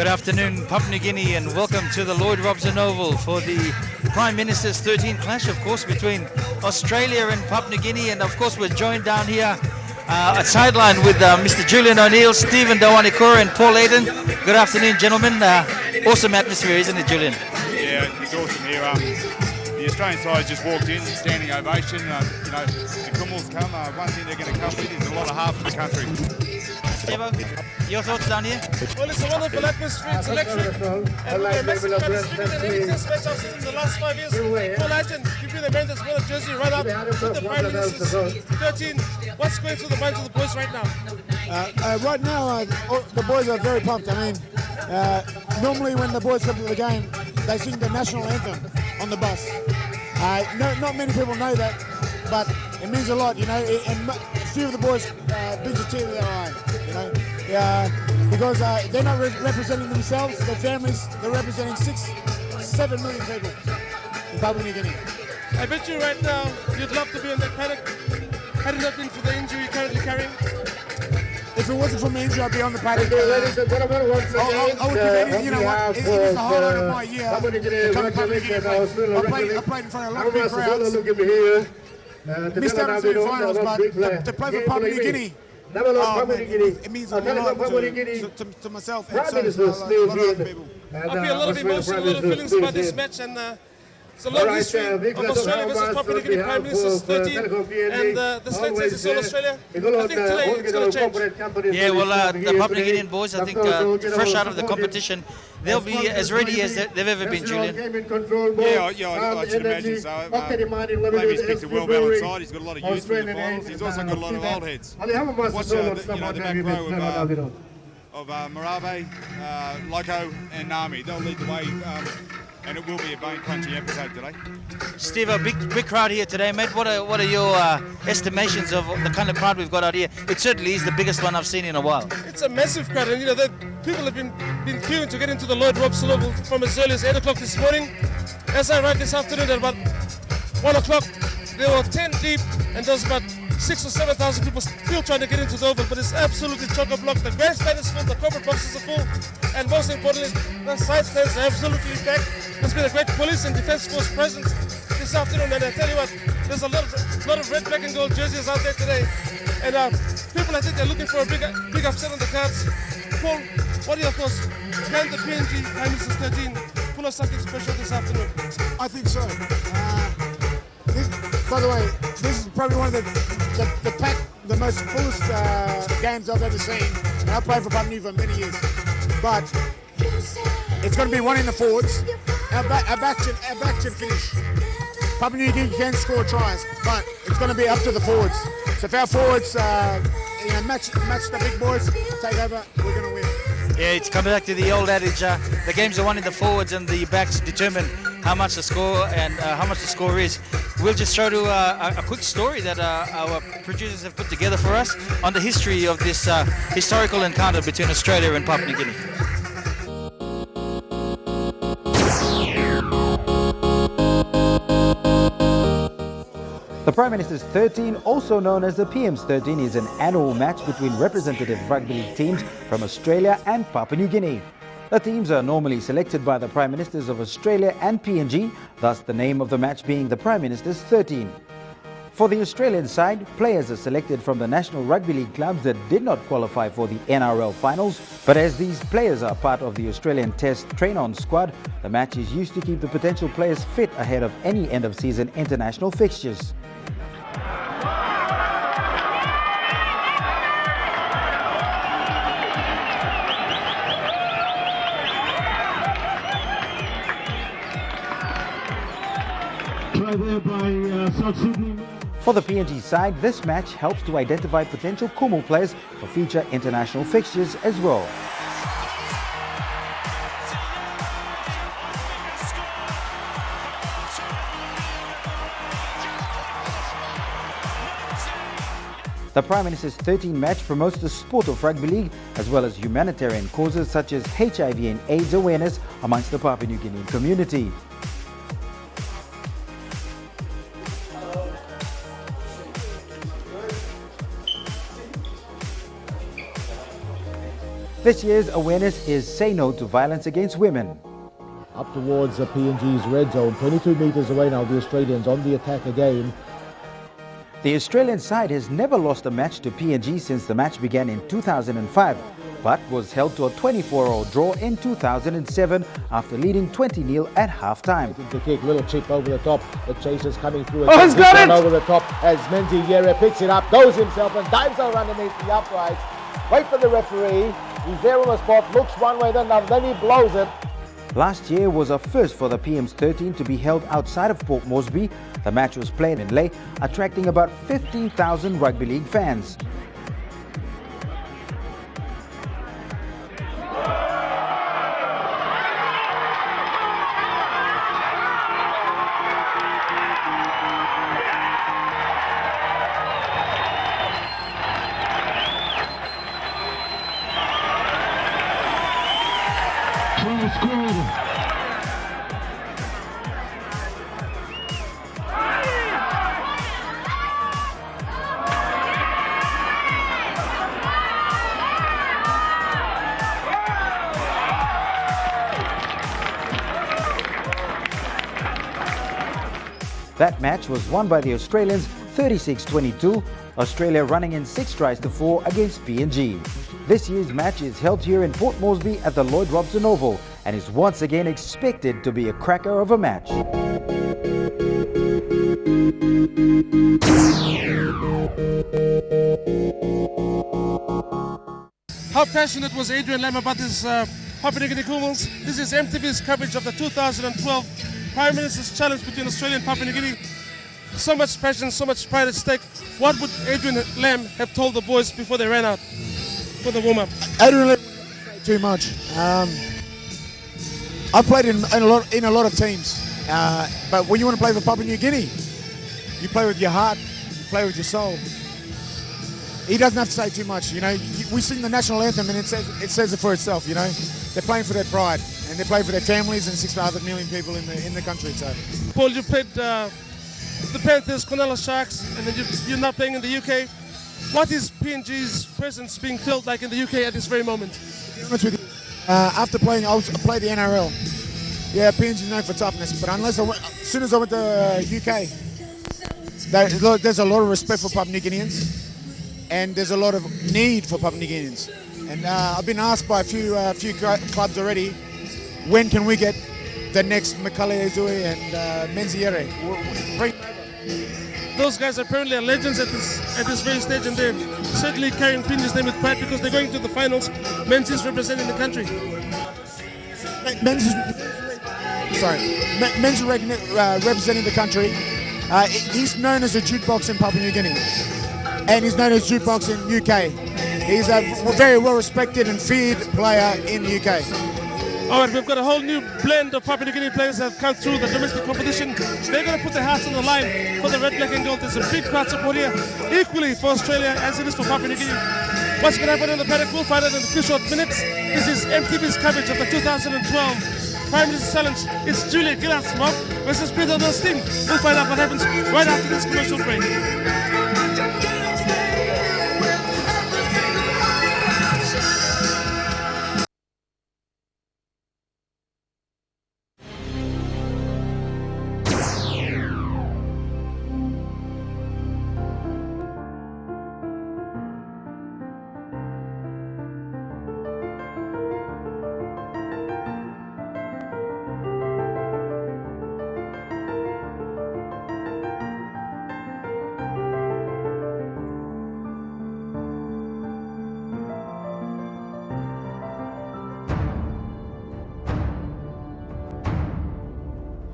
Good afternoon, Papua New Guinea, and welcome to the Lloyd Robson Oval for the Prime Minister's 13 clash, of course, between Australia and Papua New Guinea. And of course, we're joined down here at sideline with Mr. Julian O'Neill, Stephen Dawanikura, and Paul Aiden. Good afternoon, gentlemen. Awesome atmosphere, isn't it, Julian? Yeah, it's awesome here. The Australian side just walked in, standing ovation. The Kumals come. One thing they're going to come with is a lot of heart for the country. Steve, your thoughts down here? Well, it's a wonderful atmosphere, it's electric, and we're a massive fan. It's been an anything special I've seen in the last 5 years. Paul Legend, you've been the man that's won a jersey right up with the Prime Minister's 13. What's going through the minds of the boys right now? Right now, the boys are very pumped. I mean, normally when the boys come to the game, they sing the national anthem on the bus. Not many people know that, but it means a lot, and a few of the boys brings a tear to their eye, because they're not representing themselves, their families, they're representing 7 million people in Papua New Guinea. I bet you right now, you'd love to be in that paddock, had it not been for the injury you're currently carrying. If it wasn't for my injury, I'd be on the paddock. I would give anything, it is the highlight of my year to come to Papua New Guinea. I played in front of a lot of big crowds. Missed out on semi-finals, but to play for Papua New Guinea, it means a lot to myself and so a lot of other people. I feel a lot of emotion, a lot of feelings about this match, and it's a long history of Australia versus Papua New Guinea Prime Minister's 13, and the slate says it's all Australia. I think today it's going to change. Yeah, well, the Papua New Guinean boys, I think, fresh out of the competition, they'll be as ready as they've ever been, Julian. Yeah, I should imagine so. Maybe he's picked a well-balanced side. He's got a lot of youth in the finals. He's also got a lot of old heads. Watch the back row of Marave, Loco, and Nami. They'll lead the way. And it will be a bone-crunching episode today. Steve, a big crowd here today, mate. What are your estimations of the kind of crowd we've got out here? It certainly is the biggest one I've seen in a while. It's a massive crowd, and people have been queuing to get into the Lloyd Robson Oval from as early as 8 o'clock this morning. As I arrived this afternoon at about 1 o'clock, there were 10 deep, and there's about 6,000 or 7,000 people still trying to get into the oval, but it's absolutely chock-a-block. The grandstand is full, the corporate boxes are full, and most importantly, the side stands are absolutely packed. There's been a great police and defense force presence this afternoon, and I tell you what, there's a lot of red, black and gold jerseys out there today, and people, I think, are looking for a big upset on the cards. Paul, what are your thoughts? Can the PNG Prime Minister's 13 pull off something special this afternoon? I think so. By the way, this is probably one of the most fullest games I've ever seen. And I've played for Papua New Guinea for many years. But it's going to be one in the forwards. Our back should finish. Papua New Guinea can score tries, but it's going to be up to the forwards. So if our forwards match the big boys, take over, we're going to win. Yeah, it's coming back to the old adage, the games are won in the forwards and the backs determine how much the score and how much the score is. We'll just show you a quick story that our producers have put together for us on the history of this historical encounter between Australia and Papua New Guinea. The Prime Minister's 13, also known as the PM's 13, is an annual match between representative rugby league teams from Australia and Papua New Guinea. The teams are normally selected by the Prime Ministers of Australia and PNG, thus the name of the match being the Prime Minister's 13. For the Australian side, players are selected from the National Rugby League clubs that did not qualify for the NRL finals, but as these players are part of the Australian Test train-on squad, the match is used to keep the potential players fit ahead of any end-of-season international fixtures. For the PNG side, this match helps to identify potential Kumu players for future international fixtures as well. The Prime Minister's 13 match promotes the sport of rugby league as well as humanitarian causes such as HIV and AIDS awareness amongst the Papua New Guinean community. This year's awareness is Say No to Violence Against Women. Up towards the PNG's red zone, 22 metres away now, the Australians on the attack again. The Australian side has never lost a match to PNG since the match began in 2005, but was held to a 24-all draw in 2007 after leading 20-0 at half-time. The kick, little chip over the top. The chaser's coming through. Oh, he's got it! Over the top as Menzi Yere picks it up, goes himself and dives over underneath the uprights. Wait for the referee. He's there on the spot, looks one way then another, then he blows it. Last year was a first for the PM's 13 to be held outside of Port Moresby. The match was played in Lae, attracting about 15,000 rugby league fans. That match was won by the Australians 36-22, Australia running in 6 tries to 4 against PNG. This year's match is held here in Port Moresby at the Lloyd Robson Oval and is once again expected to be a cracker of a match. How passionate was Adrian Lam about his Papua New Guinea Kumals? This is MTV's coverage of the 2012 Prime Minister's Challenge between Australia and Papua New Guinea. So much passion, so much pride at stake. What would Adrian Lam have told the boys before they ran out for the warm-up? Adrian Lam didn't say too much. I've played in a lot of teams, but when you want to play for Papua New Guinea, you play with your heart, you play with your soul. He doesn't have to say too much, you know. We sing the national anthem and it says it for itself, you know. They're playing for their pride and they play for their families and 6 other million people in the country. So, Paul, you played the Panthers, Cronulla Sharks, and then you're not playing in the UK. What is PNG's presence being felt like in the UK at this very moment? To be honest with you, after playing, I played the NRL. Yeah, PNG's known for toughness, but as soon as I went to UK, there's a lot of respect for Papua New Guineans. And there's a lot of need for Papua New Guineans. And I've been asked by a few clubs already, when can we get the next Makale Ezui and Menziere? Those guys apparently are legends at this very stage, and they're certainly carrying PNG's name with pride because they're going to the finals. Menzies representing the country. Menzies representing the country. He's known as a jukebox in Papua New Guinea. And he's known as jukebox in UK. He's a very well respected and feared player in the UK. All right, we've got a whole new blend of Papua New Guinea players that have come through the domestic competition. They're going to put their hearts on the line for the red, black and gold. There's a big crowd support here, equally for Australia as it is for Papua New Guinea. What's going to happen in the paddock? We'll find out in a few short minutes. This is MTV's coverage of the 2012 Prime Minister's Challenge. It's Julia Gillard's mob versus Peter Dostin. We'll find out what happens right after this commercial break.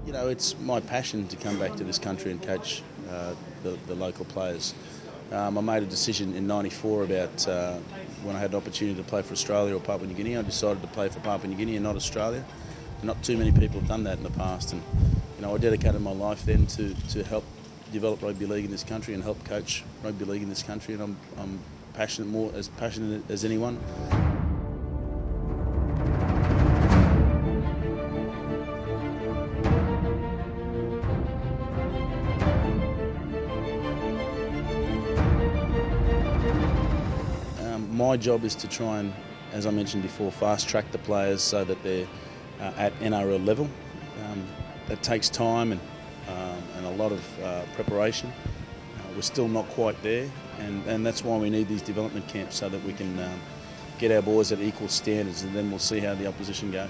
You know, it's my passion to come back to this country and coach the local players. I made a decision in '94 about when I had an opportunity to play for Australia or Papua New Guinea. I decided to play for Papua New Guinea and not Australia. Not too many people have done that in the past, and you know, I dedicated my life then to help develop rugby league in this country and help coach rugby league in this country. And I'm passionate as anyone. My job is to try and as I mentioned before, fast-track the players so that they're at NRL level. That takes time and a lot of preparation. We're still not quite there, and that's why we need these development camps so that we can get our boys at equal standards, and then we'll see how the opposition go.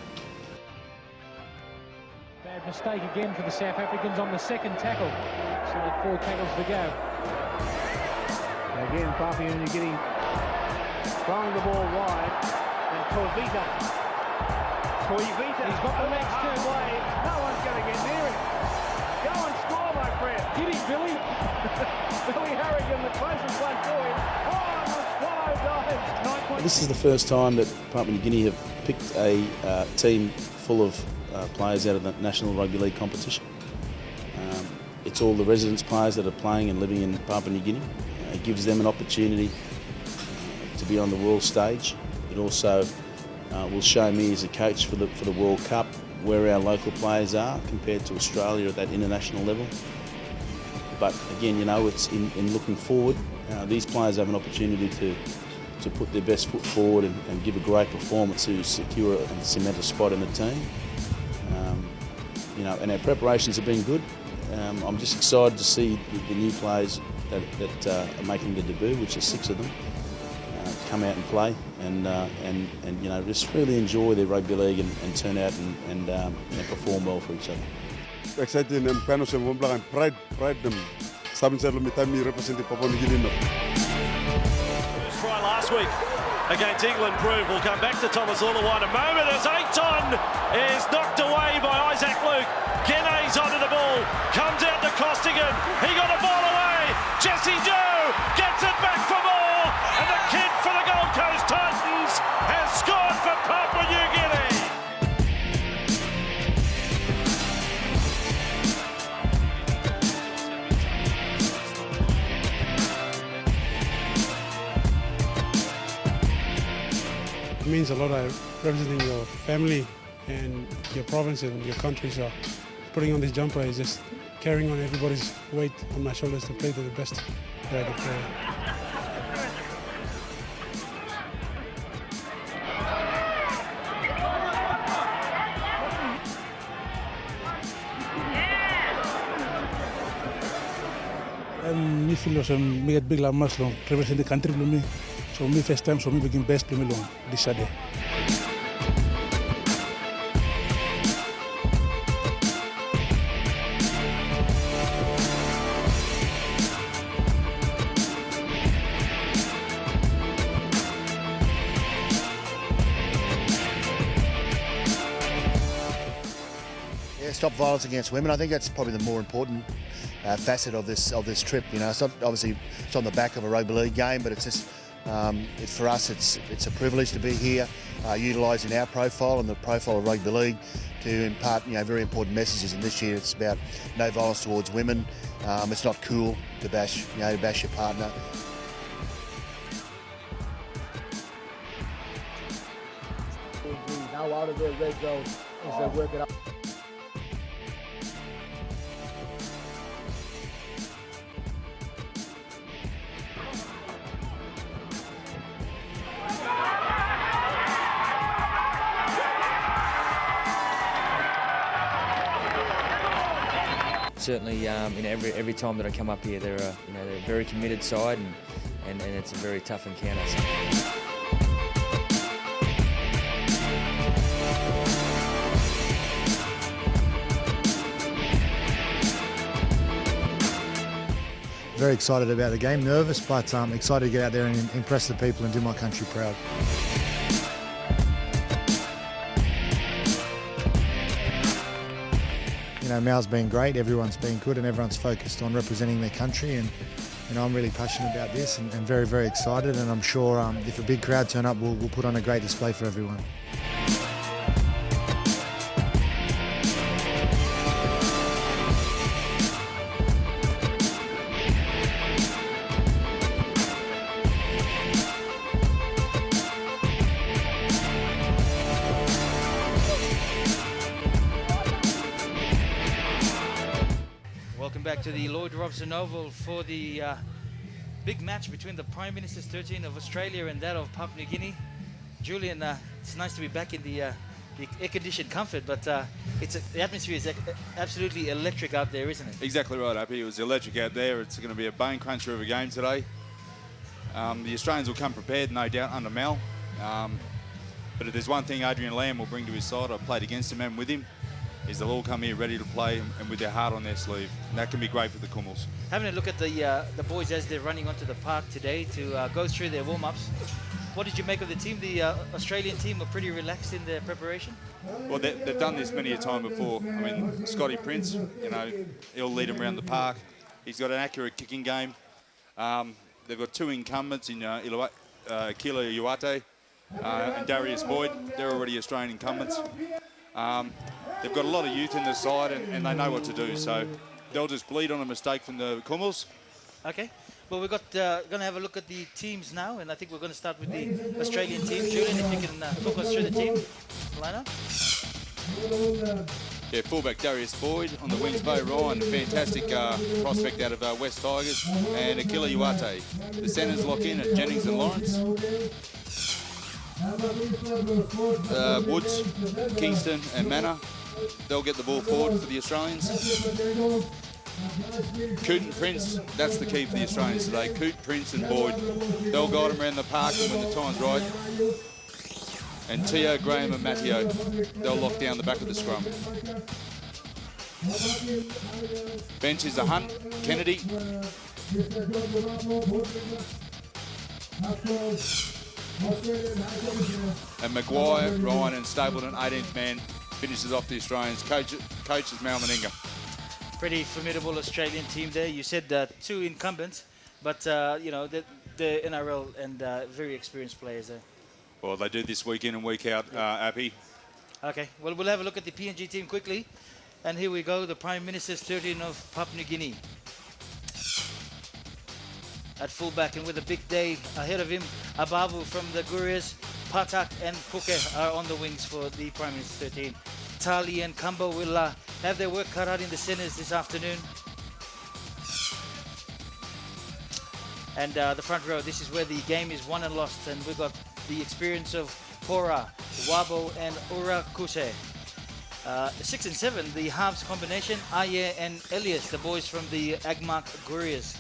Bad mistake again for the South Africans on the second tackle. So 4 tackles to go. Again, Papua New Guinea throwing the ball wide, and Koivita. He's got the next turn. No one's going to get near him. Go and score, my friend. Did he, Billy? Billy Harrigan, the closest one to him. Oh, and the swallow dives. This is the first time that Papua New Guinea have picked a team full of players out of the National Rugby League competition. It's all the residence players that are playing and living in Papua New Guinea. It gives them an opportunity to be on the world stage. It also will show me as a coach for the World Cup where our local players are compared to Australia at that international level. But again, you know, it's in looking forward, these players have an opportunity to put their best foot forward and give a great performance to secure and cement a spot in the team. You know, and our preparations have been good. I'm just excited to see the new players that are making their debut, which are 6 of them, come out and play and you know, just really enjoy their rugby league and turn out and perform well for each other. Excited and panos and one pride them. Seven me representing Papua New Guinea. First try last week against England proved. We'll come back to Thomas Uluwai in a moment as Aiton is knocked away by Isaac Luke. Gene's onto the ball, comes out to Costigan. He got the ball away. Jesse Joe gets it back for ball, and the kid for the Gold Coast Titans has scored for Papua New Guinea. It means a lot of representing your family and your province and your country. So putting on this jumper is just carrying on everybody's weight on my shoulders to play to the best that I can play. Me feel so me get big like Muslim represent the country for me. So me first time so me begin best play me long this Saturday. Stop violence against women. I think that's probably the more important facet of this trip. You know, it's not obviously it's on the back of a rugby league game, but it's just for us it's a privilege to be here, utilising our profile and the profile of rugby league to impart very important messages. And this year it's about no violence towards women. It's not cool to bash your partner. Now out of their red zone as they work it up. Certainly, every time that I come up here, they're a very committed side, and it's a very tough encounter. Very excited about the game, nervous, but excited to get out there and impress the people and do my country proud. Mal's been great, everyone's been good, and everyone's focused on representing their country, and I'm really passionate about this and very, very excited, and I'm sure if a big crowd turn up, we'll put on a great display for everyone. Welcome back to the Lloyd Robson Oval for the big match between the Prime Minister's 13 of Australia and that of Papua New Guinea. Julian, it's nice to be back in the air-conditioned comfort, but the atmosphere is absolutely electric out there, isn't it? Exactly right, Appy. It was electric out there. It's going to be a bone cruncher of a game today. The Australians will come prepared, no doubt, under Mal. But if there's one thing Adrian Lamb will bring to his side, I've played against him and with him, is they'll all come here ready to play and with their heart on their sleeve. And that can be great for the Kumuls. Having a look at the boys as they're running onto the park today to go through their warm-ups. What did you make of the team? The Australian team were pretty relaxed in their preparation? Well, they've done this many a time before. I mean, Scotty Prince, he'll lead them around the park. He's got an accurate kicking game. They've got two incumbents in Akila Iwate and Darius Boyd. They're already Australian incumbents. They've got a lot of youth in the side and they know what to do. So they'll just bleed on a mistake from the Kumuls. Okay. Well, we're going to have a look at the teams now, and I think we're going to start with the Australian team. Julian, if you can talk us through the team lineup. Yeah, fullback Darius Boyd. On the wings, Bo Ryan, a fantastic prospect out of West Tigers, and Akila Iwate. The centres lock in at Jennings and Lawrence. Woods, Kingston and Manor. They'll get the ball forward for the Australians. Coote and Prince, that's the key for the Australians today. Coote, Prince and Boyd. They'll guide them around the park and when the time's right. And Teo, Graham and Matteo, they'll lock down the back of the scrum. Bench is a Hunt, Kennedy. And Maguire, Ryan and Stapleton, 18th man, finishes off the Australians. Coach is Mal Meninga. Pretty formidable Australian team there. You said two incumbents, but the NRL and very experienced players there. Well, they do this week in and week out, Appy. Okay, well, we'll have a look at the PNG team quickly. And here we go, the Prime Minister's 13 of Papua New Guinea. At fullback and with a big day ahead of him, Abavu from the Gurias, Patak and Puke are on the wings for the Prime Minister's 13. Tali and Kambo will have their work cut out in the centres this afternoon. And the front row, this is where the game is won and lost, and we've got the experience of Pora, Wabo and Ura Kuse. 6 and 7, the halves combination, Aye and Elias, the boys from the Agmark Gurias,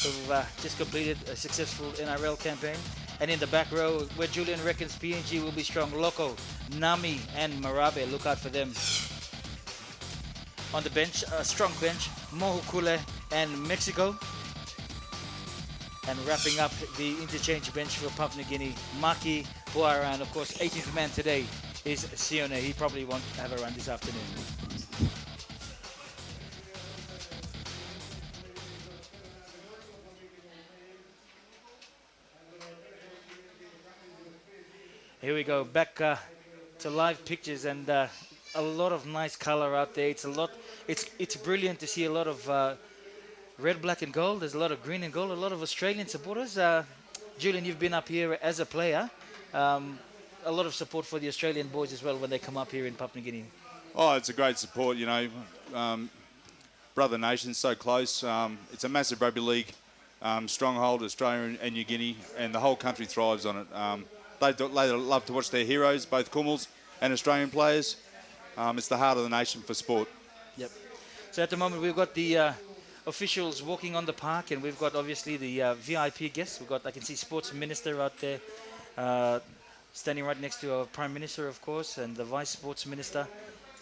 who've just completed a successful NRL campaign. And in the back row, where Julian reckons PNG will be strong, Loco, Nami and Marabe, look out for them. On the bench, a strong bench, Mohukule and Mexico. And wrapping up the interchange bench for Papua New Guinea, Maki, Puara, and of course 18th man today is Sione. He probably won't have a run this afternoon. Here we go, back to live pictures, and a lot of nice color out there. It's brilliant to see a lot of red, black and gold. There's a lot of green and gold, a lot of Australian supporters. Julian, you've been up here as a player. A lot of support for the Australian boys as well when they come up here in Papua New Guinea. Oh, it's a great support, brother nations, so close. It's a massive rugby league stronghold, Australia and New Guinea, and the whole country thrives on it. They love to watch their heroes, both Kumuls and Australian players. It's the heart of the nation for sport. Yep. So at the moment we've got the officials walking on the park, and we've got obviously the VIP guests. I can see Sports Minister out there, standing right next to our Prime Minister, of course, and the Vice Sports Minister,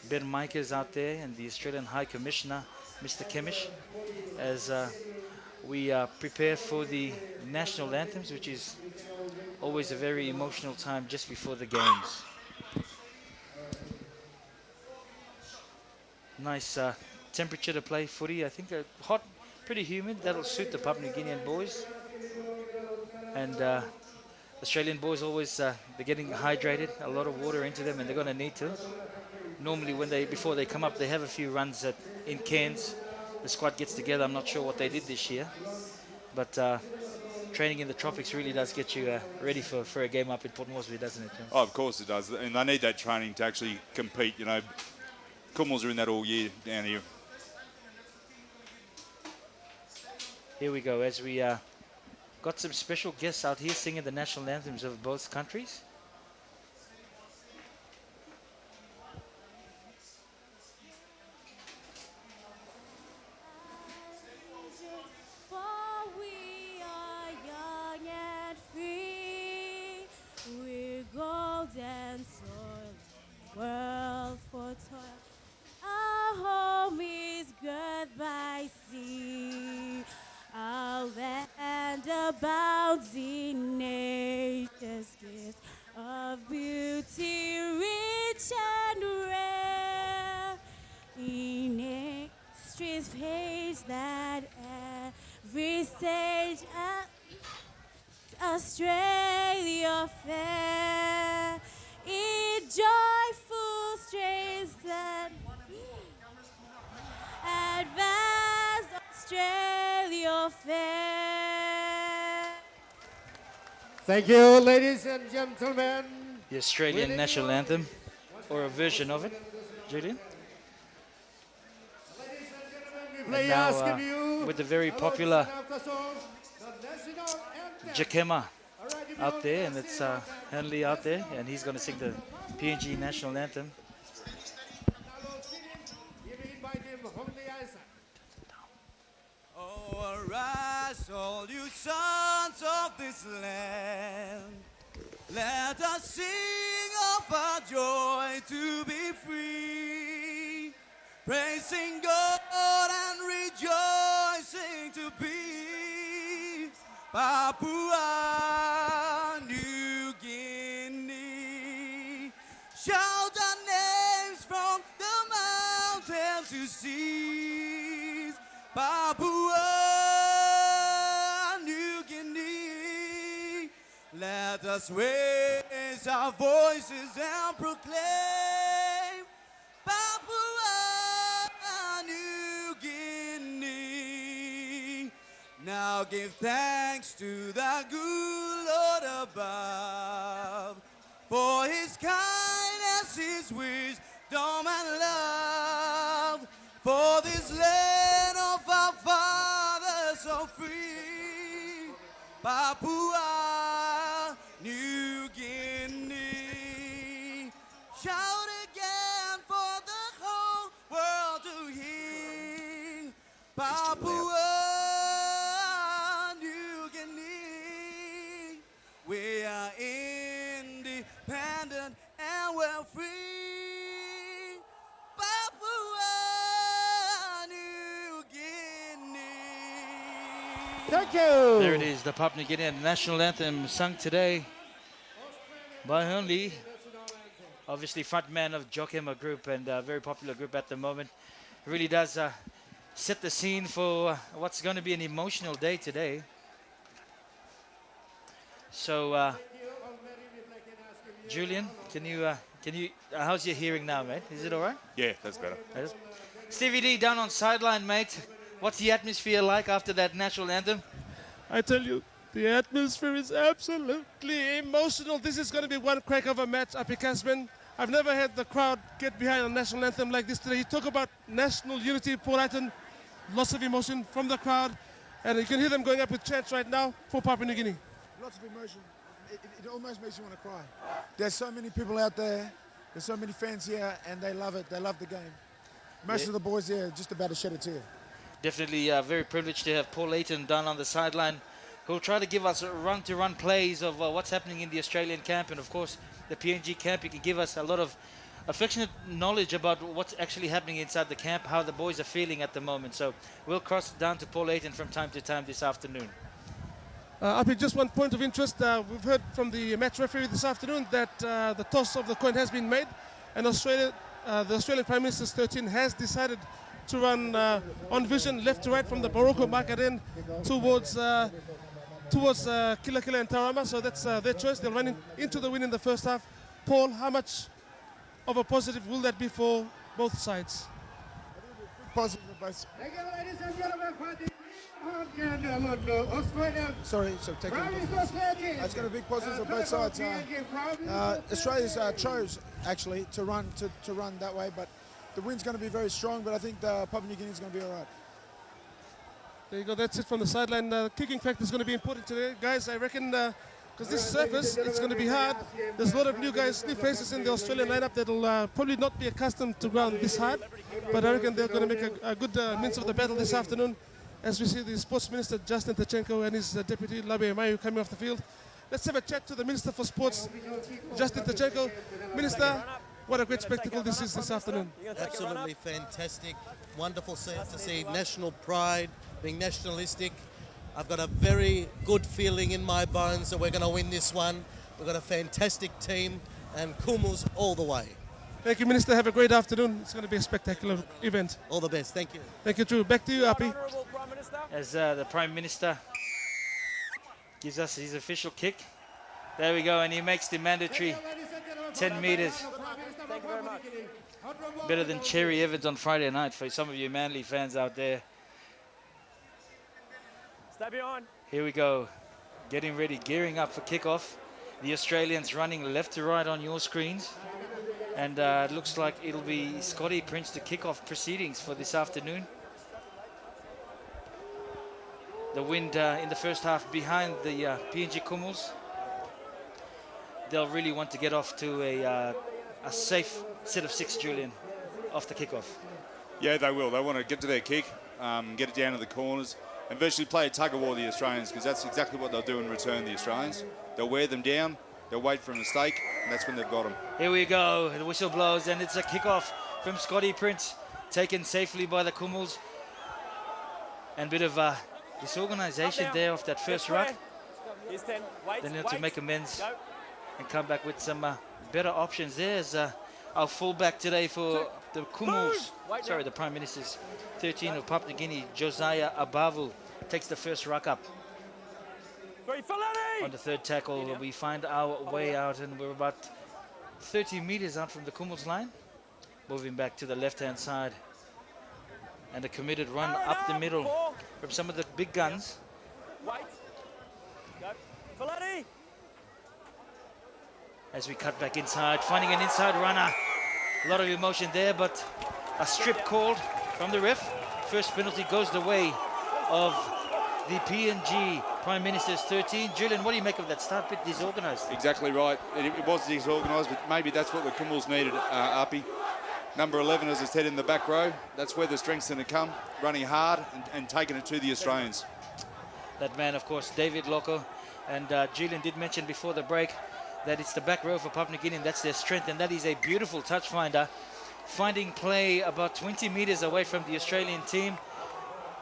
Ben Mikers out there, and the Australian High Commissioner, Mr. Kemish, as we prepare for the national anthems, which is always a very emotional time just before the games. Nice temperature to play footy. I think hot, pretty humid. That'll suit the Papua New Guinean boys. And Australian boys always, they're getting hydrated, a lot of water into them, and they're going to need to. Normally before they come up, they have a few runs in Cairns. The squad gets together. I'm not sure what they did this year. But training in the tropics really does get you ready for a game up in Port Moresby, doesn't it? Oh, of course it does. And they need that training to actually compete, Kumuls are in that all year down here. Here we go, as we got some special guests out here singing the national anthems of both countries. abounds in nature's gift of beauty, rich and rare. In history's page that every stage Australia fair, in joyful strains that advanced Australia fair. Thank you, ladies and gentlemen. The Australian national anthem, or a version of it, Julian. And now, with the very popular Jakema out there, and it's Henley out there, and he's going to sing the PNG national anthem. Oh, arise, all you sons of this land. Let us sing of our joy to be free, praising God and rejoicing to be Papua New Guinea. Shout our names from the mountain to seas, Papua New Guinea. Let us raise our voices and proclaim Papua New Guinea. Now give thanks to the good Lord above for his kindness, his wisdom and love, for this land of our fathers so free, Papua New Guinea. Shout again for the whole world to hear, Papua New Guinea. We are independent and we're free, Papua New Guinea. Thank you. There it is, the Papua New Guinean national anthem sung today by Henley, obviously frontman of Jokema Group, and a very popular group at the moment. It really does set the scene for what's going to be an emotional day today. So, Julian, can you, how's your hearing now, mate? Is it all right? Yeah, that's better. Stevie D down on sideline, mate. What's the atmosphere like after that national anthem? I tell you, the atmosphere is absolutely emotional. This is going to be one crack of a match up in Casbin. I've never had the crowd get behind a national anthem like this today. You talk about national unity, Paul Iton, lots of emotion from the crowd, and you can hear them going up with chants right now for Papua New Guinea. Lots of emotion. It almost makes you want to cry. There's so many people out there. There's so many fans here, and they love it. They love the game. Most of the boys here just about to shed a tear. Definitely very privileged to have Paul Layton down on the sideline, who'll try to give us run-to-run plays of what's happening in the Australian camp and, of course, the PNG camp. He can give us a lot of affectionate knowledge about what's actually happening inside the camp, how the boys are feeling at the moment. So we'll cross down to Paul Layton from time to time this afternoon. Up here, just one point of interest. We've heard from the match referee this afternoon that the toss of the coin has been made, and Australia, the Australian Prime Minister's 13 has decided to run on vision left to right from the Morocco market end towards Kila Kila and Tarama. So that's their choice. They'll run into the win in the first half. Paul, how much of a positive will that be for both sides? Positive for both. Sorry, so taking it's got a big positive for both sides. Australia's chose actually to run that way, but the wind's going to be very strong. But I think Papua New Guinea is going to be all right. There you go. That's it from the sideline. Kicking factor is going to be important today, guys. I reckon because this surface, it's going to be hard. There's a lot of new guys, new faces in the Australian lineup that'll probably not be accustomed to ground this hard. But I reckon they're going to make a good mince of the battle this afternoon, as we see the Sports Minister Justin Tachenko and his Deputy Labe Mayu coming off the field. Let's have a chat to the Minister for Sports, Justin Tachenko. Minister, what a great spectacle this is this afternoon. Absolutely fantastic, wonderful to see national pride, being nationalistic. I've got a very good feeling in my bones that we're going to win this one. We've got a fantastic team and Kumals all the way. Thank you, Minister. Have a great afternoon. It's going to be a spectacular event. All the best. Thank you. Thank you, Drew. Back to you, Appy. As the Prime Minister gives us his official kick. There we go, and he makes the mandatory 10 metres. Thank you very much. Better than Cherry Evans on Friday night for some of you Manly fans out there. Stay behind. Here we go. Getting ready, gearing up for kickoff. The Australians running left to right on your screens. And it looks like it'll be Scotty Prince to kick off proceedings for this afternoon. The wind in the first half behind the PNG Kumals. They'll really want to get off to a safe set of 6, Julian, off the kickoff. Yeah, they will. They want to get to their kick, get it down to the corners, and virtually play a tug-of-war, the Australians, because that's exactly what they'll do in return, the Australians. They'll wear them down, they'll wait for a mistake, and that's when they've got them. Here we go. The whistle blows, and it's a kickoff from Scotty Prince, taken safely by the Kumals. And a bit of disorganisation there off that first ruck. Here's 10. Wait, They need to make amends and come back with some better options. There's our fullback today for the Kumals. Sorry, the Prime Minister's 13 of Papua New Guinea, Josiah Abavu, takes the first ruck up. On the third tackle, we find our way out, and we're about 30 metres out from the Kumals line. Moving back to the left-hand side. And a committed run up the middle from some of the big guns. Wait. Go. Filani. As we cut back inside, finding an inside runner. A lot of emotion there, but a strip called from the ref. First penalty goes the way of the PNG Prime Minister's 13. Julian, what do you make of that start? A bit disorganised. Exactly right. It was disorganised, but maybe that's what the Kumals needed, Appy. Number 11, as I said, in the back row. That's where the strength's going to come, running hard and taking it to the Australians. That man, of course, David Loco. And Julian did mention before the break that it's the back row for Papua New Guinea, and that's their strength, and that is a beautiful touch finder, finding play about 20 metres away from the Australian team.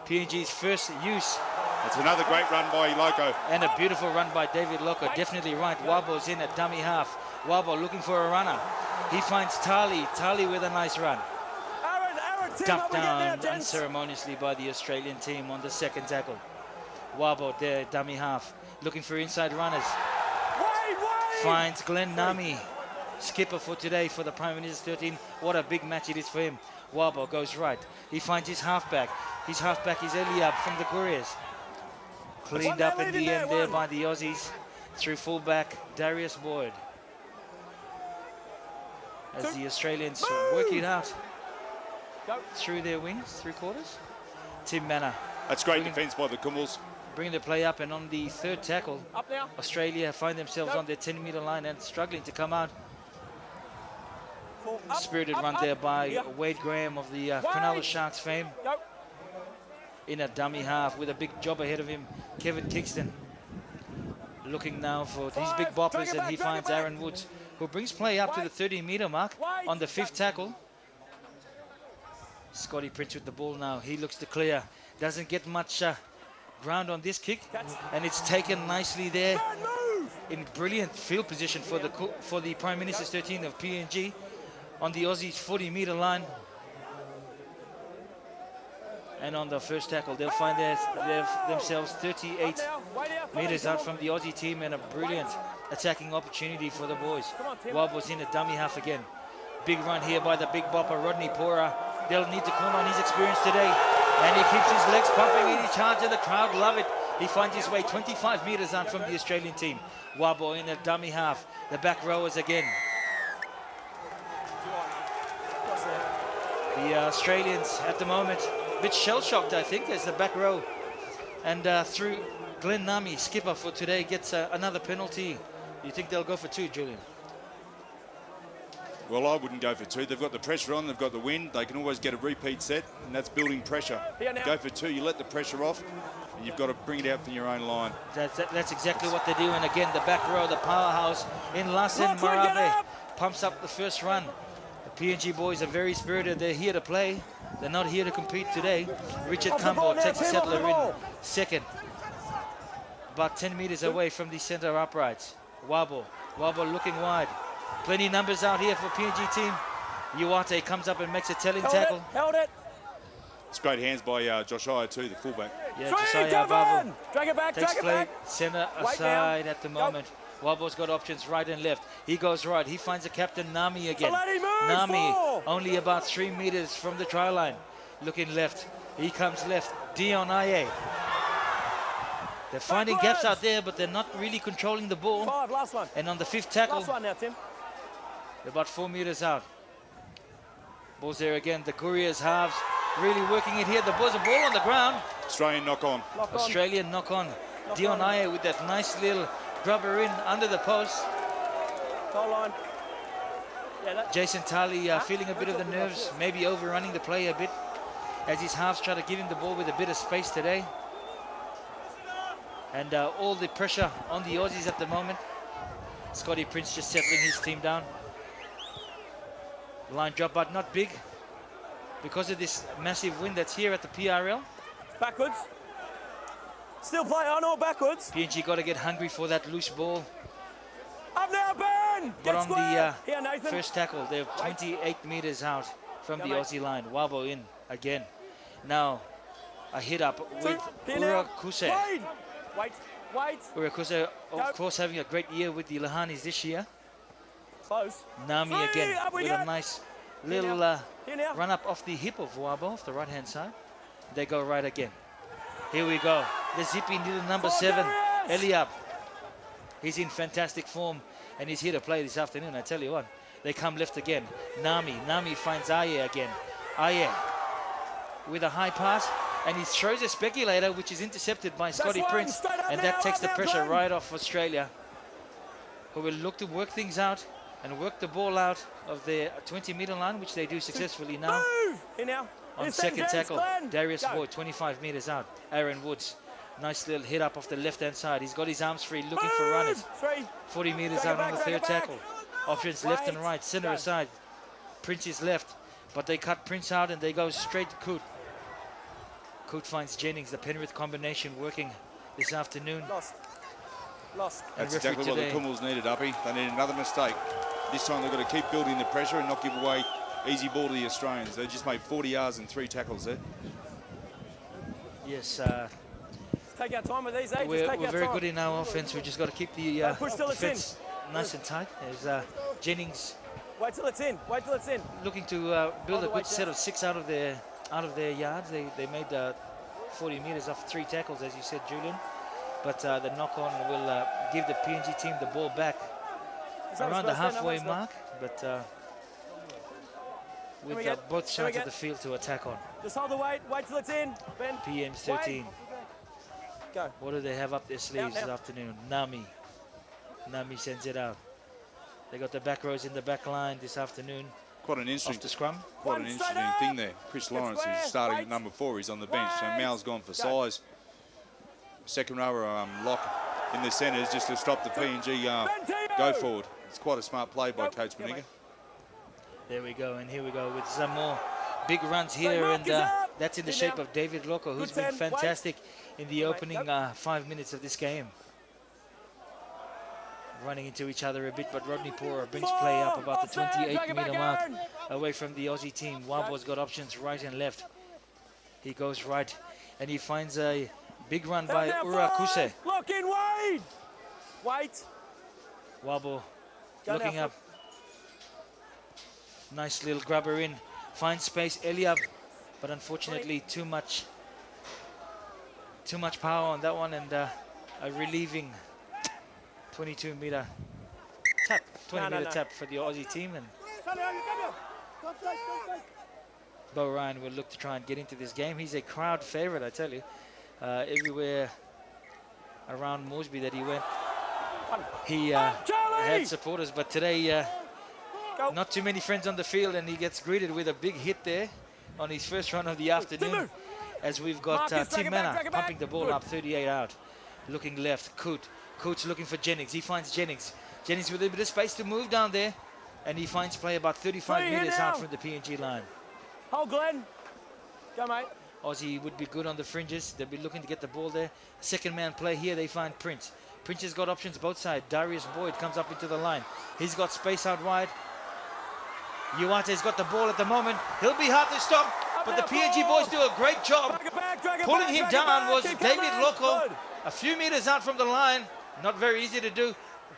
PNG's first use. That's another great run by Loco. And a beautiful run by David Loco, definitely right. Wabo's in at dummy half. Wabo looking for a runner. He finds Tali with a nice run. Dumped down unceremoniously by the Australian team on the second tackle. Wabo there, dummy half, looking for inside runners. Finds Glenn Nami, skipper for today for the Prime Minister's 13. What a big match it is for him. Wabo goes right. He finds his halfback. His halfback is Eliab from the Couriers. Cleaned up in the end there by the Aussies through fullback Darius Boyd. As the Australians work it out through their wings, 3/4. Tim Manor. That's great defence by the Kumals. Bringing the play up, and on the third tackle, Australia find themselves on their 10-metre line and struggling to come out. Spirited run there by Wade Graham of the Cronulla Sharks fame. In a dummy half with a big job ahead of him, Kevin Kingston. Looking now for his big boppers, and he finds Aaron Woods, who brings play up to the 30-metre mark on the fifth tackle. Scotty Prince with the ball now. He looks to clear. Doesn't get much ground on this kick, and it's taken nicely there in brilliant field position for the Prime Minister's 13 of PNG on the Aussies' 40-metre line. And on the first tackle, they'll find themselves 38 metres out from the Aussie team, and a brilliant attacking opportunity for the boys. Wabo's in a dummy half again. Big run here by the big bopper, Rodney Pora. They'll need to call on his experience today. And he keeps his legs pumping in, he charges, and the crowd love it. He finds his way 25 metres out from the Australian team. Wabo in a dummy half. The back rowers again. The Australians at the moment a bit shell-shocked, I think, as the back row. And through Glenn Nami, skipper for today, gets another penalty. You think they'll go for 2, Julian? Well, I wouldn't go for 2. They've got the pressure on, they've got the wind. They can always get a repeat set, and that's building pressure. Go for 2, you let the pressure off, and you've got to bring it out from your own line. That's exactly what they do. And again, the back row, the powerhouse in Lassen Marabe pumps up the first run. The PNG boys are very spirited. They're here to play. They're not here to compete today. Richard Campbell takes the settler in second. about 10 meters away from the center uprights. Wabo looking wide. Plenty numbers out here for PNG team. Iwate comes up and makes a telling tackle. Held it. It's great hands by Josiah too, the fullback. Yeah, Josiah Wabo drag it back, takes drag it play back. center aside at the moment. Wabo's got options right and left. He goes right. He finds the captain Nami again. Nami only about 3 meters from the try line. Looking left. He comes left. Dion Aye. They're finding gaps out there, but they're not really controlling the ball. Last one. And on the 5th tackle, Last one now, Tim. they're about 4 meters out. Ball's there again. The Couriers halves really working it here. The ball's a ball on the ground. Australian knock on. Australian knock on. Dion Aye with that nice little grubber in under the post. Goal line. Jason Tali feeling a bit of the nerves, maybe overrunning the play a bit as his halves try to give him the ball with a bit of space today. And all the pressure on the Aussies at the moment. Scotty Prince just settling his team down. Line drop, but not big because of this massive wind that's here at the PRL. Backwards. Still play on or backwards. PNG got to get hungry for that loose ball. Up now, Ben! But on the Here, Nathan. first tackle, they're 28 meters out from the Aussie line. Wabo in again. Now a hit up with Urakuse. Wait. Urakuse, of course, having a great year with the Lahanis this year. Close. Nami again with a nice little Here now. run up off the hip of Wabo, off the right-hand side. They go right again. Here we go. The zippy little number 7, Eliab. He's in fantastic form, and he's here to play this afternoon, I tell you what. They come left again. Nami finds Aye again. Aye with a high pass, and he throws a speculator, which is intercepted by Scotty Prince, and that takes the pressure right off Australia, who will look to work things out and work the ball out of their 20-meter line, which they do successfully now. Here now. On second tackle, Darius Boyd, 25 meters out. Aaron Woods, nice little hit up off the left-hand side. He's got his arms free, looking for runners. 40 meters out on the third tackle. Options left and right, center aside. Prince is left, but they cut Prince out and they go straight to Coot. Coot finds Jennings, the Penrith combination working this afternoon. Lost. That's exactly what the Kumals needed, Uppy. They need another mistake. This time they've got to keep building the pressure and not give away easy ball to the Australians. They just made 40 yards and 3 tackles there. Yes, take our time with these, eh? we're very good in our offense. We've just got to keep the defense nice and tight. As Jennings, wait till it's in. looking to build a good set of 6 out of their yards. They made 40 meters off 3 tackles, as you said, Julian. But the knock-on will give the PNG team the ball back around the halfway mark. But with both sides of the field to attack on. Just hold the weight till it's in, Ben. PM's 13. Go. What do they have up their sleeves this afternoon? Nami sends it out. They got the back rows in the back line this afternoon. Quite an interesting, off the scrum. Quite an interesting thing there. Chris Lawrence is starting at number 4. He's on the bench. So Mal's gone for size. Second rower lock in the centres just to stop the PNG go forward. It's quite a smart play by Coach Meninga. There we go, and here we go with some more big runs here, and that's in the shape of David Loco, who's been fantastic in the opening 5 minutes of this game. Running into each other a bit, but Rodney Pora brings play up about the 28-meter mark away from the Aussie team. Wabo's got options right and left. He goes right, and he finds a big run by Urakuse. Lock in, Wade! Wait. Wabo looking up. Nice little grabber in. Finds space, Eliab, but unfortunately too much power on that one, and a relieving 22-meter tap, 20-meter tap for the Aussie team. And Bo Ryan will look to try and get into this game. He's a crowd favorite, I tell you. Everywhere around Moresby that he went, he had supporters, but today not too many friends on the field, and he gets greeted with a big hit there on his first run of the afternoon, as we've got Tim Manor pumping the ball up 38 out. Looking left, Coates looking for Jennings. He finds Jennings with a bit of space to move down there, and he finds play about 35 meters out from the PNG line. Hold, Glenn. Go, mate. Aussie would be good on the fringes. They'll be looking to get the ball there. Second man play here, they find Prince. Prince has got options both sides. Darius Boyd comes up into the line. He's got space out wide. Uate's got the ball at the moment. He'll be hard to stop, but the PNG boys do a great job. Pulling him down was David Loco, a few meters out from the line. Not very easy to do.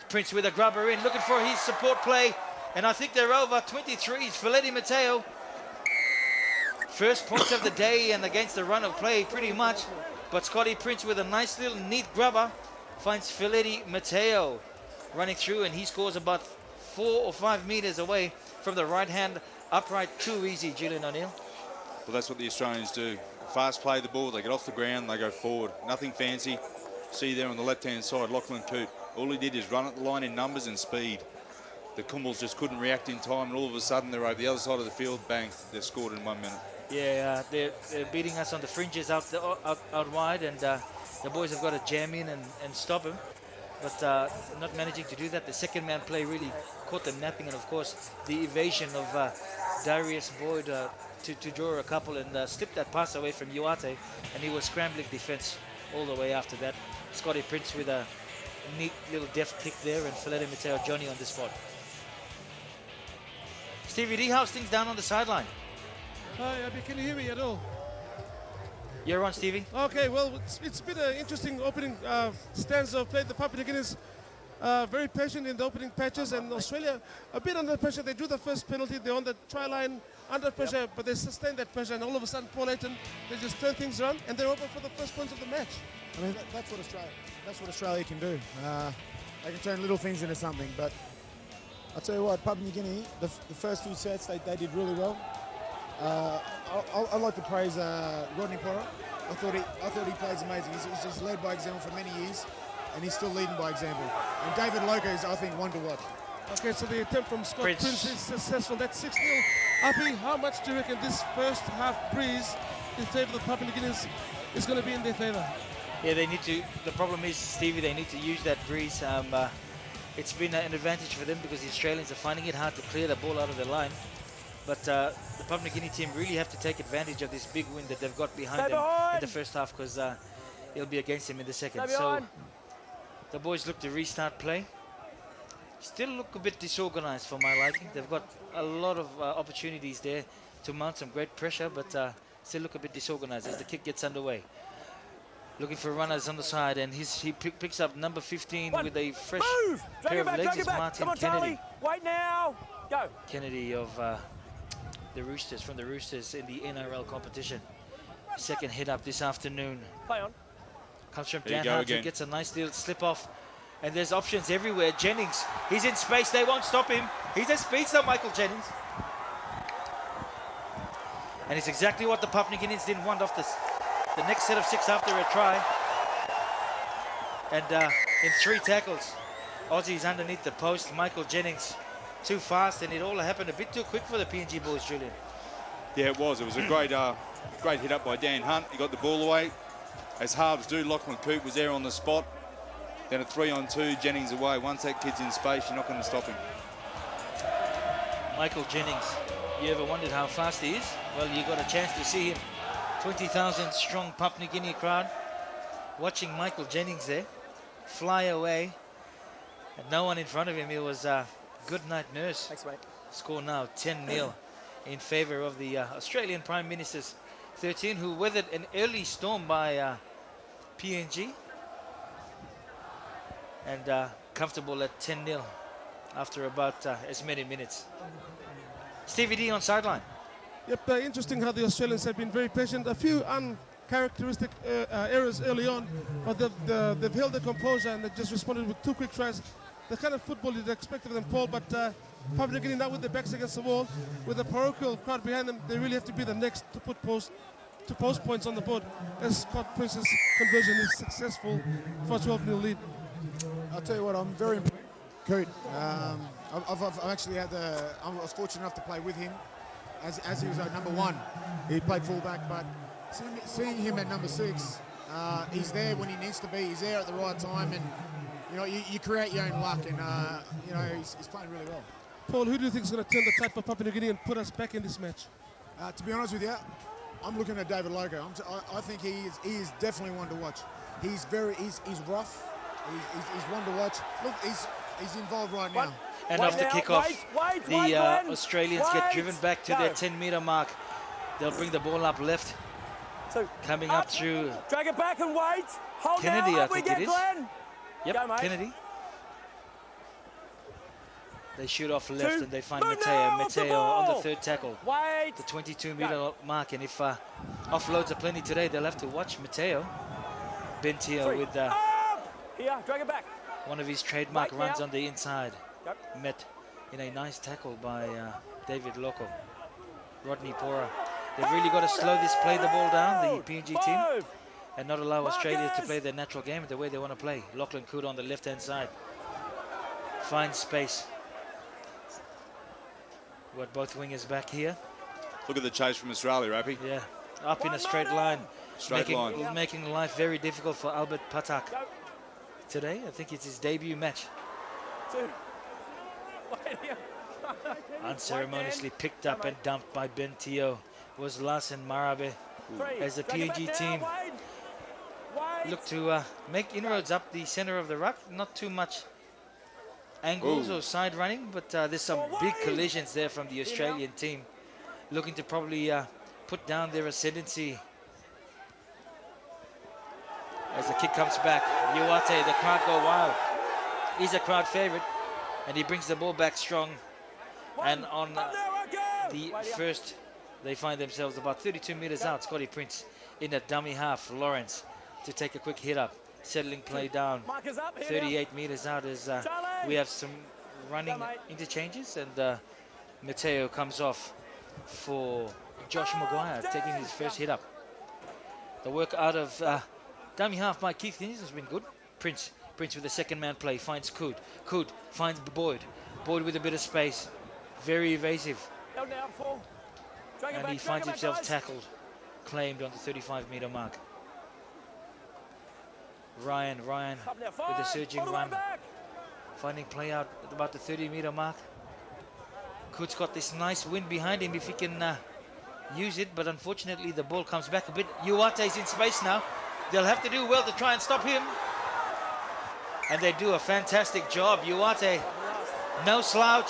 Prince with a grubber in, looking for his support play. And I think they're over. 23 is Felitti Mateo. First points of the day and against the run of play pretty much. But Scotty Prince with a nice little neat grubber finds Felitti Mateo running through, and he scores about 4 or 5 meters away from the right hand upright. Too easy, Julian O'Neill. Well, that's what the Australians do. Fast play the ball, they get off the ground, they go forward. Nothing fancy. See there on the left-hand side, Lachlan Coote. All he did is run at the line in numbers and speed. The Kumals just couldn't react in time, and all of a sudden they're over the other side of the field. Bang, they're scored in 1 minute. Yeah, they're beating us on the fringes out wide, and the boys have got to jam in and stop him. But not managing to do that. The second man play really caught them napping, and of course the evasion of Darius Boyd to draw a couple and slip that pass away from Uate, and he was scrambling defense all the way after that. Scotty Prince with a neat little deft kick there, and Felitti Mateo Johnny on the spot. Stevie D, how's things down on the sideline? Hi, Abby, can you hear me at all? You're on, Stevie. Okay, well, it's been an interesting opening stanza of play. The Papua New Guineans very patient in the opening patches, and Australia a bit under pressure. They drew the first penalty. They're on the try line under pressure, but they sustained that pressure, and all of a sudden, Paul Ayton, they just turn things around, and they're open for the first points of the match. I mean, that's what Australia can do. They can turn little things into something. But I'll tell you what, Papua New Guinea, the first few sets they did really well. I'd like to praise Rodney Porter. I thought he plays amazing. He's led by example for many years, and he's still leading by example. And David Loco is, I think, one to watch. Okay, so the attempt from Scott Prince is successful. That's 6-0. Appy, how much do you reckon this first half breeze in favour of the Papua New Guineans is going to be in their favour? Yeah, they need to. The problem is, Stevie, they need to use that breeze. It's been an advantage for them because the Australians are finding it hard to clear the ball out of the line. But the Papua New Guinea team really have to take advantage of this big win that they've got behind them in the first half, because it'll be against them in the second. So the boys look to restart play. Still look a bit disorganized for my liking. They've got a lot of opportunities there to mount some great pressure, but still look a bit disorganized as the kick gets underway. Looking for runners on the side, and he picks up number 15 with a fresh pair of legs. It's Martin Kennedy. Wait now. Go. Kennedy of the Roosters, from the Roosters in the NRL competition. Second hit up this afternoon. Play on. Comes from Dan Hart, who gets a nice little slip off. And there's options everywhere. Jennings, he's in space. They won't stop him. He's a speedster, Michael Jennings. And it's exactly what the Papua New Guineans didn't want off this. The next set of 6 after a try. And in 3 tackles, Aussies underneath the post. Michael Jennings too fast, and it all happened a bit too quick for the PNG boys, Julian. Yeah, it was. It was a great hit up by Dan Hunt. He got the ball away. As halves do, Lachlan Coote was there on the spot. Then a 3-on-2, Jennings away. Once that kid's in space, you're not going to stop him. Michael Jennings, you ever wondered how fast he is? Well, you got a chance to see him. 20,000 strong Papua New Guinea crowd watching Michael Jennings there fly away, and no one in front of him. It was good night nurse. Thanks, mate. Score now 10-0 in favour of the Australian Prime Minister's 13, who weathered an early storm by PNG, and comfortable at 10-0 after about as many minutes. Stevie D on sideline. Yep, interesting how the Australians have been very patient. A few uncharacteristic errors early on, but they've held their composure and they just responded with 2 quick tries. The kind of football you'd expect of them, Paul, but Papua New Guinea now with their backs against the wall, with a parochial crowd behind them, they really have to be the next to put post points on the board, as Scott Prince's conversion is successful for a 12-0 lead. I'll tell you what, I'm very impressed. Coote. I've actually had I was fortunate enough to play with him as he was at number 1. He played fullback, but seeing him at number 6, he's there when he needs to be. He's there at the right time, and you know you create your own luck, and you know he's playing really well. Paul, who do you think is going to turn the tide for Papua New Guinea and put us back in this match? To be honest with you, I'm looking at David Loco. I think he is definitely one to watch. He's rough. He's one to watch. Look, he's involved right now. And off the kickoff, the Australians get driven back to their 10-meter mark. They'll bring the ball up left. Coming up through Drag it back and wait. Hold Kennedy, now. I think it is. Glenn. Yep, Go, mate. Kennedy. They shoot off left and they find Mateo. Mateo on the third tackle. Wait. The 22-meter mark. And if offloads are plenty today, they'll have to watch Mateo. Bentio with Here, drag it back. one of his trademark Right runs now. on the inside. Met in a nice tackle by David Loco. Rodney Pora. They've really got to slow this, play the ball down, the PNG team, and not allow Australia to play their natural game the way they want to play. Lachlan Coote on the left-hand side. Finds space. Got both wingers back here. Look at the chase from Australia, Rappy. Yeah, up in a straight line. Straight line. Making life very difficult for Albert Patak. Today, I think it's his debut match. Unceremoniously picked up and dumped by Bentio was Larsen Marabe as the PNG team look to make inroads up the center of the ruck. Not too much angles or side running, but there's some big collisions there from the Australian team looking to probably put down their ascendancy. As the kick comes back, Uate, the crowd go wild. He's a crowd favorite, and he brings the ball back strong. And on the first, they find themselves about 32 meters out. Scotty Prince in a dummy half. Lawrence to take a quick hit up. Settling play down. 38 meters out as we have some running interchanges. And Mateo comes off for Josh Maguire, taking his first hit up. The work out of dummy half by Keith Higgins has been good. Prince with the second man play finds Coote. Coote finds Boyd. Boyd with a bit of space. Very evasive. And he finds himself tackled, claimed on the 35-meter mark. Ryan with a surging run. Finding play out at about the 30-meter mark. Coote's got this nice wind behind him if he can use it, but unfortunately the ball comes back a bit. Uate's in space now. They'll have to do well to try and stop him. And they do a fantastic job. Uate, no slouch.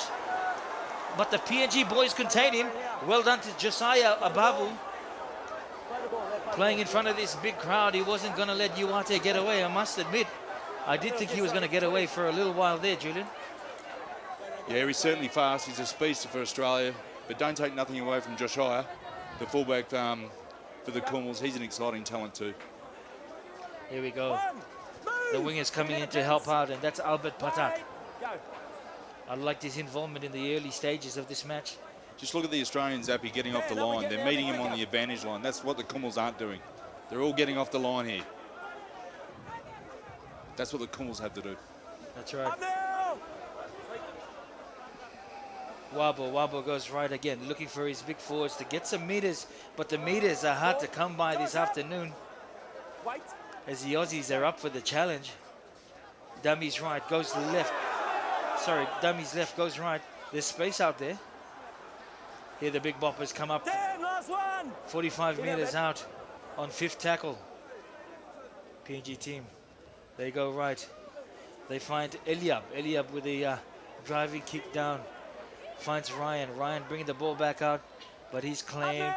But the PNG boys contain him. Well done to Josiah Abavu. Playing in front of this big crowd, he wasn't going to let Uate get away, I must admit. I did think he was going to get away for a little while there, Julian. Yeah, he's certainly fast. He's a speedster for Australia. But don't take nothing away from Josiah, the fullback for the Cornwalls. He's an exciting talent too. Here we go. The wingers coming in to help out, and that's Albert Patak. I liked his involvement in the early stages of this match. Just look at the Australians, Appy, getting off the line. They're meeting him on the advantage line. That's what the Cornwalls aren't doing. They're all getting off the line here. That's what the Cornwalls have to do. That's right. Wabo goes right again, looking for his big forwards to get some meters, but the meters are hard to come by this afternoon. As the Aussies are up for the challenge. Dummy's right, goes left. Sorry, Dummy's left, goes right. There's space out there. Here the big boppers come up. 45 meters out on fifth tackle. PNG team. They go right. They find Eliab. Eliab with a driving kick down. Finds Ryan. Ryan bringing the ball back out, but he's claimed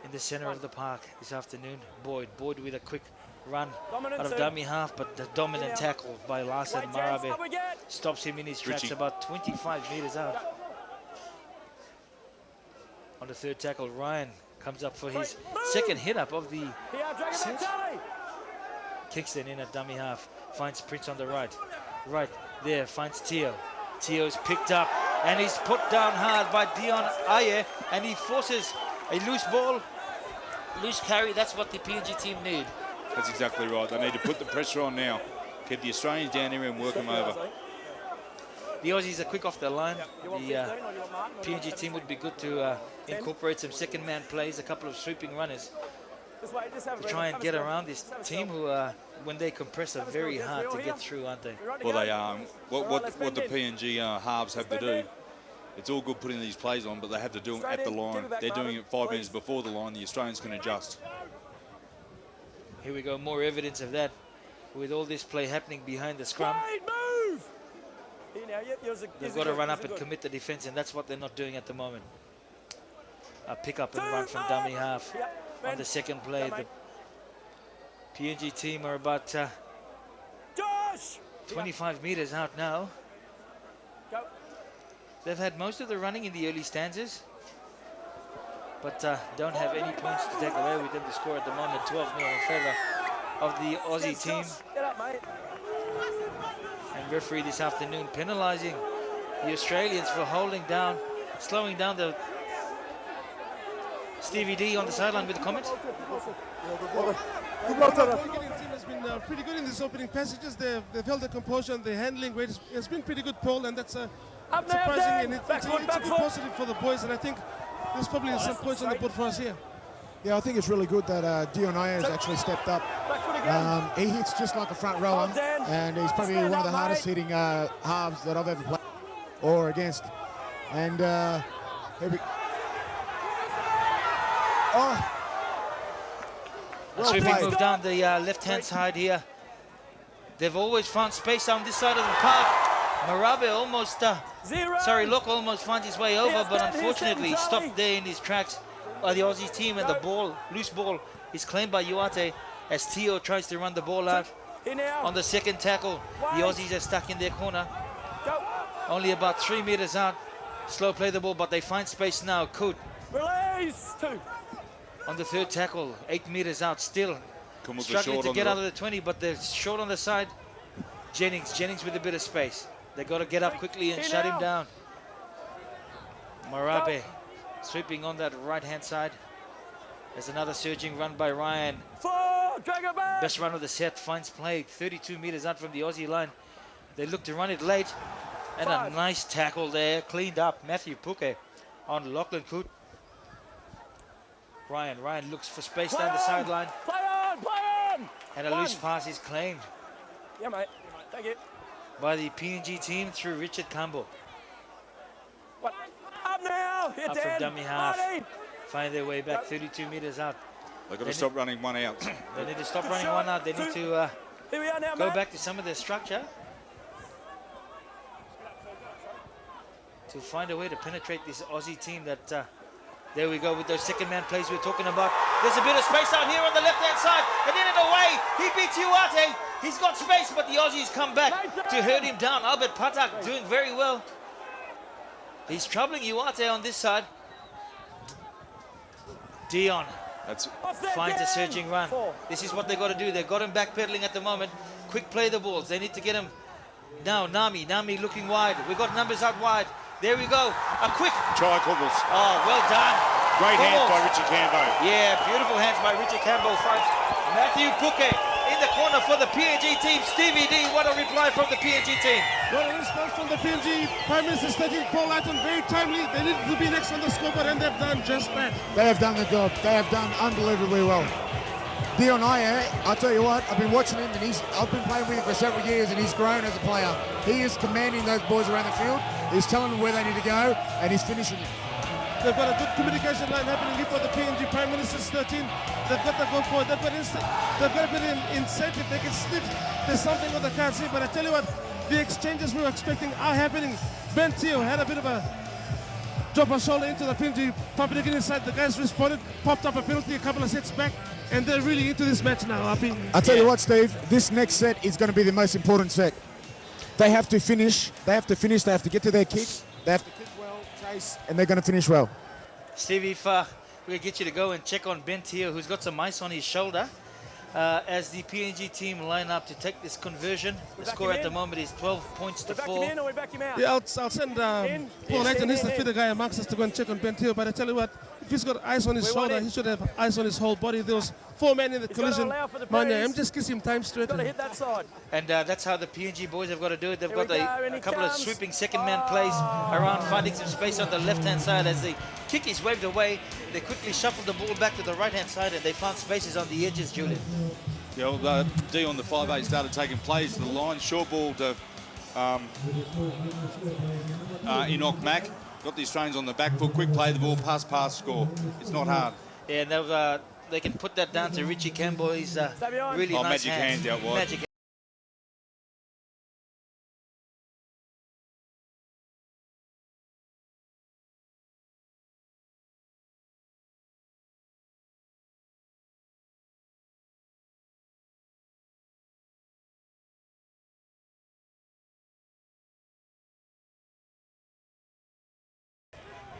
in the center of the park this afternoon. Boyd with a quick run out of dummy half, but the dominant tackle by Larsen Marabe stops him in his tracks about 25 meters out. On the third tackle, Ryan comes up for his second hit up of the set. Kingston in a dummy half, finds Prince on the right. Right there, finds Teo. Teo's picked up and he's put down hard by Dion Aye, and he forces a loose ball, loose carry. That's what the PNG team need. That's exactly right. They need to put the pressure on now. Keep the Australians down here and work them over. The Aussies are quick off the line. The PNG team would be good to incorporate some second man plays, a couple of sweeping runners to try and get around this team who, when they compress, are very hard to get through, aren't they? Well, they are. What the PNG halves have to do it's all good putting these plays on, but they have to do them at the line. They're doing it 5 minutes before the line. The Australians can adjust. Here we go, more evidence of that with all this play happening behind the scrum. Move! They've got to run up and commit the defence, and that's what they're not doing at the moment. A pick up and run from dummy half on the second play. The PNG team are about 25 metres out now. They've had most of the running in the early stanzas, but don't have any points to take away with them to score at the moment. 12-0 in favour of the Aussie team. And referee this afternoon penalising the Australians for holding down, slowing down the Stevie D on the sideline with a comment. The team has been pretty good in these opening passages. They've held the composure and the handling rate has been pretty good, Paul, and that's surprising, and it's a good positive for the boys, and I think there's probably some points on the board for us here. Yeah, I think it's really good that Dion has actually stepped up. He hits just like a front rower, and he's probably one of the hardest hitting halves that I've ever played or against. And here we Sweeping move down the left-hand side here. They've always found space on this side of the park. Marabe almost, Locke almost finds his way over, but unfortunately he stopped there in his tracks by the Aussie team, and the ball, loose ball, is claimed by Uate as Teo tries to run the ball out. On the second tackle, the Aussies are stuck in their corner. Only about 3 metres out. Slow play the ball, but they find space now. Coot. Release! 2. On the third tackle, 8 metres out still. Struggling to get out of the 20, but they're short on the side. Jennings with a bit of space. They've got to get up quickly and shut him down. Marabe sweeping on that right-hand side. There's another surging run by Ryan. Best run of the set, finds play 32 metres out from the Aussie line. They look to run it late. And a nice tackle there, cleaned up. Matthew Puke on Lachlan Coote. Ryan looks for space down the sideline. Play on! And a loose pass is claimed. Yeah, mate. Thank you. By the PNG team through Richard Campbell. Up now! Up from dummy half. Find their way back 32 metres out. They've got to stop running one out. They need to stop running one out. They need to go back to some of their structure to find a way to penetrate this Aussie team that, there we go with those second man plays we were talking about. There's a bit of space out here on the left-hand side, and in and away, he beats Uate. He's got space, but the Aussies come back to hurt him down. Albert Patak doing very well. He's troubling Uate on this side. Dion finds a surging run. This is what they've got to do. They've got him backpedaling at the moment. Quick play the balls. They need to get him. Now, Nami looking wide. We've got numbers out wide. There we go. A quick. Try Kummels. Oh, well done. Great hands by Richard Campbell. Yeah, beautiful hands by Richard Campbell. Matthew Puke in the corner for the PNG team. Stevie D, what a reply from the PNG team. What a response from the PNG Prime Minister studying Paul Lighton very timely. They needed to be next on the scoreboard, and they've done just that. They have done the job. They have done unbelievably well. Dion Aya, I tell you what, I've been watching him, and I've been playing with him for several years, and he's grown as a player. He is commanding those boys around the field. He's telling them where they need to go, and he's finishing it. They've got a good communication line happening here for the PNG Prime Minister's 13. They've got to go forward. They've got a bit of incentive. They can sniff. There's something that they can't see. But I tell you what, the exchanges we were expecting are happening. Ben Teo had a bit of a drop of shoulder into the PNG Papua New Guinea side. The guys responded, popped up a penalty a couple of sets back, and they're really into this match now. I tell you what, Steve, this next set is going to be the most important set. They have to finish. They have to get to their kick. They have to kick well, chase, and they're going to finish well. Steve, if we're going to get you to go and check on Ben Teo, who's got some ice on his shoulder, as the PNG team line up to take this conversion. The score at the moment is 12 points to 4. Yeah, I'll send Paul Lighton, he's the fitter guy amongst us, to go and check on Ben Teo. But I tell you what, if he's got ice on his shoulder, he should have ice on his whole body. There was 4 men in the collision. Manya, just gives him time straight. Got to hit that side. And that's how the PNG boys have got to do it. They've got a couple of sweeping second man plays around, finding some space on the left-hand side. As the kick is waved away, they quickly shuffle the ball back to the right-hand side, and they found spaces on the edges, Julian. Yeah, well, D on the 5'8" started taking plays to the line. Short ball to Enoch Mack. got the Australians on the back foot. Quick play the ball, pass, score. It's not hard. Yeah, and they can put that down to Richie Campbell. He's really nice magic hands out wide. Magic.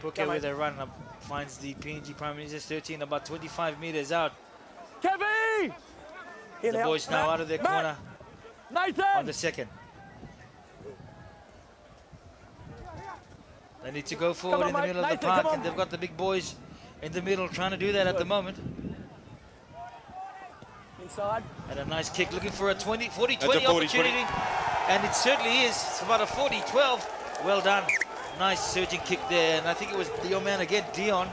Puke with a run up finds the PNG Prime Minister's 13 about 25 meters out. Kevin! The boys now out of their corner Nathan! on the second. They need to go forward in the middle of the park, and they've got the big boys in the middle trying to do that at the moment. Inside. And a nice kick, looking for a 40-20 opportunity. And it certainly is. It's about a 40-12. Well done. Nice surging kick there, and I think it was your man again, Dion.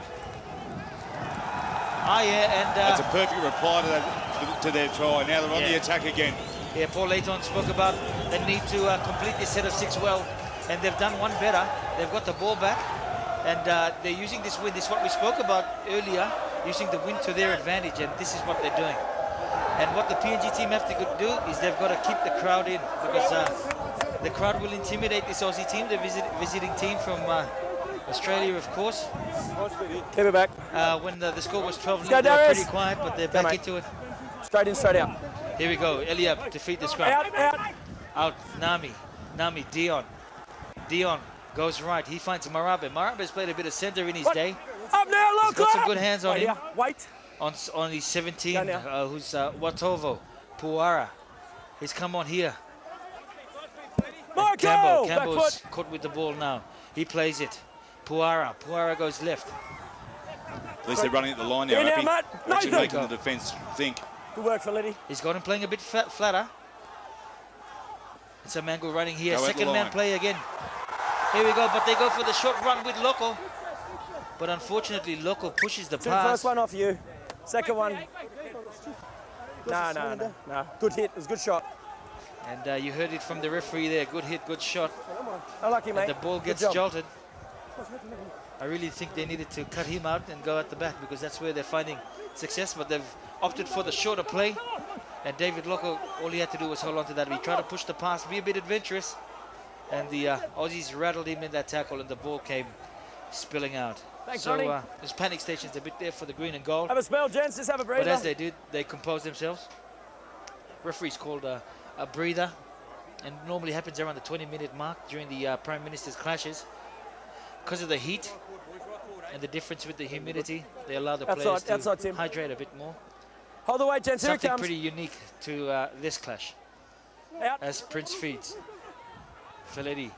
That's a perfect reply to their try. Now they're on the attack again. Yeah, Paul Layton spoke about the need to complete this set of 6 well, and they've done one better. They've got the ball back, and they're using this wind. This is what we spoke about earlier, using the wind to their advantage, and this is what they're doing. And what the PNG team have to do is they've got to keep the crowd in, because the crowd will intimidate this Aussie team, the visiting team from Australia, of course. Keep it back. When the score was 12-0, they were pretty quiet, but they're back into it. Straight in, straight out. Here we go. Eliab defeat the scrum. Out. Nami, Dion. Dion goes right. He finds Marabe. Marabe's played a bit of centre in his day. Up now, look. He's got some good hands on him. Wait. On his 17, who's Watovo, Puara. He's come on here. Campbell's caught with the ball now. He plays it. Puara goes left. At least they're running at the line now, Appy. They're actually making the defence think. Good work for Liddy. He's got him playing a bit flatter. It's a Mango running here. Second man play again. Here we go, but they go for the short run with Loco. But unfortunately, Loco pushes the pass. First one off you. Second one. No. Good hit. It was a good shot. And you heard it from the referee there. Good hit, good shot. Unlucky, mate. And the ball gets jolted. I really think they needed to cut him out and go at the back, because that's where they're finding success, but they've opted for the shorter play. And David Loco, all he had to do was hold on to that. He tried to push the pass, be a bit adventurous. And the Aussies rattled him in that tackle, and the ball came spilling out. Thanks, so there's panic stations a bit there for the green and gold. Have a spell, gents. Just have a breather. But as they did, they composed themselves. Referee's called a breather, and normally happens around the 20-minute mark during the Prime Minister's clashes. Because of the heat and the difference with the humidity, they allow the players to hydrate a bit more. Hold the weight, gents. Here it Something comes. pretty unique to this clash. Out. As Prince feeds, Feletti,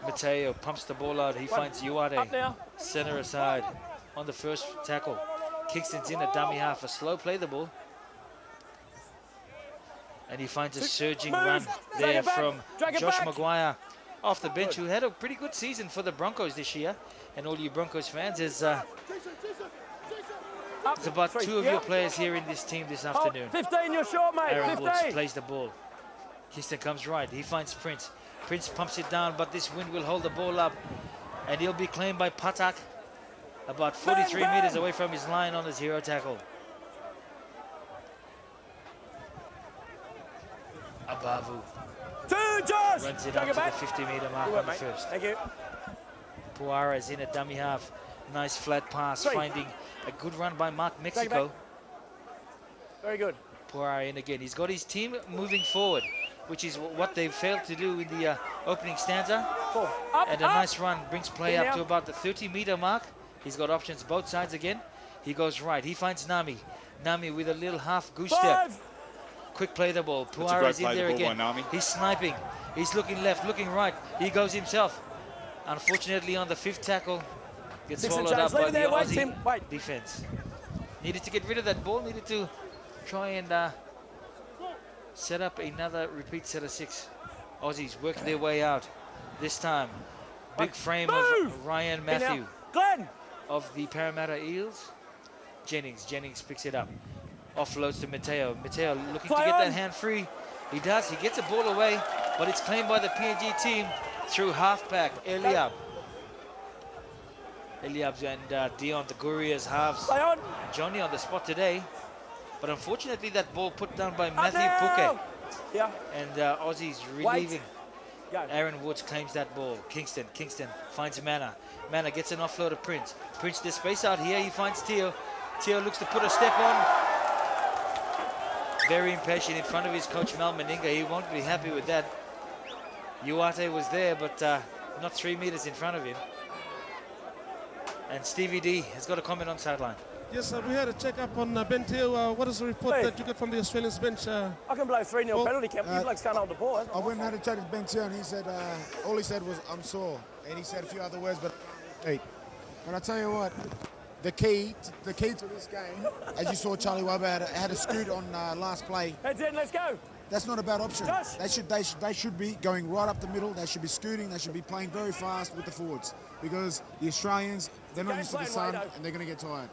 Mateo pumps the ball out. He finds Uade, center aside on the first tackle. Kingston's in a dummy half, a slow play the ball. And he finds a surging run there from Josh Maguire off the bench, who had a pretty good season for the Broncos this year. And all you Broncos fans, there's about 2 of your players here in this team this afternoon. 15, you're short, mate. Aaron 15. Woods plays the ball. Kingston comes right. He finds Prince. Prince pumps it down, but this wind will hold the ball up. And he'll be claimed by Patak about 43 meters away from his line on his hero tackle. Abavu runs it up to the 50-meter mark on the first. Thank you. Puara is in a dummy half. Nice flat pass, finding a good run by Mark Mexico. Very good. Puara in again. He's got his team moving forward, which is what they failed to do in the opening stanza. And a nice run brings play up to about the 30-meter mark. He's got options both sides again. He goes right. He finds Nami. Nami with a little half goose step. Quick play the ball. Puara is in there again. He's sniping. He's looking left, looking right. He goes himself. Unfortunately, on the 5th tackle, gets swallowed up by the Aussie defense. Needed to get rid of that ball. Needed to try and set up another repeat set of 6. Aussies work their way out. This time, big frame of Ryan Matthew of the Parramatta Eels. Jennings picks it up. Offloads to Mateo. Mateo looking to get that hand free. He does. He gets the ball away, but it's claimed by the PNG team through halfback Eliab. Eliabs and Dion, the Gurias halves. Johnny on the spot today. But unfortunately, that ball put down by Matthew Puke. Yeah. And Aussies relieving. Aaron Woods claims that ball. Kingston finds Mana. Mana gets an offload to Prince. Prince, there's space out here. He finds Teo. Teo looks to put a step on. Very impatient in front of his coach, Mal Meninga. He won't be happy with that. Uate was there, but not 3 meters in front of him. And Stevie D has got a comment on sideline. Yes, we had a check-up on Ben Teo. What is the report that you got from the Australians bench? I can blow 3-0 penalty, Cap. You blokes can't hold the ball. I went and had a chat with Ben Teo, and he said, all he said was, I'm sore. And he said a few other words, but I tell you what, the key to this game, as you saw Charlie Webber had a scoot on last play. Heads in, let's go. That's not about option. They should be going right up the middle. They should be scooting. They should be playing very fast with the forwards, because the Australians, they're not used to the sun, and they're going to get tired.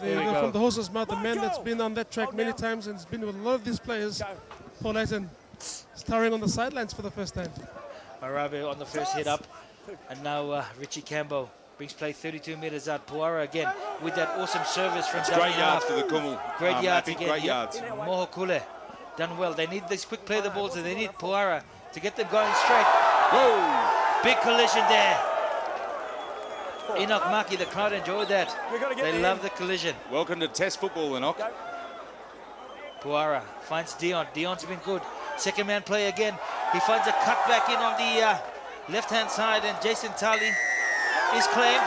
There you go, from the horse's mouth, the man that's been on that track many times and has been with a lot of these players. Paul Leighton starring on the sidelines for the first time. Marabe on the first hit up, and now Richie Cambo brings play 32 meters out. Puara again with that awesome service from It's great yards for the Kummel. Great yards again. Great yards. Moho done well. They need this quick play of the balls, and they need Puara to get them going straight. Whoa! Big collision there. Enoch Maki, the crowd enjoyed that. They love the collision. Welcome to Test football, Enoch. Puara finds Dion. Dion's been good. Second man play again. He finds a cut back in on the left-hand side, and Jason Tali is claimed.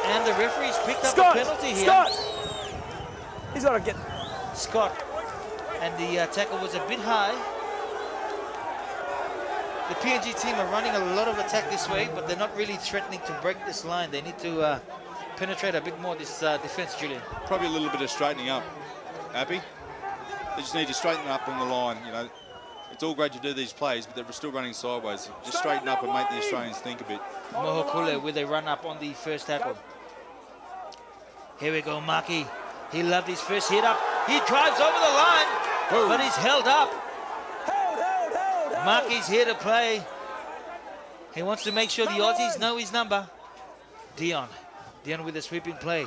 And the referee's picked up a penalty here. He's got to get... Scott. And the tackle was a bit high. The PNG team are running a lot of attack this way, but they're not really threatening to break this line. They need to penetrate a bit more this defense, Julian. Probably a little bit of straightening up, Appy. They just need to straighten up on the line. You know, it's all great to do these plays, but they're still running sideways. Just straighten up and make the Australians think a bit. Mohokule with a run up on the first tackle. Here we go, Maki. He loved his first hit up. He drives over the line, but he's held up. Maki's here to play. He wants to make sure the Aussies know his number. Dion with a sweeping play.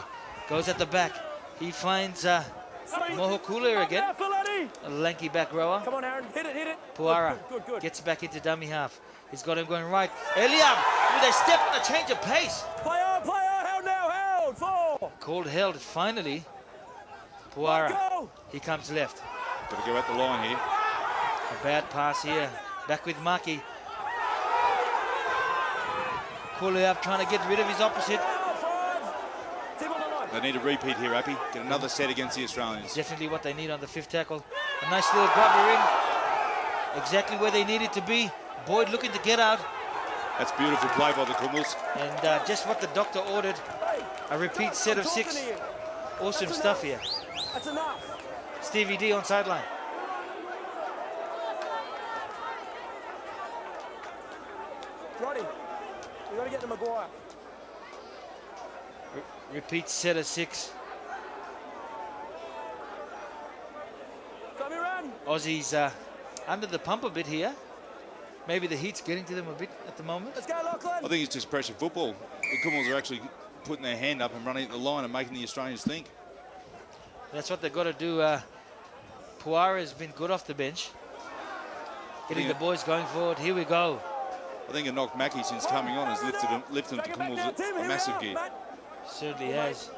Goes at the back. He finds Mohokule again. A lanky back rower. Come on, Aaron. Hit it. Puara Good. gets back into dummy half. He's got him going right. Eliab with a step and a change of pace. Play on. Held now. Held. 4. Called held finally. Puara. He comes left. Got to go at the line here. A bad pass here. Back with Maki. Kuliab trying to get rid of his opposite. They need a repeat here, Appy. Get another set against the Australians. Definitely what they need on the fifth tackle. A nice little grubber in. Exactly where they needed to be. Boyd looking to get out. That's beautiful play by the Kummels. And just what the doctor ordered. A repeat set of 6. Awesome stuff here. That's enough. Stevie D on sideline. Roddy, you got to get to Maguire. Repeat set of 6. Tommy, run. Aussies under the pump a bit here. Maybe the heat's getting to them a bit at the moment. Let's go, Lachlan. I think it's just pressure football. The Kummels are actually putting their hand up and running at the line and making the Australians think. That's what they've got to do. Puara has been good off the bench. Getting the boys going forward. Here we go. I think Enoch Maki, since coming on, has lifted the Kummels a massive gear. Certainly has.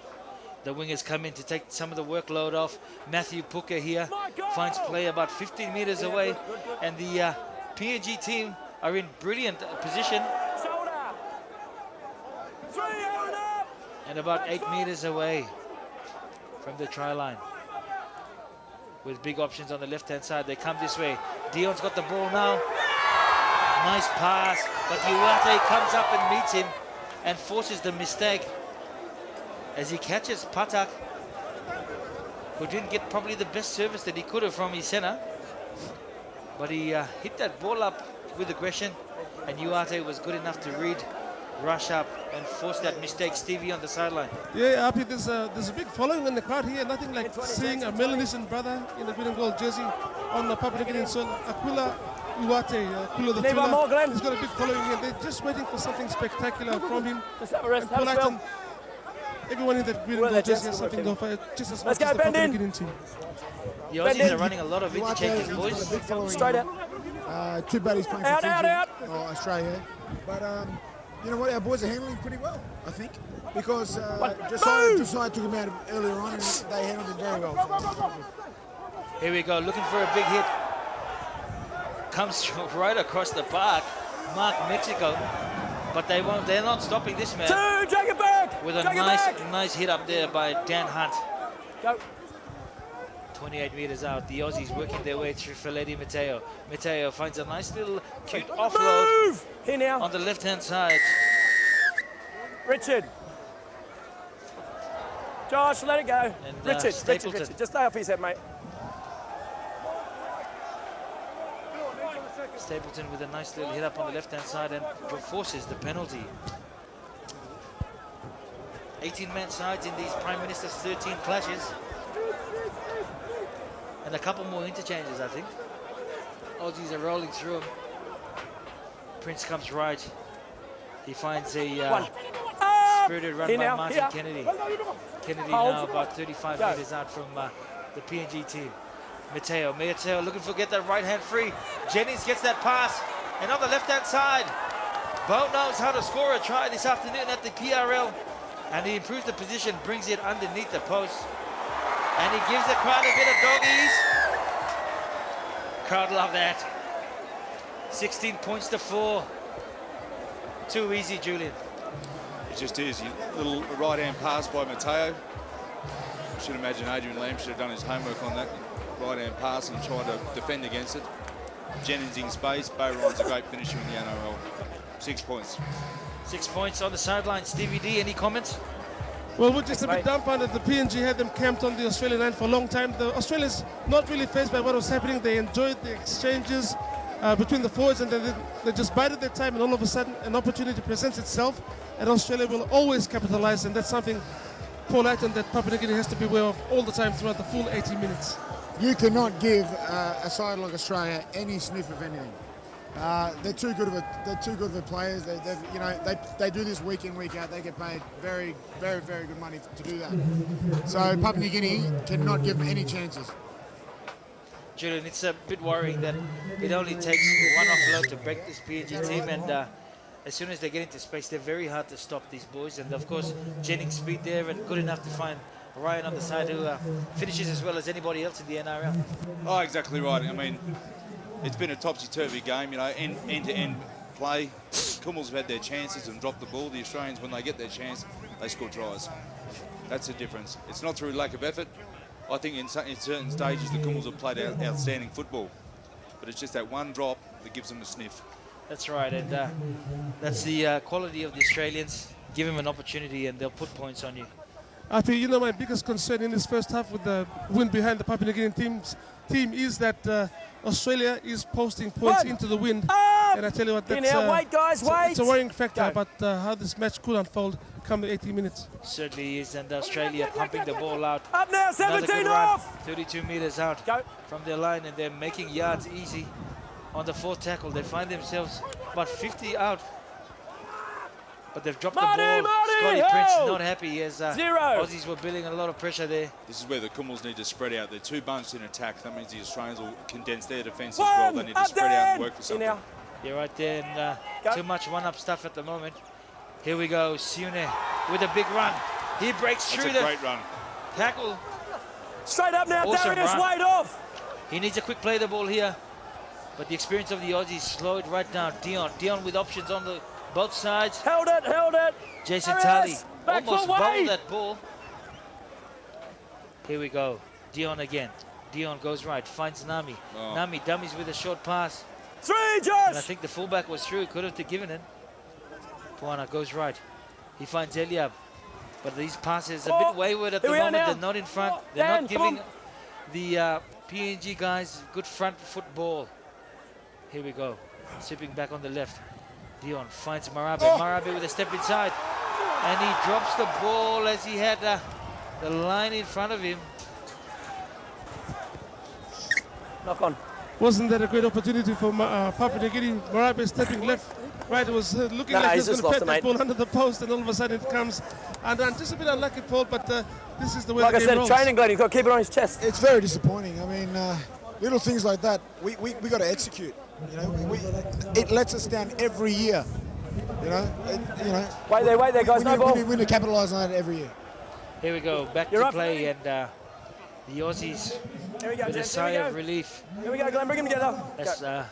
The wingers come in to take some of the workload off. Matthew Puke here finds play about 15 meters away. And the PNG team are in brilliant position. And about 8 meters away from the try line. With big options on the left-hand side. They come this way. Dion's got the ball now. Nice pass. But Uate comes up and meets him and forces the mistake. As he catches Patak, who didn't get probably the best service that he could have from his center. But he hit that ball up with aggression, and Uate was good enough to read, rush up, and force that mistake. Stevie on the sideline. Yeah, Appy, there's a big following in the crowd here. Nothing like seeing a Melanesian brother in a green and gold jersey on the Papua New Guinea soil. Aquila Uwate, Kulu the Need one more, Glenn? He's got a big following and they're just waiting for something spectacular from him. Just have a rest, And have a Polite spell. and everyone in that green Well, goal just just has something to offer, just as Let's much as go, the bend in. Papua New Guinea team. The Aussies are running a lot of interchanges, Uwate boys. has got a big following. Straight out. Two buddies playing for Out, Fiji, out. or Australia. But you know what? Our boys are handling pretty well, I think. Because Josiah took him out earlier on and they handled it very well. Here we go, looking for a big hit. Comes right across the park. Mark Mexico. But they won't. They're not stopping this man. Two, drag it back. With a Drag it back. nice hit up there by Dan Hunt. Go. 28 meters out. The Aussies working their way through Felipe Mateo. Mateo finds a nice little cute offload. Move. Here now. On the left-hand side. Richard. Josh, let it go. And, Richard, Stapleton. Richard. Just stay off his head, mate. Stapleton with a nice little hit up on the left-hand side and forces the penalty. 18-man sides in these Prime Minister's 13 clashes. And a couple more interchanges, I think. Aussies are rolling through them. Prince comes right. He finds a spirited run by Martin Kennedy. Kennedy now about 35 meters out from the PNG team. Mateo looking for get that right hand free. Jennings gets that pass. And on the left-hand side, Bo knows how to score a try this afternoon at the PRL. And he improves the position, brings it underneath the post. And he gives the crowd a bit of doggies. Crowd love that. 16 points to 4. Too easy, Julian. It just is. Little right-hand pass by Mateo. I should imagine Adrian Lamb should have done his homework on that right-hand pass and tried to defend against it. Jennings in space. Bayron's a great finisher in the NRL. 6 points. 6 points on the sideline. Stevie D, any comments? Well, we're just a bit dumbfounded. The PNG had them camped on the Australian line for a long time. The Australians not really faced by what was happening. They enjoyed the exchanges between the forwards, and then they just bided their time, and all of a sudden an opportunity presents itself, and Australia will always capitalize, and that's something Paul Atten that Papua New Guinea has to be aware of all the time throughout the full 80 minutes. You cannot give a side like Australia any sniff of anything. They're too good of a players. They do this week in, week out. They get paid very, very, very good money to do that. So Papua New Guinea cannot give them any chances. Julian, it's a bit worrying that it only takes one offload to break this PNG team, and as soon as they get into space, they're very hard to stop these boys. And of course, Jennings' speed there and good enough to find Ryan on the side who finishes as well as anybody else in the NRL. Oh, exactly right. I mean, it's been a topsy-turvy game, you know, end-to-end play. Kummels have had their chances and dropped the ball. The Australians, when they get their chance, they score tries. That's the difference. It's not through lack of effort. I think in certain stages, the Kummels have played outstanding football. But it's just that one drop that gives them a sniff. That's right, and that's the quality of the Australians. Give them an opportunity and they'll put points on you. Api, you know, my biggest concern in this first half with the win behind the Papua New Guinea team is that Australia is posting points into the wind. And I tell you what, that's wait, guys, wait. It's a worrying factor about how this match could unfold come the 80 minutes. Certainly is, and Australia pumping the ball out. Up now, 17 off. 32 meters out from their line, and they're making yards easy. On the fourth tackle, they find themselves about 50 out. But they've dropped the ball. Scotty Prince not happy as Aussies were building a lot of pressure there. This is where the Kummels need to spread out. They're too bunched in attack. That means the Australians will condense their defence as well. They need to spread out and work for something. You're right there, and too much one-up stuff at the moment. Here we go, Siune with a big run. He breaks through the great run. Tackle. Straight up now, Awesome Darius, wait off. He needs a quick play the ball here. But the experience of the Aussies slowed right down. Dion with options on the both sides. Held it. Jason Talley Back almost foot bowled way. that ball. Here we go. Dion again. Dion goes right, finds Nami. Nami dummies with a short pass. 3, Josh! And I think the fullback was through, could have given it. Puana goes right. He finds Eliab. But these passes a bit wayward at the moment. They're not in front. They're not giving the PNG guys good front foot ball. Here we go. Sipping back on the left. Dion finds Marabe. Marabe with a step inside. And he drops the ball as he had the line in front of him. Knock on. Wasn't that a great opportunity for Papua New Guinea? Marabe stepping left, right. It was looking like he was going to pet that ball under the post, and all of a sudden it comes. And just a bit unlucky, Paul, but this is the way Like the I game said, rolls. training, Glenn, he's got to keep it on his chest. It's very disappointing. I mean, little things like that, we got to execute. You know, it lets us down every year. You know. Wait there, guys. No ball. We need to capitalise on that every year. Here we go, back You're to up. play, and the Aussies Here we go, with a James. sigh Here we of go. relief. Here we go, Glenn. Bring him together. As Go.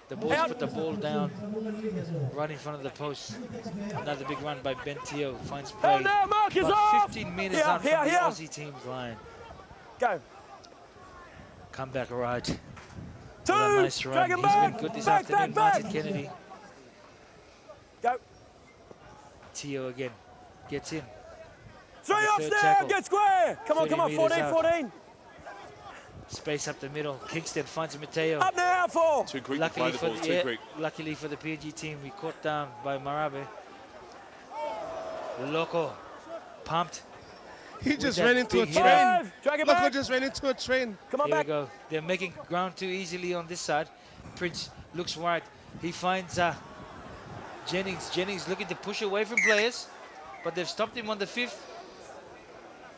the Bulls Out. put the ball down right in front of the post. Another big run by Ben Teo, finds play. Oh, no, Mark is about off. 15 meters Here, out from here, the here. Aussie team's line. Go. Come back right. Two. What a nice run. Drag him He's back. been good this Back, afternoon, back, Martin back. Kennedy. Go. Teo again gets in. 3 On the off third there. tackle. Get square. Come on, 30 come on. meters 14, out. 14. Space up the middle. Kingston finds Mateo. Up now, 4. Too quick to play the ball, too quick. Luckily for the PNG team, we caught down by Marabe. Loco, pumped. He with just that ran into a big train. hitter. Drag it Loco back. just ran into a train. Come on Here back. we go. They're making ground too easily on this side. Prince looks wide. He finds Jennings. Jennings looking to push away from players, but they've stopped him on the 5th.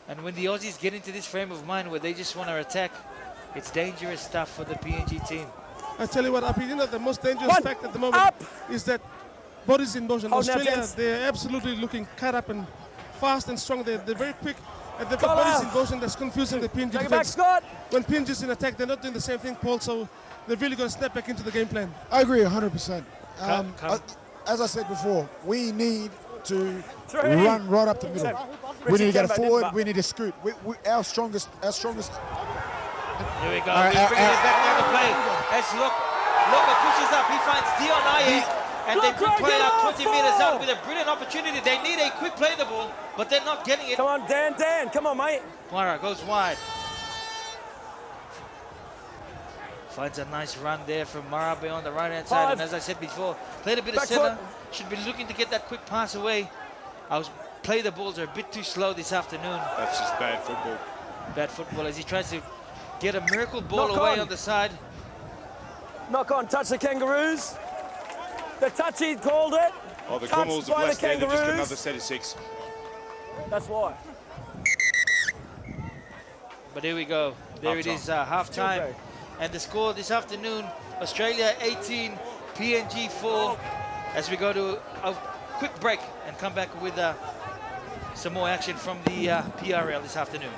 And when the Aussies get into this frame of mind where they just want to attack, it's dangerous stuff for the PNG team. I tell you what, the most dangerous fact at the moment is that bodies in motion. Hold now, Australia, gents. they're absolutely looking cut up and fast and strong. They're very quick. And they've got bodies in motion that's confusing the PNG Drag it back, defense. Scott. When PNG's in attack, they're not doing the same thing, Paul, so they're really going to step back into the game plan. I agree 100%. Come. As I said before, we need to 3. run right up the middle. Seven. We need to get Richie, forward. Kemba, We need to scoot. Our strongest. Here we go. All right, We're bringing it back down to play. As Loco pushes up, he finds Dion Aye, and they could play it up 20 meters out with a brilliant opportunity. They need a quick play the ball, but they're not getting it. Come on, Dan. Come on, mate. Mara goes wide. Finds a nice run there from Marabe on the right-hand side. 5. And as I said before, played a bit Back of center. foot. Should be looking to get that quick pass away. Play the balls are a bit too slow this afternoon. That's just bad football. Bad football as he tries to get a miracle ball Knock away on. on the side. Knock on, touch the Kangaroos. The touch, he called it. Oh, the Touched Kummels by are blessed the there. They've just got Kangaroos. another set of 6. That's why. But here we go. There it is, half-time. And the score this afternoon, Australia 18, PNG 4. As we go to a quick break and come back with some more action from the PRL this afternoon.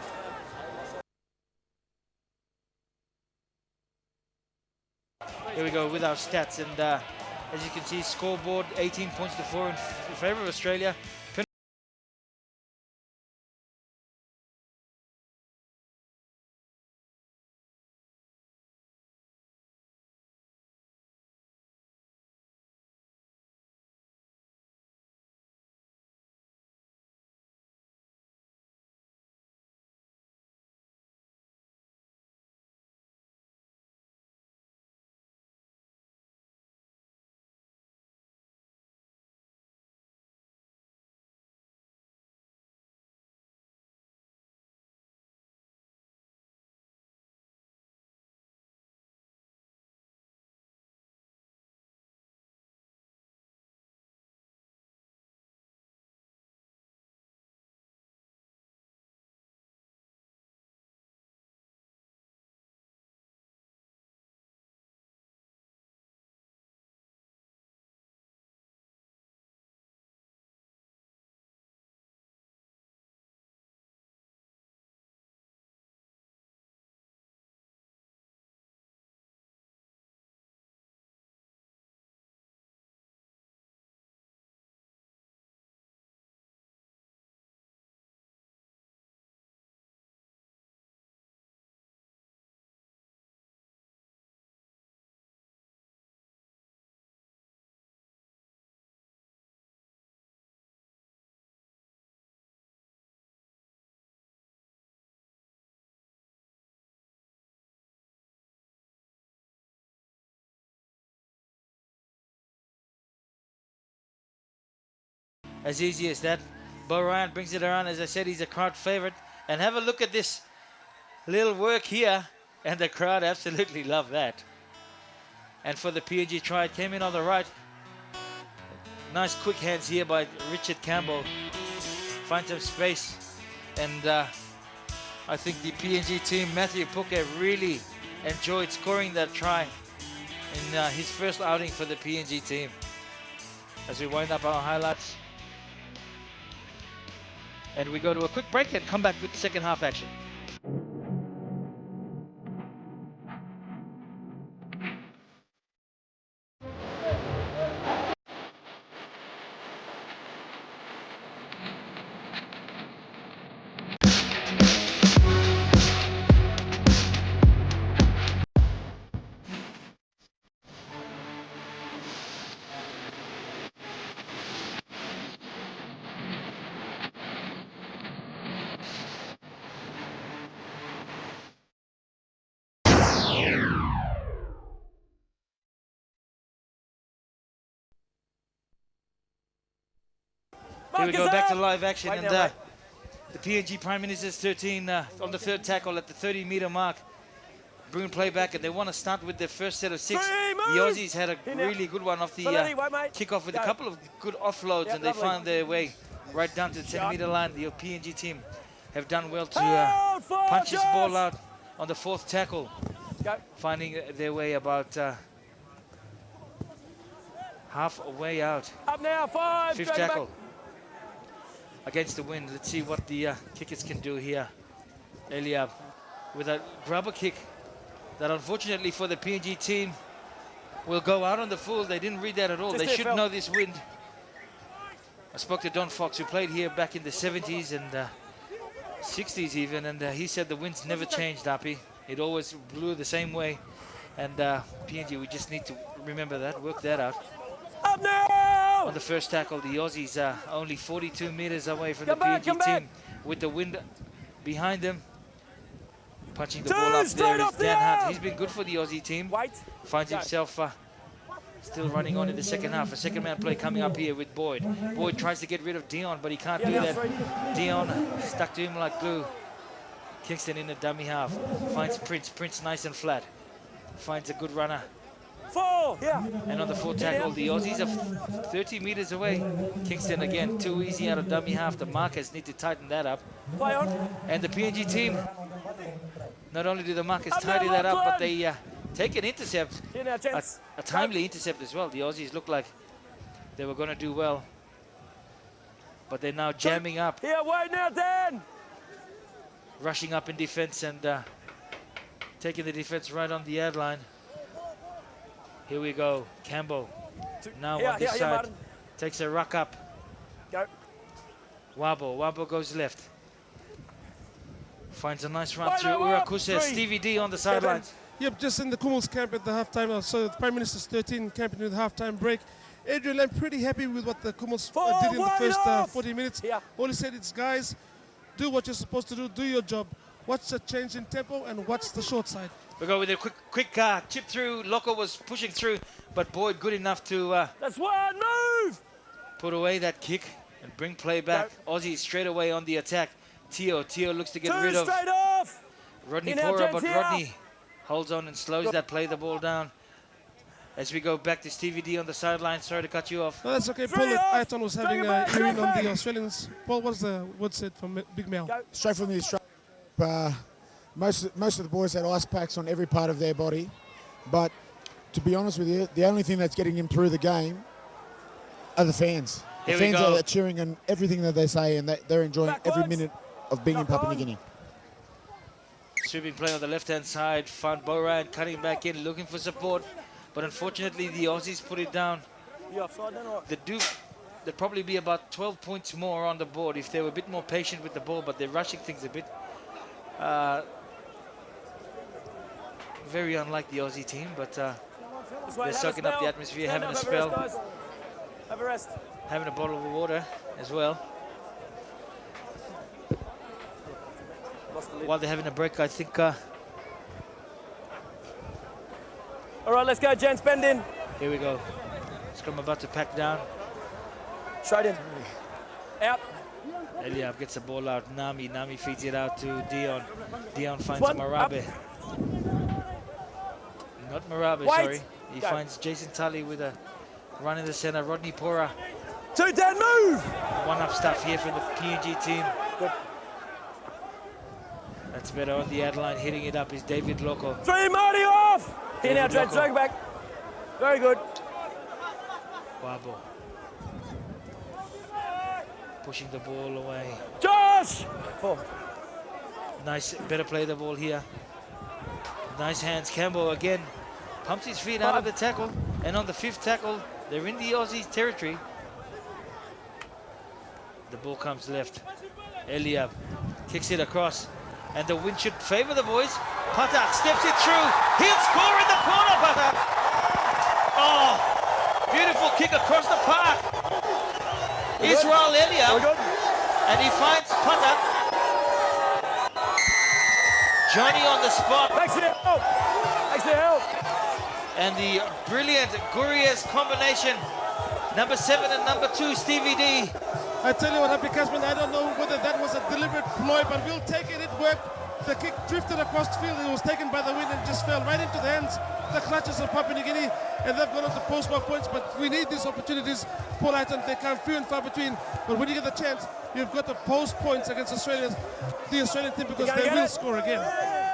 Here we go with our stats, and as you can see, scoreboard 18 points to 4 in favor of Australia. As easy as that. Bo Ryan brings it around. As I said, he's a crowd favorite. And have a look at this little work here. And the crowd absolutely love that. And for the PNG try, it came in on the right. Nice quick hands here by Richard Campbell. Find some space. And I think the PNG team, Matthew Puke, really enjoyed scoring that try in his first outing for the PNG team. As we wind up our highlights. And we go to a quick break and come back with the second half action. Here we go back to live action, and the PNG Prime Minister's 13 on the third tackle at the 30-meter mark. Bring play back, and they want to start with their first set of 6. The Aussies had a really good one off the kickoff with a couple of good offloads, and they found their way right down to the 10-meter line. The PNG team have done well to punch this ball out on the fourth tackle, finding their way about halfway out. Up now, 5. Fifth tackle. Against the wind. Let's see what the kickers can do here. Eliab with a grubber kick that unfortunately for the PNG team will go out on the full. They didn't read that at all. They should know this wind. I spoke to Don Fox, who played here back in the 70s and 60s even, and he said the winds never changed, Api. It always blew the same way. And PNG, we just need to remember that, work that out. Up now! On the first tackle, the Aussies are only 42 meters away from the PNG team with the wind behind them. Punching the ball up there is Dan Hunt. He's been good for the Aussie team. Finds himself still running on in the second half. A second man play coming up here with Boyd. Boyd tries to get rid of Dion, but he can't do that. Dion stuck to him like glue. Kingston in the dummy half. Finds Prince. Prince nice and flat. Finds a good runner. 4, And on the fourth tackle, the Aussies are 30 meters away. Kingston again, too easy out of dummy half. The markers need to tighten that up. Play on. And the PNG team, not only do the markers tidy that up, but they take an intercept, a timely intercept as well. The Aussies look like they were going to do well, but they're now jamming up. Here, wait now, Dan. Rushing up in defense and taking the defense right on the ad line. Here we go, Campbell. Now on this side, takes a ruck up. Go. Wabo goes left. Finds a nice run through Urakusa. Stevie D on the sidelines. Yep, just in the Kumul's camp at the halftime. So the Prime Minister's 13 camping with the halftime break. Adrian, I'm pretty happy with what the Kumul's did in the first 40 minutes. All he said is, guys, do what you're supposed to do your job. Watch the change in tempo and watch the short side. We go with a quick chip through. Loco was pushing through, but Boyd good enough to that's one move. Put away that kick and bring play back. Aussie straight away on the attack. Tio looks to get rid of straight off. Rodney Pora, but Rodney holds on and slows that play the ball down. As we go back to Stevie D on the sideline. Sorry to cut you off. No, that's okay. Paul Aiton was having a hearing on the Australians. Paul, what's the word said from Big Mel? Straight from the Australian. Most of the boys had ice packs on every part of their body, but to be honest with you, the only thing that's getting them through the game are the fans. The fans are cheering on everything that they say, and they're enjoying every minute of being in Papua New Guinea. Sweeping play on the left-hand side. Found Boran cutting back in, looking for support, but unfortunately the Aussies put it down. There'd probably be about 12 points more on the board if they were a bit more patient with the ball, but they're rushing things a bit. Very unlike the Aussie team, but they're soaking up the atmosphere, having a spell. Have a rest. Having a bottle of water as well. While they're having a break, I think... All right, let's go, gents. Bend in. Here we go. Scrum about to pack down. Straight in. Out. Eliab gets the ball out. Nami feeds it out to Dion. Dion finds Marabe. Not Marabe, sorry. He finds Jason Tully with a run in the center. Rodney Pora. 2 down, move! One-up stuff here from the PNG team. Good. That's better on the ad line. Hitting it up is David Loco. 3, Marty off! Here now, Trent, drag back. Very good. Wabo. Pushing the ball away. Josh! 4. Nice, better play the ball here. Nice hands. Campbell again pumps his feet out of the tackle. And on the 5th tackle, they're in the Aussies territory. The ball comes left. Eliab kicks it across. And the wind should favor the boys. Patak steps it through. He'll score in the corner, Patak. Oh, beautiful kick across the park. Israel Eliab. And he finds Patak. Johnny on the spot. Thanks for the help. Thanks for the help. And the brilliant Gurrias combination. Number 7 and number 2, Stevie D. I tell you what, Happy Casman, I don't know whether that was a deliberate ploy, but we'll take it. It worked. The kick drifted across the field. It was taken by the wind and just fell right into the hands, the clutches of Papua New Guinea, and they've gone on to post-mark points. But we need these opportunities. Paul Aiton, they come few and far between. But when you get the chance, you've got to post points against the Australian team, because they will score again.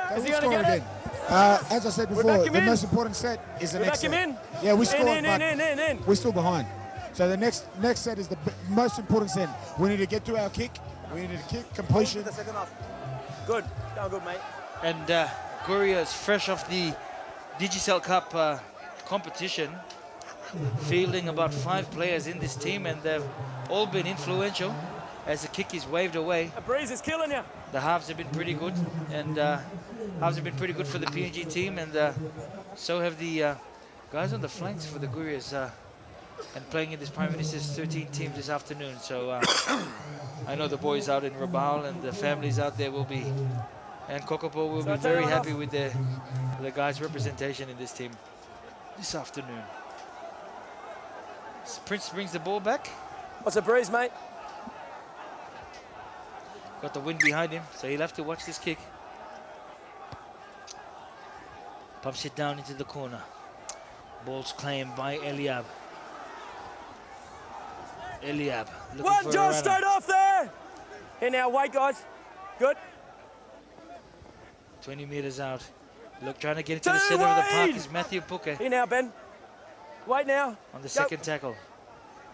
They will score again. As I said before, the most important set is the next set. Yeah, we scored, but we're still behind. So the next set is the most important set. We need to get to our kick. We need to kick completion. The second half. Good. Down good, mate. And Gurria is fresh off the Digicel Cup competition, fielding about 5 players in this team, and they've all been influential as the kick is waved away. The breeze is killing you. The halves have been pretty good, and halves have been pretty good for the PNG team, and so have the guys on the flanks for the Gurrias. And playing in this Prime Minister's 13 team this afternoon. So I know the boys out in Rabaul and the families out there will be, and Kokopo will be very happy with the guys' representation in this team this afternoon. Prince brings the ball back. What's the breeze, mate? Got the wind behind him, so he'll have to watch this kick. Pumps it down into the corner. Ball's claimed by Eliab. Eliab looking One, for Josh, a straight off there. Here now, wait, guys. Good. 20 meters out. Look, trying to get into the center of the park is Matthew Puke. Here now, Ben. Wait now. On the second tackle.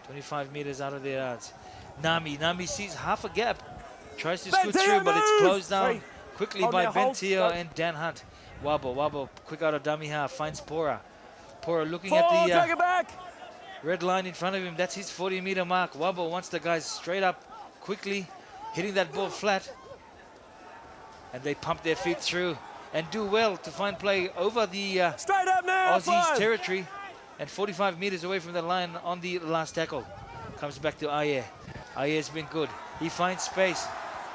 25 meters out of their yards. Nami sees half a gap. Tries to scoot through, but it's closed down quickly by Ben Teo and Dan Hunt. Wabo, quick out of dummy half, finds Pora. Pora looking at the take it back. Red line in front of him. That's his 40-meter mark. Wabo wants the guys straight up, quickly, hitting that ball flat. And they pump their feet through and do well to find play over the straight up now, Aussies' territory, and 45 meters away from the line on the last tackle. Comes back to Ayer. Ayer's been good. He finds space.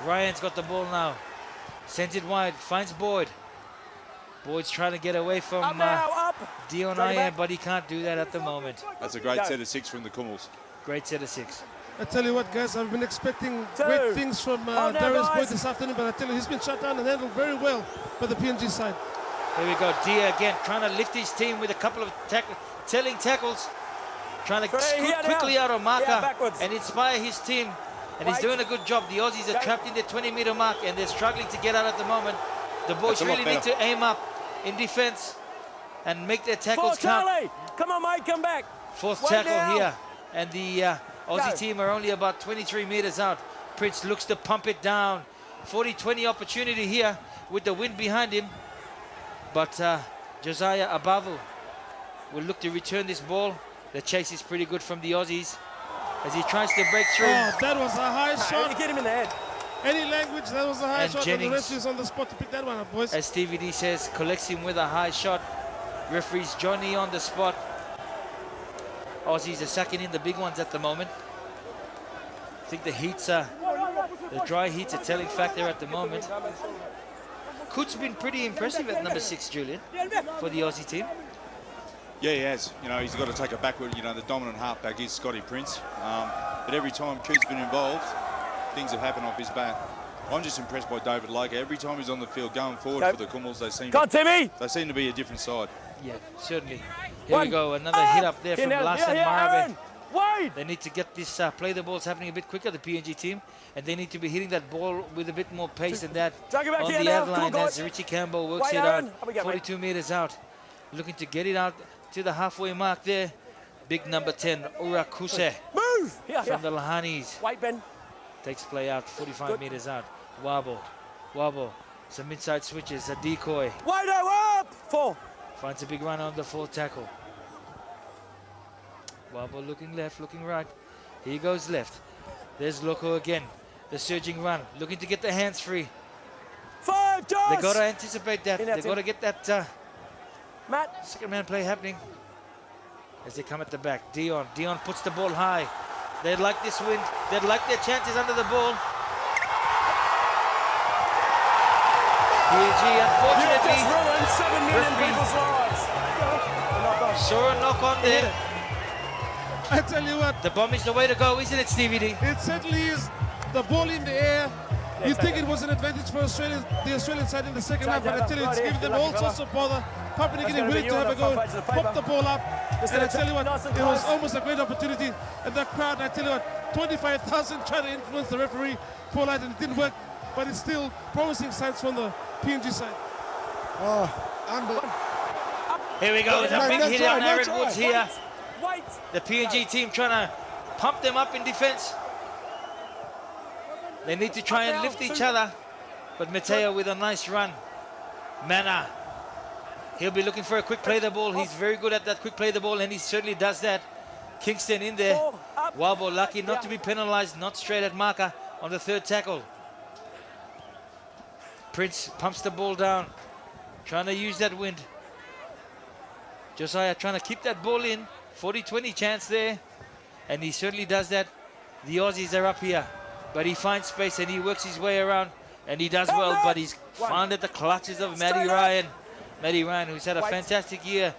Ryan's got the ball now. Sends it wide. Finds Boyd. Boyd's trying to get away from Dion Ayer, but he can't do that at the moment. That's a great set of 6 from the Kummels. Great set of 6. I tell you what, guys, I've been expecting great things from Darius Boyd this afternoon, but I tell you, he's been shut down and handled very well by the PNG side. Here we go. Dia again trying to lift his team with a couple of telling tackles. Trying to scoot quickly out of marker and inspire his team. And he's doing a good job. The Aussies are trapped in their 20-meter mark and they're struggling to get out at the moment. The boys really need to aim up in defense and make their tackles count. Charlie. Come on, mate, come back. Fourth tackle here. And the Aussie team are only about 23 meters out. Prince looks to pump it down. 40-20 opportunity here with the wind behind him. But Josiah Abavu will look to return this ball. The chase is pretty good from the Aussies as he tries to break through. Oh, that was a high shot. You get him in the head. Any language, that was a high and shot. Jennings, and the rest is on the spot to pick that one up, boys. As Stevie D says, collects him with a high shot. Referees Johnny on the spot. Aussies are sucking in the big ones at the moment. I think the dry heat's a telling factor at the moment. Coot's been pretty impressive at number 6, Julian, for the Aussie team. Yeah, he has. You know, he's got to take it backward. You know, the dominant halfback is Scotty Prince. But every time Coot's been involved, things have happened off his bat. I'm just impressed by David Loker. Every time he's on the field going forward for the Kummels, they seem to be a different side. Yeah, certainly. Here we go, another hit up there from Larson Marabe. They need to get this play the balls happening a bit quicker, the PNG team, and they need to be hitting that ball with a bit more pace than that on the ad line as Richie Campbell works it out 42 meters out. Looking to get it out to the halfway mark there. Big number 10, Urakuse from the Lahanis. Wait, Ben. Takes play out 45 meters out. Wobble. Some inside switches, a decoy. Wide up! 4. Finds a big run on the fourth tackle. Wobble looking left, looking right. He goes left. There's Loco again. The surging run, looking to get the hands free. 5, Josh! They got to anticipate that. They got to get that Matt. second man play happening. As they come at the back, Dion puts the ball high. They'd like this wind. They'd like their chances under the ball. PNG, unfortunately, just ruined 7 million people's lives. Saw a knock on there. I tell you what. The bomb is the way to go, isn't it, Stevie D? It certainly is. The ball in the air. You think it was an advantage for Australia, the Australian side in the second half, but I tell you, it's given them all sorts of bother. Papua New Guinea willing to have a go, pop the ball up, and I tell you what, it was almost a great opportunity. And the crowd, I tell you what, 25,000 trying to influence the referee, Paul Light, and it didn't work, but it's still promising signs from the PNG side. Oh, unbelievable. Here we go, a big hit on Aaron Woods here. Wait. The PNG team trying to pump them up in defense. They need to try and lift each other. But Mateo with a nice run. Mana. He'll be looking for a quick play the ball. He's very good at that quick play the ball, and he certainly does that. Kingston in there. Wabo lucky not to be penalized, not straight at marker on the third tackle. Prince pumps the ball down, trying to use that wind. Josiah trying to keep that ball in. 40-20 chance there, and he certainly does that. The Aussies are up here, but he finds space and he works his way around, and he does well, but he's found at the clutches of Matty Ryan. Matty Ryan, who's had a fantastic year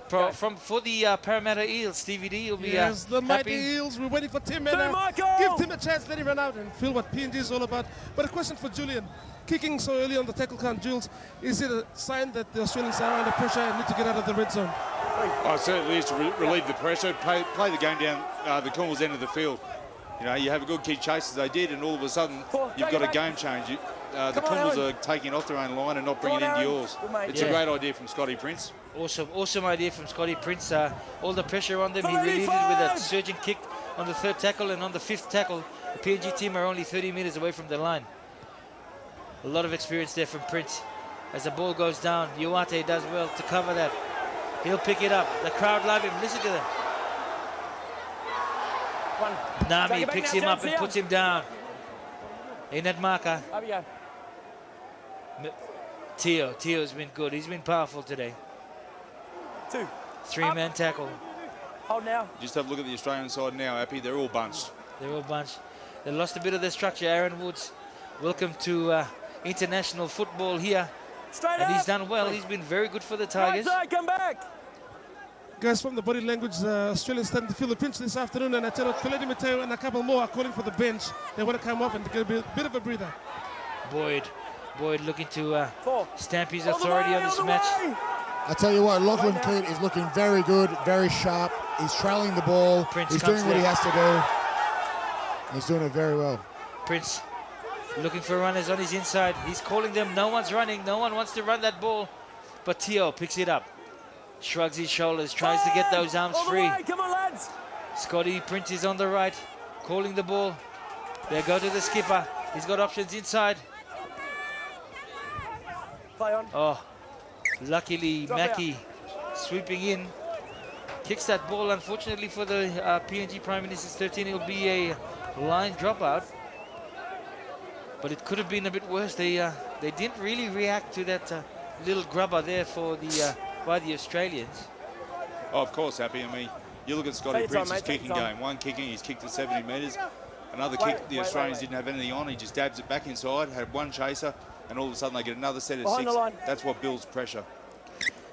for the Parramatta Eels. Stevie D will be yes, the mighty happy. Eels. We're waiting for Tim Mena. Give Tim a chance, let him run out and feel what PNG is all about. But a question for Julian. Kicking so early on the tackle count, Jules, is it a sign that the Australians are under pressure and need to get out of the red zone? Oh, it certainly is to relieve the pressure, play the game down the Cornwall's end of the field. You know, you have a good kick chase as they did, and all of a sudden you've got a game change. The Cornwalls are taking off their own line and not bringing it into yours. It's a great idea from Scotty Prince. Awesome idea from Scotty Prince. All the pressure on them, he relieved it with a surging kick on the third tackle, and on the fifth tackle, the PNG team are only 30 meters away from the line. A lot of experience there from Prince. As the ball goes down, Uate does well to cover that. He'll pick it up. The crowd love him. Listen to them. Nami picks him up and puts him down. In that marker. Teo's been good. He's been powerful today. 2. 3-man tackle. Hold now. Just have a look at the Australian side now, Appy. They're all bunched. They're all bunched. They lost a bit of their structure. Aaron Woods, welcome to international football here. And he's done well. He's been very good for the Tigers. Right side, come back. Guys, from the body language, Australians starting to feel the pinch this afternoon, and I tell you, Feleti Mateo and a couple more are calling for the bench. They want to come off and get a bit of a breather. Boyd looking to stamp his authority on this match. I tell you what, Lachlan Cleet is looking very good, very sharp. He's trailing the ball. He's doing what he has to do. He's doing it very well. Prince looking for runners on his inside. He's calling them. No one's running. No one wants to run that ball. But Teo picks it up. Shrugs his shoulders. Tries to get those arms free. Come on, lads. Scotty Prince is on the right. Calling the ball. They go to the skipper. He's got options inside. Play on. Oh, luckily Mackie sweeping in. Kicks that ball. Unfortunately for the PNG Prime Minister's 13, it'll be a line dropout. But it could have been a bit worse. They didn't really react to that little grubber there for the by the Australians. Oh, of course, Happy. I mean, you look at Scotty Prince's kicking game. One kicking, he's kicked at 70 metres. Another kick, the Australians didn't have anything on. He just dabs it back inside, had one chaser, and all of a sudden they get another set of 6. That's what builds pressure.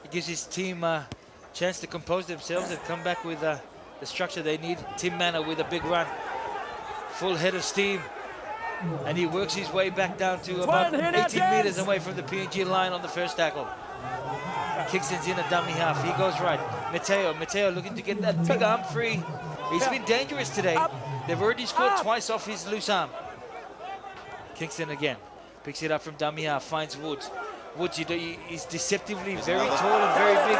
It gives his team a chance to compose themselves and come back with the structure they need. Tim Manor with a big run. Full head of steam. And he works his way back down to about 18 metres away from the PNG line on the first tackle. Kingston's in a dummy half. He goes right. Mateo looking to get that big arm free. He's been dangerous today. They've already scored twice off his loose arm. Kingston again. Picks it up from dummy half. Finds Woods. Woods, he's deceptively very tall and very big.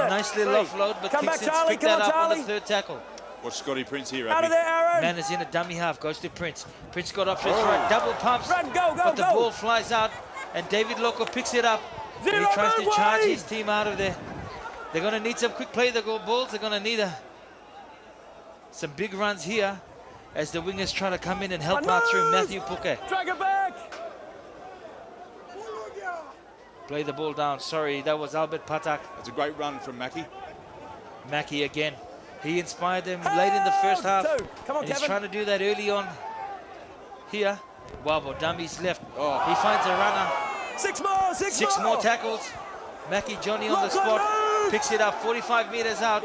A nice little offload, but Kingston's picked that up on the third tackle. Watch Scotty Prince here, Out of there, Aaron. Man is in a dummy half, goes to Prince. Prince got options right, double pumps, but the ball flies out, and David Loco picks it up. And he tries to charge his team out of there. They're going to need some quick play, the goal balls. They're going to need some big runs here as the wingers try to come in and help out through Matthew Puke. Drag it back. Play the ball down. Sorry, that was Albert Patak. That's a great run from Mackie. Mackie again. He inspired them late in the first half. Come on, and he's Kevin. trying to do that early on here. Wabo, dummies left. He finds a runner. Six more tackles. Mackie Johnny on the spot. Picks it up 45 meters out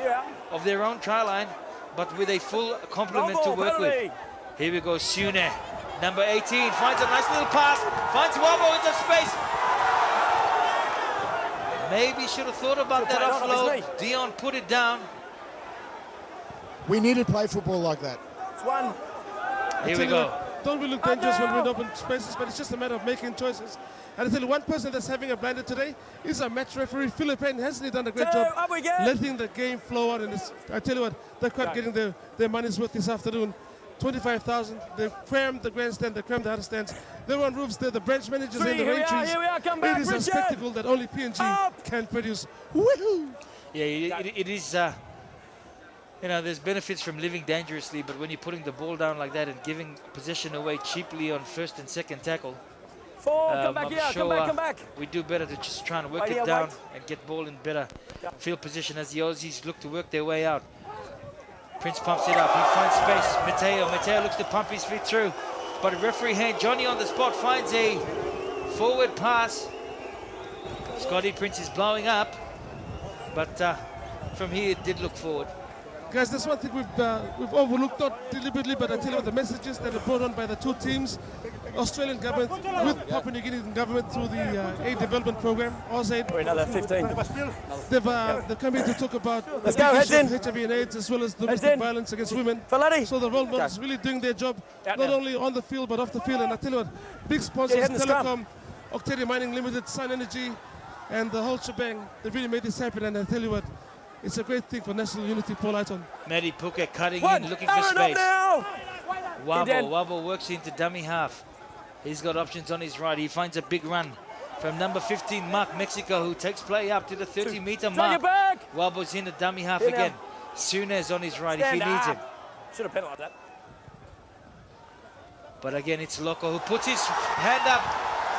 of their own try line, but with a full complement to work with. Here we go, Sune. Number 18 finds a nice little pass. Finds Wabo into space. Maybe should have thought about that offload. Dion put it down. We need to play football like that. It's one. Here we go. Don't we look dangerous when we're in open spaces, but it's just a matter of making choices. And I tell you, one person that's having a blinder today is our match referee, Philip Payne. Hasn't he done a great job letting the game flow out? And I tell you what, they're quite getting their money's worth this afternoon. 25,000. They've crammed the grandstand, they crammed the other stands. They're on roofs, they're the branch managers and the rain trees. It is a spectacle that only PNG can produce. Woohoo! Yeah, it is. You know, there's benefits from living dangerously, but when you're putting the ball down like that and giving possession away cheaply on first and second tackle, come back I'm here, sure come back. we do better to just try and work it down and get ball in better field position as the Aussies look to work their way out. Prince pumps it up, he finds space. Mateo looks to pump his feet through, but referee hand Johnny on the spot finds a forward pass. Scotty Prince is blowing up, but from here it did look forward. Guys, that's one thing we've overlooked, not deliberately, but I tell you what, the messages that are brought on by the two teams, Australian government with Papua New Guinea government through the aid development program, AusAid. Another 15. They've come here to talk about Let's go, heads in. HIV and AIDS as well as domestic violence against women. So the role models really doing their job, not only on the field but off the field. And I tell you what, big sponsors, Telecom, Octavia Mining Limited, Sun Energy, and the whole shebang, they really made this happen. And I tell you what, it's a great thing for national unity, Paul Aiton. Matty Puke cutting in, looking for space. Wabo works into dummy half. He's got options on his right. He finds a big run from number 15, Mark Mexico, who takes play up to the 30-meter mark. Wabo's in the dummy half again. Sunez on his right if he needs him. Should have penalised that. But again, it's Loco who puts his hand up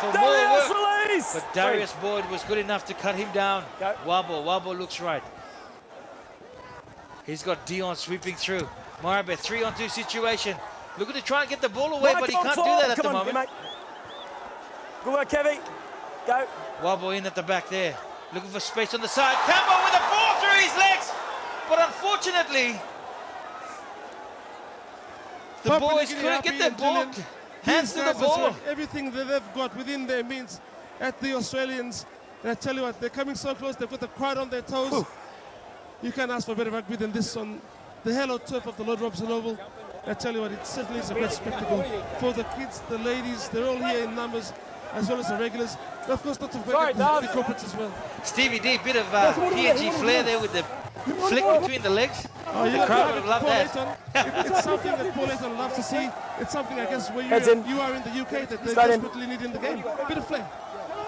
for more work. Release. But Darius Boyd was good enough to cut him down. Wabo looks right. He's got Dion sweeping through. Marabe, 3-on-2 situation. Looking to try and get the ball away, but he can't do that at the moment. Good work, Kevy. Go. Wabo in at the back there. Looking for space on the side. Campbell with a ball through his legs. But unfortunately, the boys couldn't get their ball. Hands to the ball. Everything that they've got within their means at the Australians. And I tell you what, they're coming so close. They've got the crowd on their toes. Ooh. You can't ask for better rugby than this on the hallowed turf of the Lord Robson Oval. I tell you what, it certainly is a great spectacle for the kids, the ladies. They're all here in numbers, as well as the regulars. And of course, not to forget the corporates as well. Stevie D, bit of PNG flair there with the flick between the legs. Oh, the crowd would love that. It's something that Paul Aiton loves to see. It's something, I guess, where you are in the UK that they desperately need in the game. A bit of flair.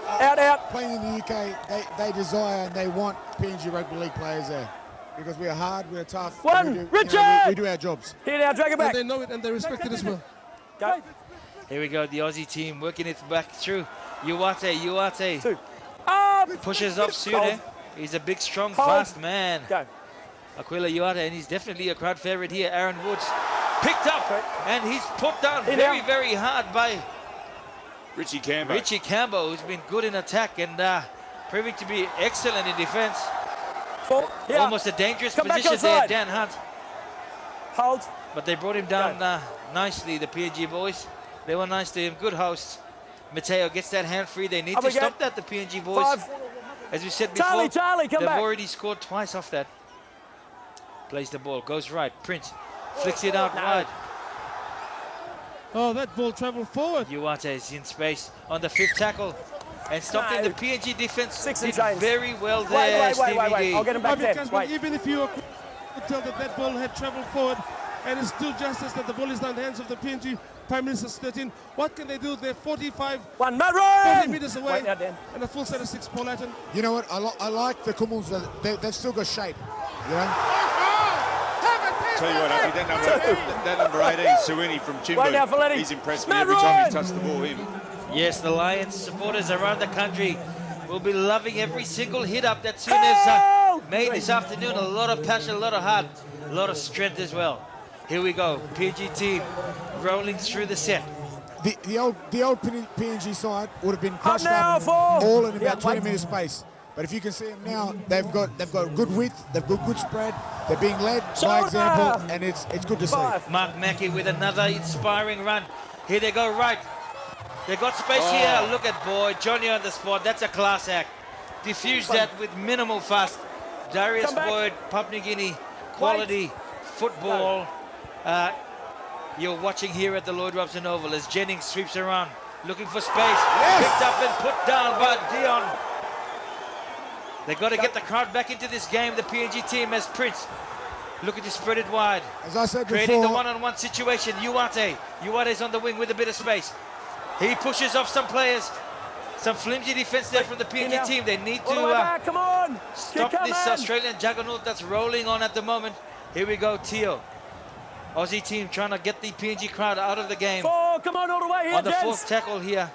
Out. Playing in the UK, they desire and they want PNG Rugby League players there. Because we're hard, we're tough. Richard! We do our jobs. Here now, drag it back. And they know it and they respect it as well. Go. Here we go, the Aussie team working it back through. Uwate. Pushes up Sune. He's a big, strong, fast man. Go. Aquila Uwate, and he's definitely a crowd favorite here. Aaron Woods picked up, and he's put down very, very hard by Richie Cambo, who's been good in attack and proving to be excellent in defense. Almost a dangerous position there, Dan Hunt. Hold. But they brought him down nicely, the PNG boys. They were nice to him, good hosts. Mateo gets that hand free. They need to stop that, the PNG boys. As we said before, Charlie, come they've back. already scored twice off that. Plays the ball, goes right. Prince flicks it out wide. Oh, that ball travelled forward. Uwate is in space on the 5th tackle and stopping the PNG defense. Did very well Wait, there, wait. I'll get him back Because there. even if you could tell that ball had travelled forward, and it's still justice that the ball is now in the hands of the PNG Prime Minister's 13. What can they do? They're 40 meters away. Wait now, Dan. And a full set of 6, Paul Atten. You know what? I like the Kumuls. They've still got shape. You know? Tell you what, that number 18, Suini from Chimbu, he's impressed me every time he touched the ball. Yes, the Lions supporters around the country will be loving every single hit up that Suina's made this afternoon. A lot of passion, a lot of heart, a lot of strength as well. Here we go, PNG team rolling through the set. The old PNG side would have been crushed up all in about 20 metre space. But if you can see them now, they've got good width, they've got good spread, they're being led by example, and it's good to see. Mark Mackey with another inspiring run. Here they go right. They got space here. Look at Boyd. Johnny on the spot. That's a class act. Diffuse that with minimal fuss. Darius Boyd, Papua New Guinea, quality football. You're watching here at the Lloyd Robson Oval as Jennings sweeps around, looking for space. Picked up and put down by Dion. They've got to get the crowd back into this game. The PNG team as Prince looking to spread it wide. As I said creating before, the one-on-one situation. Uwate's on the wing with a bit of space. He pushes off some players. Some flimsy defense there from the PNG team. They need to come on. stop this Australian juggernaut that's rolling on at the moment. Here we go, Teo. Aussie team trying to get the PNG crowd out of the game. Come on all the way here, on the gents. 4th tackle here.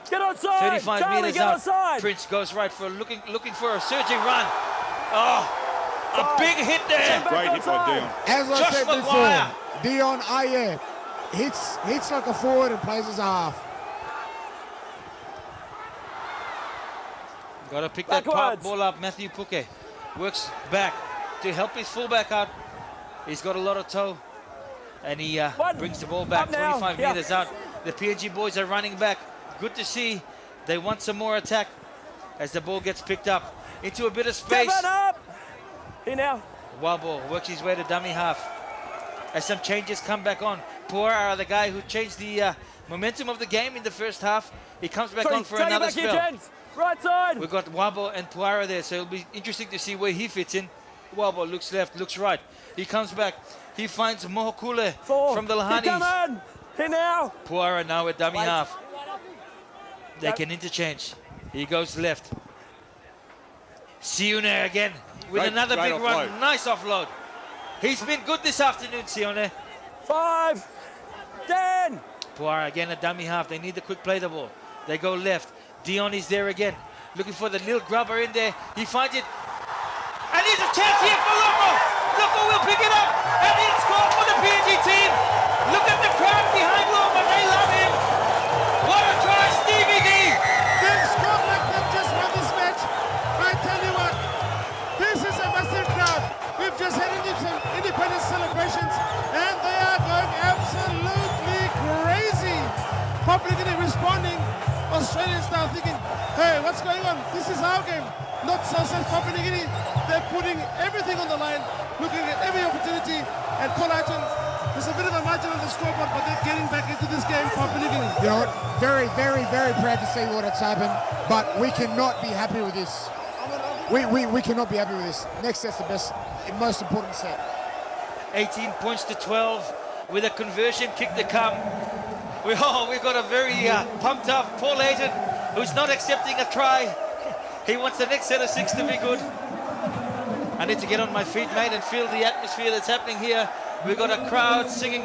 Get outside. 35 Charlie, meters get out. outside. Prince goes right for looking for a surging run. Oh, a big hit there. Great hit by Dion. as I Josh said Maguire. before, Dion Ayer hits like a forward and plays as a half. Got to pick that ball up. Matthew Puke works back to help his fullback out. He's got a lot of toe, and he brings the ball back 25 meters out. The PNG boys are running back. Good to see. They want some more attack as the ball gets picked up into a bit of space. Here now. Wild ball works his way to dummy half. As some changes come back on. Puara, the guy who changed the momentum of the game in the first half, he comes back on for another spell. Right side. We've got Wabo and Puara there, so it'll be interesting to see where he fits in. Wabo looks left, looks right. He comes back. He finds Mohokule from the Lahanis. Here now. Puara now at dummy half. They can interchange. He goes left. Sione again with another big run. Nice offload. He's been good this afternoon, Sione. 5, 10. Puara again at dummy half. They need to quick play the ball. They go left. Dion is there again. Looking for the little grubber in there. He finds it. And there's a chance here for Loco. Loco will pick it up. And it's scored for the PNG team. Look at the crowd behind Loco. They love him. What a try, Stevie D. They've scored like they've just won this match. I tell you what, this is a massive crowd. We've just had independence celebrations, and they are going absolutely crazy. Public responding. Australians now thinking, hey, what's going on? This is our game. Not so says Papua New Guinea. They're putting everything on the line, looking at every opportunity. And Paul Aiton, there's a bit of a margin on the scoreboard, but they're getting back into this game, Papua New Guinea. You know what? Very, very, very proud to see what has happened, but we cannot be happy with this. We cannot be happy with this. Next set's the best, most important set. 18 points to 12 with a conversion kick to come. We've got a very pumped up Paul Aiton, who's not accepting a try. He wants the next set of 6 to be good. I need to get on my feet, mate, and feel the atmosphere that's happening here. We've got a crowd singing,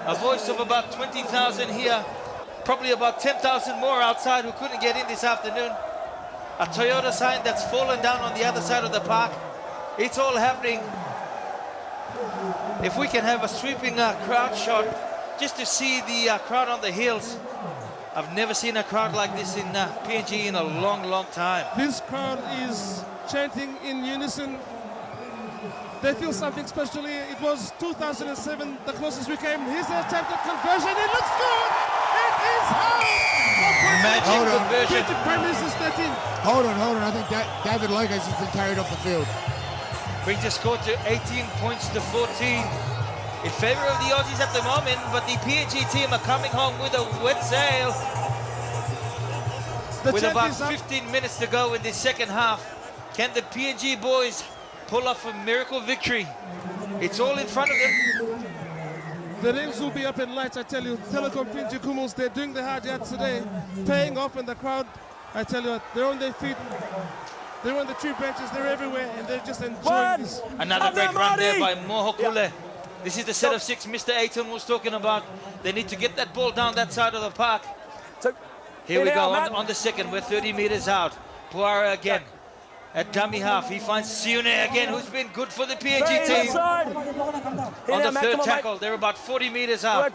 a voice of about 20,000 here, probably about 10,000 more outside who couldn't get in this afternoon. A Toyota sign that's fallen down on the other side of the park. It's all happening. If we can have a sweeping crowd shot, just to see the crowd on the hills. I've never seen a crowd like this in PNG in a long, long time. This crowd is chanting in unison. They feel something special here. It was 2007, the closest we came. Here's the attempt at conversion. It looks good. It is Magic conversion. Hold on. I think David Locos has been carried off the field. Brings the score to 18 points to 14. In favour of the Aussies at the moment, but the PNG team are coming home with a wet sail. With about 15 minutes to go in the second half, can the PNG boys pull off a miracle victory? It's all in front of them. The names will be up in lights, I tell you. Telecom PNG Kumals, they're doing the hard yards today, paying off in the crowd. I tell you what, they're on their feet. They're on the tree benches, they're everywhere, and they're just enjoying this. Another great run there by Mohokule. This is the set of 6 Mr. Aiton was talking about. They need to get that ball down that side of the park. Here we go on the second. We're 30 meters out. Puara again at dummy half. He finds Sione again, who's been good for the PNG team. On the third tackle, they're about 40 meters out.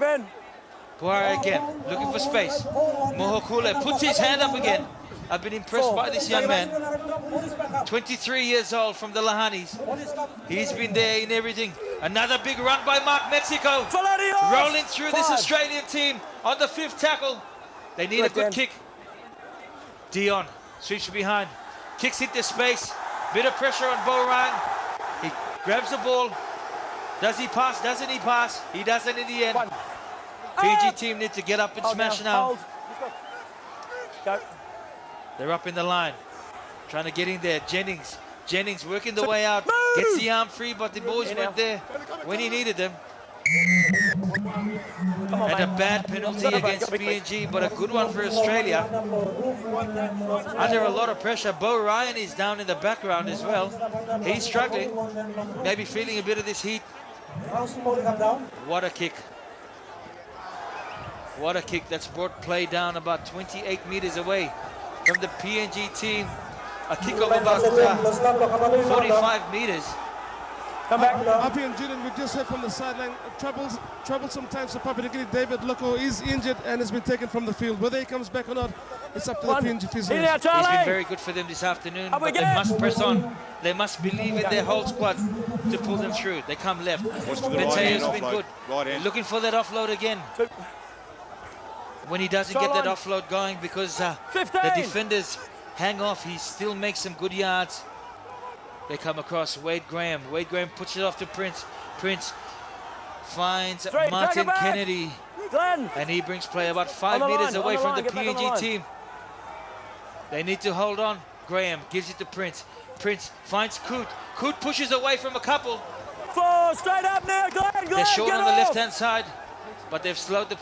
Puara again, looking for space. Mohokule puts his hand up again. I've been impressed by this young man. 23 years old from the Lahanis. He's been there in everything. Another big run by Mark Mexico. Rolling through this Australian team on the 5th tackle. They need a good kick. Dion sweeps behind. Kicks into space. Bit of pressure on Borang. He grabs the ball. Does he pass? Doesn't he pass? He doesn't in the end. PNG team need to get up and smash now. Go. They're up in the line, trying to get in there. Jennings working the way out, gets the arm free, but the boys weren't there when he needed them. And a bad penalty against PNG, but a good one for Australia. Under a lot of pressure, Bo Ryan is down in the background as well. He's struggling, maybe feeling a bit of this heat. What a kick. What a kick that's brought play down about 28 meters away from the PNG team. A kick of about 45 meters. Come back. Up here in Julian, we just heard from the sideline. Troublesome times for Papua New Guinea. David Loco is injured and has been taken from the field. Whether he comes back or not, it's up to the PNG physios. He's been very good for them this afternoon, but they must press on. They must believe in their whole squad to pull them through. They come left. Mateo's been good. Looking for that offload again. When he doesn't get that offload going because the defenders hang off, he still makes some good yards. They come across Wade Graham. Wade Graham puts it off to Prince. Prince finds Martin Kennedy. And he brings play about 5 meters away from the PNG team. They need to hold on. Graham gives it to Prince. Prince finds Coot. Coot pushes away from a couple. Straight up now, Glenn. They're short on the left-hand side, but they've slowed the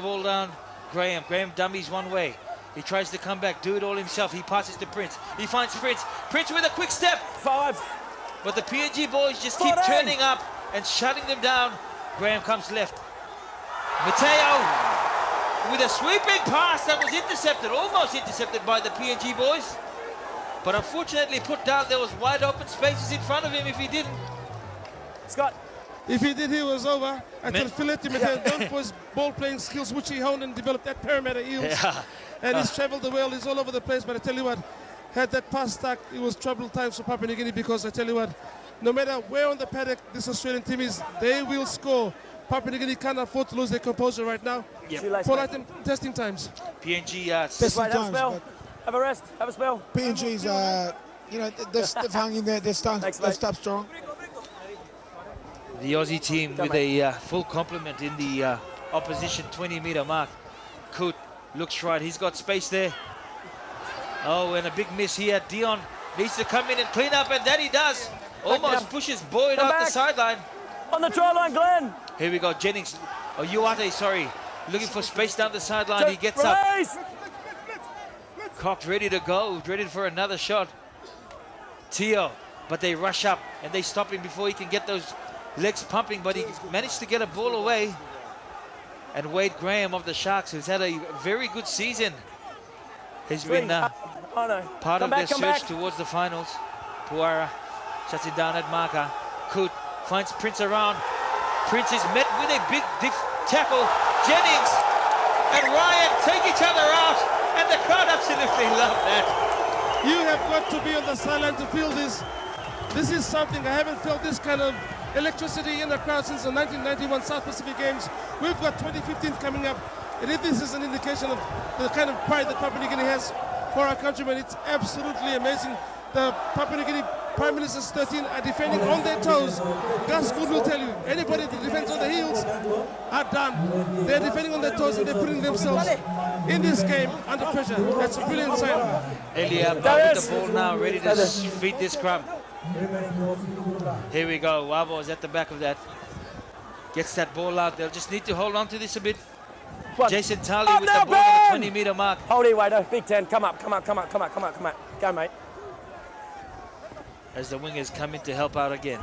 ball down. Graham dummies one way. He tries to come back, do it all himself. He passes to Prince. He finds Prince. Prince with a quick step. 5. But the PNG boys just keep turning up and shutting them down. Graham comes left. Mateo with a sweeping pass that was intercepted, almost intercepted by the PNG boys. But unfortunately put down. There was wide open spaces in front of him if he didn't. Scott. If he did, he was over. I tell Fileti Mateo known for his ball-playing skills, which he honed and developed at Parramatta Eels. And he's travelled the world, he's all over the place. But I tell you what, had that pass stuck, it was troubled times for Papua New Guinea, because I tell you what, no matter where on the paddock this Australian team is, they will score. Papua New Guinea can't afford to lose their composure right now. Full item testing times. PNG testing times. Have a rest, have a spell. PNG's, you know, they've hung in there, they've stopped strong. The Aussie team with a full complement in the opposition 20-meter mark. Coot looks right. He's got space there. Oh, and a big miss here. Dion needs to come in and clean up, and that he does. Almost pushes Boyd off the sideline. On the try line, Glenn. Here we go. Jennings. Oh, Uate, sorry. Looking for space down the sideline. He gets up. Cocked, ready to go. Ready for another shot. Teo. But they rush up, and they stop him before he can get those legs pumping, but he managed to get a ball away. And Wade Graham of the Sharks, who's had a very good season, has been part of their surge towards the finals. Puara shuts it down at marker. Coot finds Prince around. Prince is met with a big tackle. Jennings and Ryan take each other out, and the crowd absolutely love that. You have got to be on the sideline to feel this. This is something I haven't felt this kind of electricity in the crowd since the 1991 South Pacific Games. We've got 2015 coming up. And if this is an indication of the kind of pride that Papua New Guinea has for our countrymen, it's absolutely amazing. The Papua New Guinea Prime Minister's 13 are defending on their toes. Gus Good will tell you, anybody that defends on the heels are done. They're defending on their toes and they're putting themselves in this game under pressure. That's a brilliant sign. Elia with the ball now, ready to feed this scrum. Here we go. Wabo is at the back of that. Gets that ball out. They'll just need to hold on to this a bit. Jason Talley with the ball on the 20-meter mark. Hold it, Wader. Big 10. Come up. Go, mate. As the wingers come in to help out again.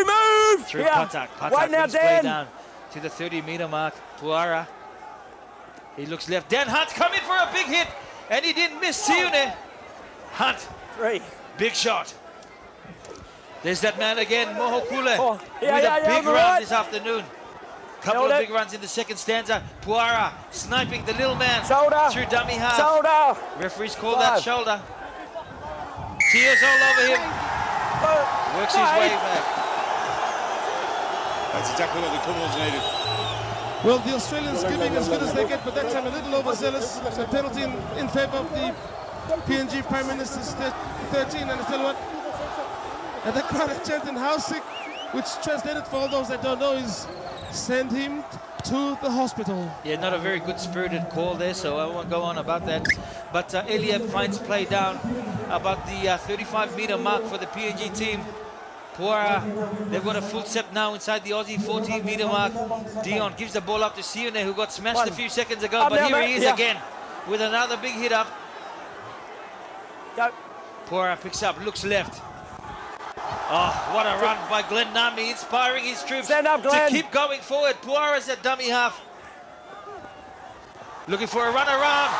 Move! Through Patak. Patak now, brings play down to the 30-meter mark. Puara. He looks left. Dan Hunt's coming for a big hit. And he didn't miss Siune. Hunt. 3. Big shot. There's that man again, Mohokule, with Yeah, a big on the run right. this afternoon. Couple of big runs in the second stanza. Puara sniping the little man through dummy half. Shoulder. Referees call that shoulder. Tears all over him. Works his way back. That's exactly what the Kumals needed. Well, the Australians giving as good as they get, but that time a little overzealous. A penalty in favour of the PNG Prime Minister's 13. And I tell you what, and the crowd are chanting "How sick," which translated for all those that don't know is send him to the hospital. Yeah, not a very good spirited call there, so I won't go on about that. But Eliab finds play down about the 35-meter mark for the PNG team. Puara, they've got a full step now inside the Aussie 14-meter mark. Dion gives the ball up to Sione, who got smashed a few seconds ago, but here he is again with another big hit up. Go. Puara picks up, looks left. Oh, what a run by Glenn Nami, inspiring his troops to keep going forward. Puara's at dummy half. Looking for a run around.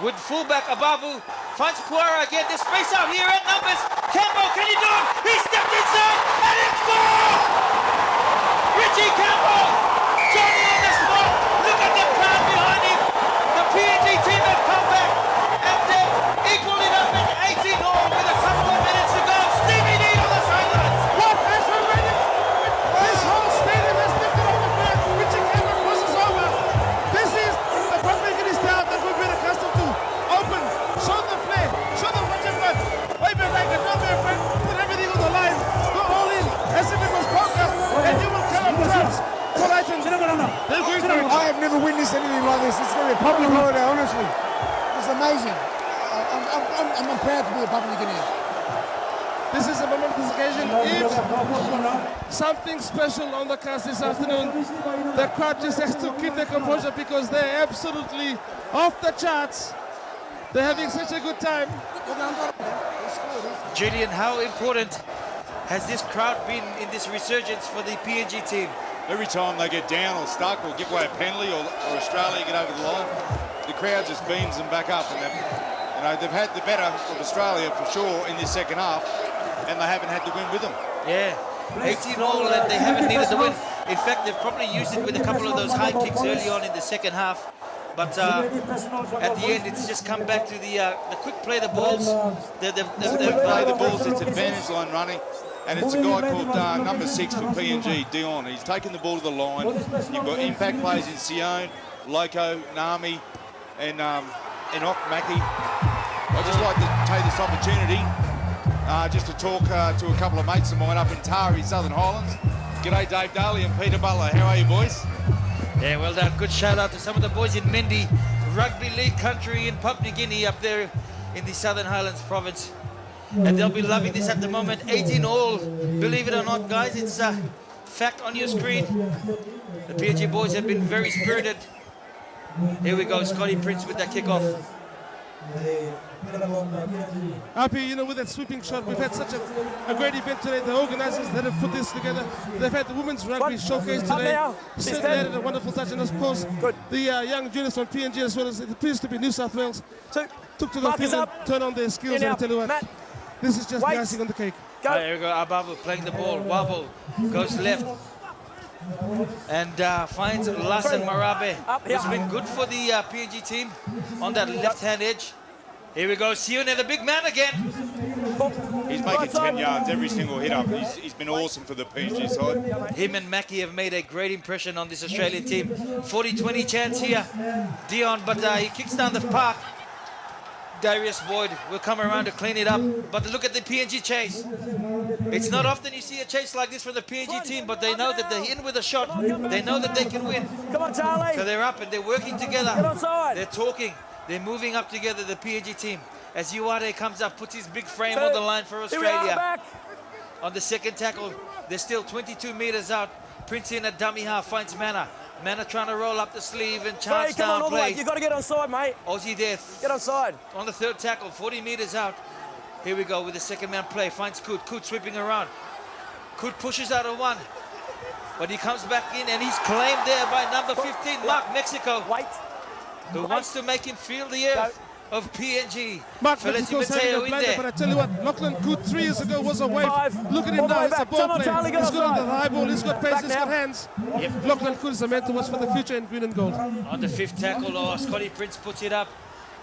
With fullback Abavu, finds Puara again. There's space out here at numbers. Campbell, can you do it? He stepped inside and it's goal! Richie Campbell, Johnny on the spot. Look at the crowd behind him. The PNG team have come back and they've equaled it up at 18 all with a couple of minutes to go. Stevie D on the sidelines. What has already? This whole stadium has lifted up the flag. Richie Campbell crosses over. This is the Papua New style that we've been accustomed to. Open, show the play, show them what you've got. Wave it like a number, friend. Put everything on the line. Go all in as if it was poker, and you will come up traps. I have never witnessed anything like this. It's going to be a public holiday, honestly. It's amazing. I'm proud to be a Papua New Guinean. This is a momentous occasion. If something special on the cast this afternoon, the crowd just has to keep their composure because they're absolutely off the charts. They're having such a good time. Julian, how important has this crowd been in this resurgence for the PNG team? Every time they get down or stuck or give away a penalty or Australia get over the line, the crowd just beams them back up. And they've had the better of Australia for sure in this second half, and they haven't had to win with them. Yeah, 18 all and they haven't needed the win. In fact, they've probably used it with a couple of those high kicks early on in the second half. But at the end, it's just come back to the quick play the balls. They've play the balls, it's advantage line running. And it's a guy called number 6 for PNG, Dion. He's taken the ball to the line. You've got impact plays in Sione, Loco, Nami, and Enoch Mackie. I'd just like to take this opportunity just to talk to a couple of mates of mine up in Tari, Southern Highlands. G'day, Dave Daly and Peter Butler. How are you, boys? Yeah, well done. Good shout out to some of the boys in Mendi, rugby league country in Papua New Guinea up there in the Southern Highlands province. And they'll be loving this at the moment. 18 all, believe it or not, guys. It's a fact on your screen. The PNG boys have been very spirited. Here we go, Scotty Prince with that kickoff. Happy, with that sweeping shot. We've had such a great event today. The organisers that have put this together, they've had the women's rugby showcase today. Certainly added a wonderful touch, and of course, the young juniors from PNG as well as it appears to be New South Wales took to the field and turned on their skills. And I tell you what, this is just the icing on the cake. Here we go, Ababu playing the ball. Wabo goes left and finds Lassen Marabe, who's been good for the PNG team on that left-hand edge. Here we go, Sione, the big man again. He's he's making 10 yards every single hit up. He's been awesome for the PNG side. Him and Mackie have made a great impression on this Australian team. 40-20 chance here, Dion, but he kicks down the park. Darius Boyd will come around to clean it up, but look at the PNG chase. It's not often you see a chase like this from the PNG team, but they know that they're in with a shot. They know that they can win. Come on, Charlie. So they're up and they're working together. Get onside. They're talking. They're moving up together, the PNG team. As Uwade comes up, puts his big frame on the line for Australia. On the second tackle, they're still 22 meters out. Prince in a dummy half finds Mana. Mana trying to roll up the sleeve and chance down play. You got to get onside, mate. Aussie there. Get onside. On the third tackle, 40 meters out. Here we go with the second man play. Finds Coot. Coot sweeping around. Coot pushes out of one. But he comes back in and he's claimed there by number 15, Mark Mexico. Who wants to make him feel the earth of PNG. Mark Felicity Mexico's having a Mateo in blunder, there. but I tell you what, Lachlan Coot 3 years ago was a wave. Look at him now, he's a ball player. He's good on the high ball, he's got pace, he's got hands. Yep. Lachlan Coot is a man to watch for the future in green and gold. On the fifth tackle, Scotty Prince puts it up.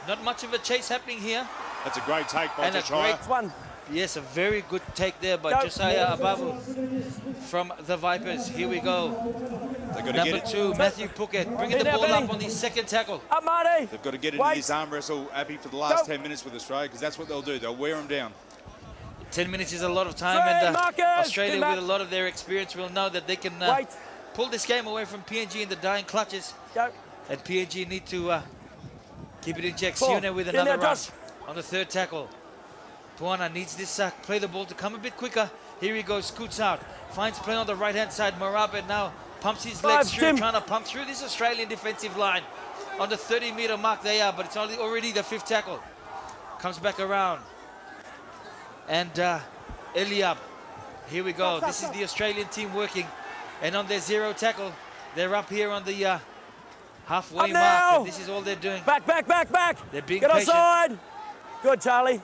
Not much of a chase happening here. That's a great take by And a Josiah. great one. Yes, a very good take there by Josiah Abavu from the Vipers. Here we go. Number 2, Matthew Puckett, bringing the ball up on the second tackle. Up, Marty. They've got to get into this arm wrestle, Abby, for the last 10 minutes with Australia, because that's what they'll do. They'll wear them down. 10 minutes is a lot of time, and Australia, with a lot of their experience, will know that they can pull this game away from PNG in the dying clutches. And PNG need to keep it in check. Sione with another run on the third tackle. Puana needs this play the ball to come a bit quicker. Here he goes, scoots out, finds play on the right-hand side. Marabe now pumps his legs through, trying to pump through this Australian defensive line. On the 30-meter mark they are, but it's already the fifth tackle. Comes back around. And Eliab, here we go. This is the Australian team working. And on their zero tackle, they're up here on the halfway mark. And this is all they're doing. Back. They're being Get patient. outside. Good, Charlie.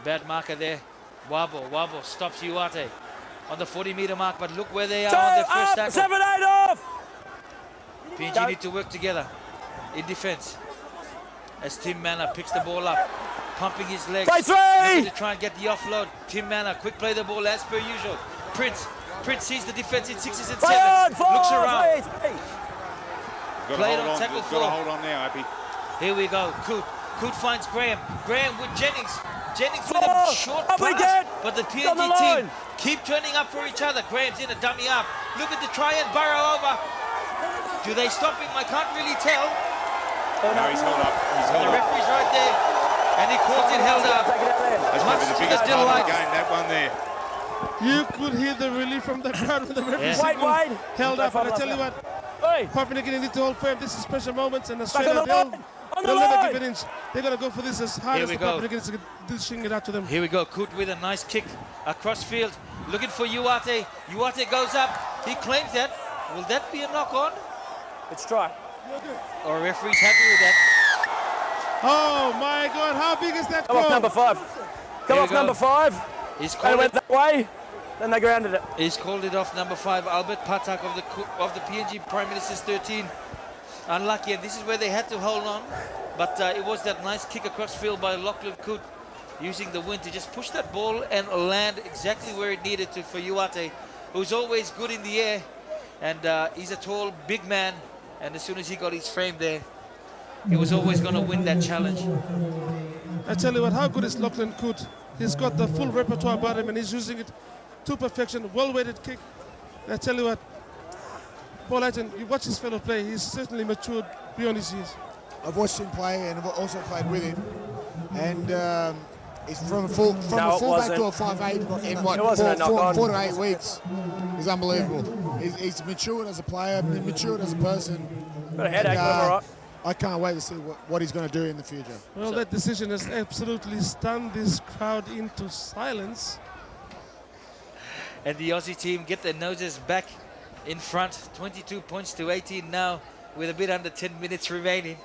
Bad marker there. Wobble stops Uwate on the 40-meter mark, but look where they are on their first tackle. 7-8 off. PNG need to work together in defense. As Tim Manor picks the ball up, pumping his legs. Play 3. Looking to try and get the offload. Tim Manor, quick play the ball as per usual. Prince sees the defense in 6s and 7s. Looks around. Played on tackle 4. Got to hold on now, Happy. Here we go. Coot finds Graham. Graham with Jennings. Jennings with a short pass, but the PNG team keep turning up for each other. Graham's in a dummy up. Look at the try and burrow over. Do they stop him? I can't really tell. No, he's held up. The referee's right there, and he calls it held up. That's probably the biggest part of the game, that one there. You could hear the relief from the crowd when the referee held up. And I tell you what, Papua New Guinea need to hold firm. This is special moments, and Australia, they'll never give an inch. They're going to go for this as hard as the Papua New Guinea is dishing it out to them. Here we go, Coot with a nice kick across field, looking for Uwate. Uwate goes up, he claims that. Will that be a knock on? It's try. Or a referee's happy with that. Oh my God, how big is that Come off number 5. Come off number 5. He's They called went it. that way, then they grounded it. He's called it off, number 5, Albert Patak of the PNG Prime Minister's 13. Unlucky, and this is where they had to hold on. But it was that nice kick across field by Lachlan Coot, using the wind to just push that ball and land exactly where it needed to for Uwate, who's always good in the air. And he's a tall, big man. And as soon as he got his frame there, he was always going to win that challenge. I tell you what, how good is Lachlan Coot? He's got the full repertoire about him and he's using it to perfection. Well-weighted kick. I tell you what, Paul Ayrton, you watch this fellow play, he's certainly matured beyond his years. I've watched him play and I've also played with him. And it's from a fullback to a 5'8" in what, 4 to 8 weeks. It's unbelievable. He's matured as a player, matured as a person. Got a headache, but I'm all right. I can't wait to see what he's going to do in the future. Well, that decision has absolutely stunned this crowd into silence. And the Aussie team get their noses back in front, 22 points to 18 now, with a bit under 10 minutes remaining.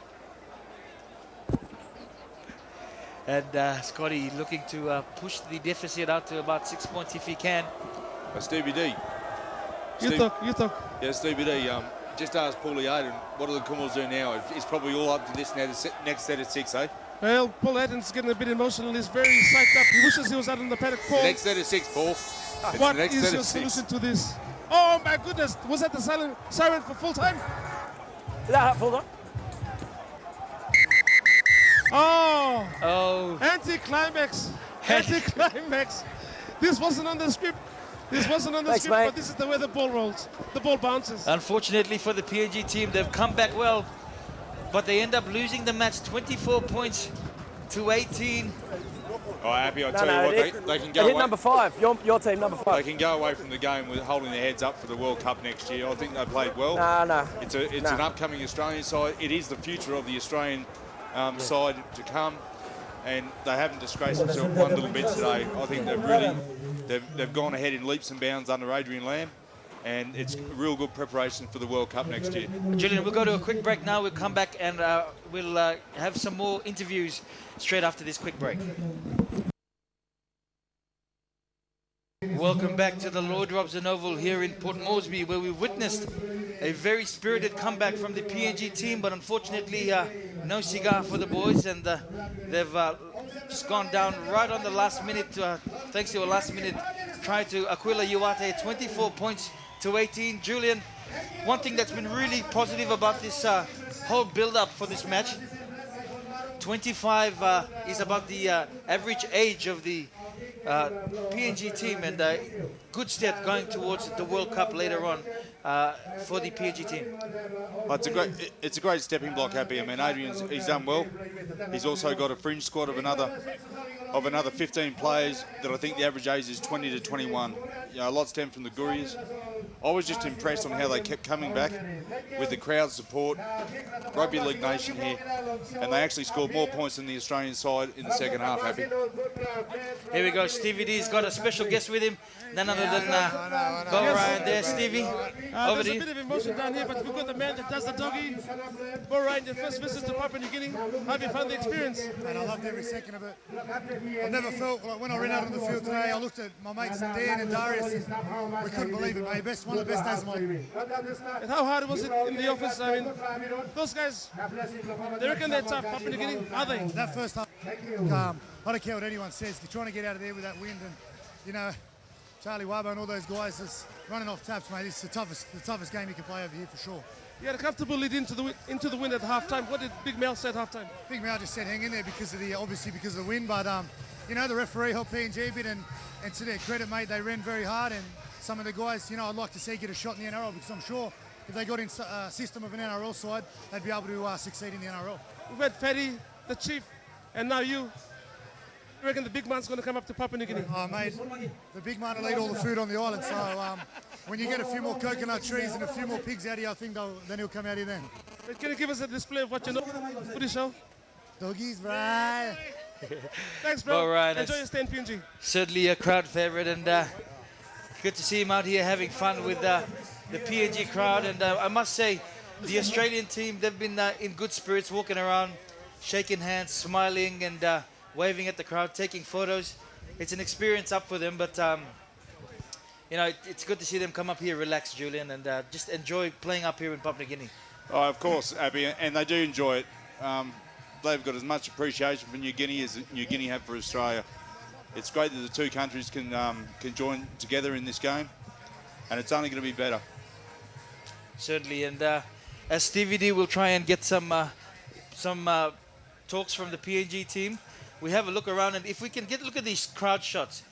And Scotty looking to push the deficit out to about 6 points if he can. Stevie D. You talk. Yeah, Stevie D. Just ask Paulie Aiden, what do the Kumals do now? It's probably all up to this now, the next set of 6, eh? Well, Paul Adams is getting a bit emotional. He's very psyched up. He wishes he was out in the paddock. Paul, Next set of 6, Paul. what is your solution to this? Oh my goodness! Was that the siren for full time? Yeah, full time. Oh! Oh! Anticlimax! Anticlimax! This wasn't on the script. This wasn't on the script, mate. but this is the way the ball rolls. The ball bounces. Unfortunately for the PNG team, they've come back well, but they end up losing the match 24 points to 18. Oh, Abby, I tell you what, they can go hit away. number 5. Your team, number 5. They can go away from the game with holding their heads up for the World Cup next year. I think they played well. No. It's an upcoming Australian side. It is the future of the Australian side to come, and they haven't disgraced themselves one little bit today. I think they've gone ahead in leaps and bounds under Adrian Lamb, and it's real good preparation for the World Cup next year. Julian, we'll go to a quick break now. We'll come back and we'll have some more interviews straight after this quick break. Welcome back to the Lord Robson Oval here in Port Moresby, where we witnessed a very spirited comeback from the PNG team, but unfortunately no cigar for the boys, and they've just gone down right on the last minute, thanks to a last minute try to Aquila Uwate, 24 points to 18. Julian, one thing that's been really positive about this whole build-up for this match, 25 is about the average age of the PNG team, and good step going towards the World Cup later on for the PNG team. Well, it's a great stepping block, Happy. I mean, he's done well. He's also got a fringe squad of another 15 players that I think the average age is 20 to 21. You know, a lot stemmed from the Gurrias. I was just impressed on how they kept coming back with the crowd support, Rugby League Nation here, and they actually scored more points than the Australian side in the second half, Happy. Here we go, Stevie D's got a special guest with him, none other than Bo Ryan there. Stevie, over There's to a you. bit of emotion down here, but we've got the man that does the doggy. Bo Ryan, your first visit to Papua New Guinea. How have you found the experience? And I loved every second of it. I've never felt like when I ran out on the field today, I looked at my mates Dan and Darius, and we couldn't believe it, mate. One of the best days of my life. And how hard was it in the office? I mean, those guys, they reckon they're tough, Papua New Guinea, are they? That first half, I don't care what anyone says, they're trying to get out of there with that wind, and, you know, Charlie Wabo and all those guys just running off taps, mate. It's the toughest game you can play over here for sure. You had a comfortable lead into the wind at halftime. What did Big Mel say at halftime? Big Mel just said hang in there because of the wind, but you know, the referee helped PNG a bit, and to their credit, mate, they ran very hard, and some of the guys, you know, I'd like to see get a shot in the NRL, because I'm sure if they got in a system of an NRL side, they'd be able to succeed in the NRL. We've had Fatty, the chief, and now you. You reckon the big man's going to come up to Papua New Guinea? Oh, mate, the big man will eat all the food on the island, so when you get a few more coconut trees and a few more pigs out here, I think then he'll come out here then. Wait, can you give us a display of what you know? What do you show? Doggies, right? Thanks, bro. Bo Ryan, enjoy your stay in PNG. Certainly a crowd favourite, and good to see him out here having fun with the PNG crowd. And I must say, the Australian team, they've been in good spirits, walking around, shaking hands, smiling, and waving at the crowd, taking photos. It's an experience up for them, but you know, it's good to see them come up here, relax, Julian, and just enjoy playing up here in Papua New Guinea. Oh, of course, Abby, and they do enjoy it. They've got as much appreciation for New Guinea as New Guinea have for Australia. It's great that the two countries can join together in this game, and it's only going to be better. Certainly, and as Stevie D will try and get some talks from the PNG team, we have a look around, and if we can look at these crowd shots.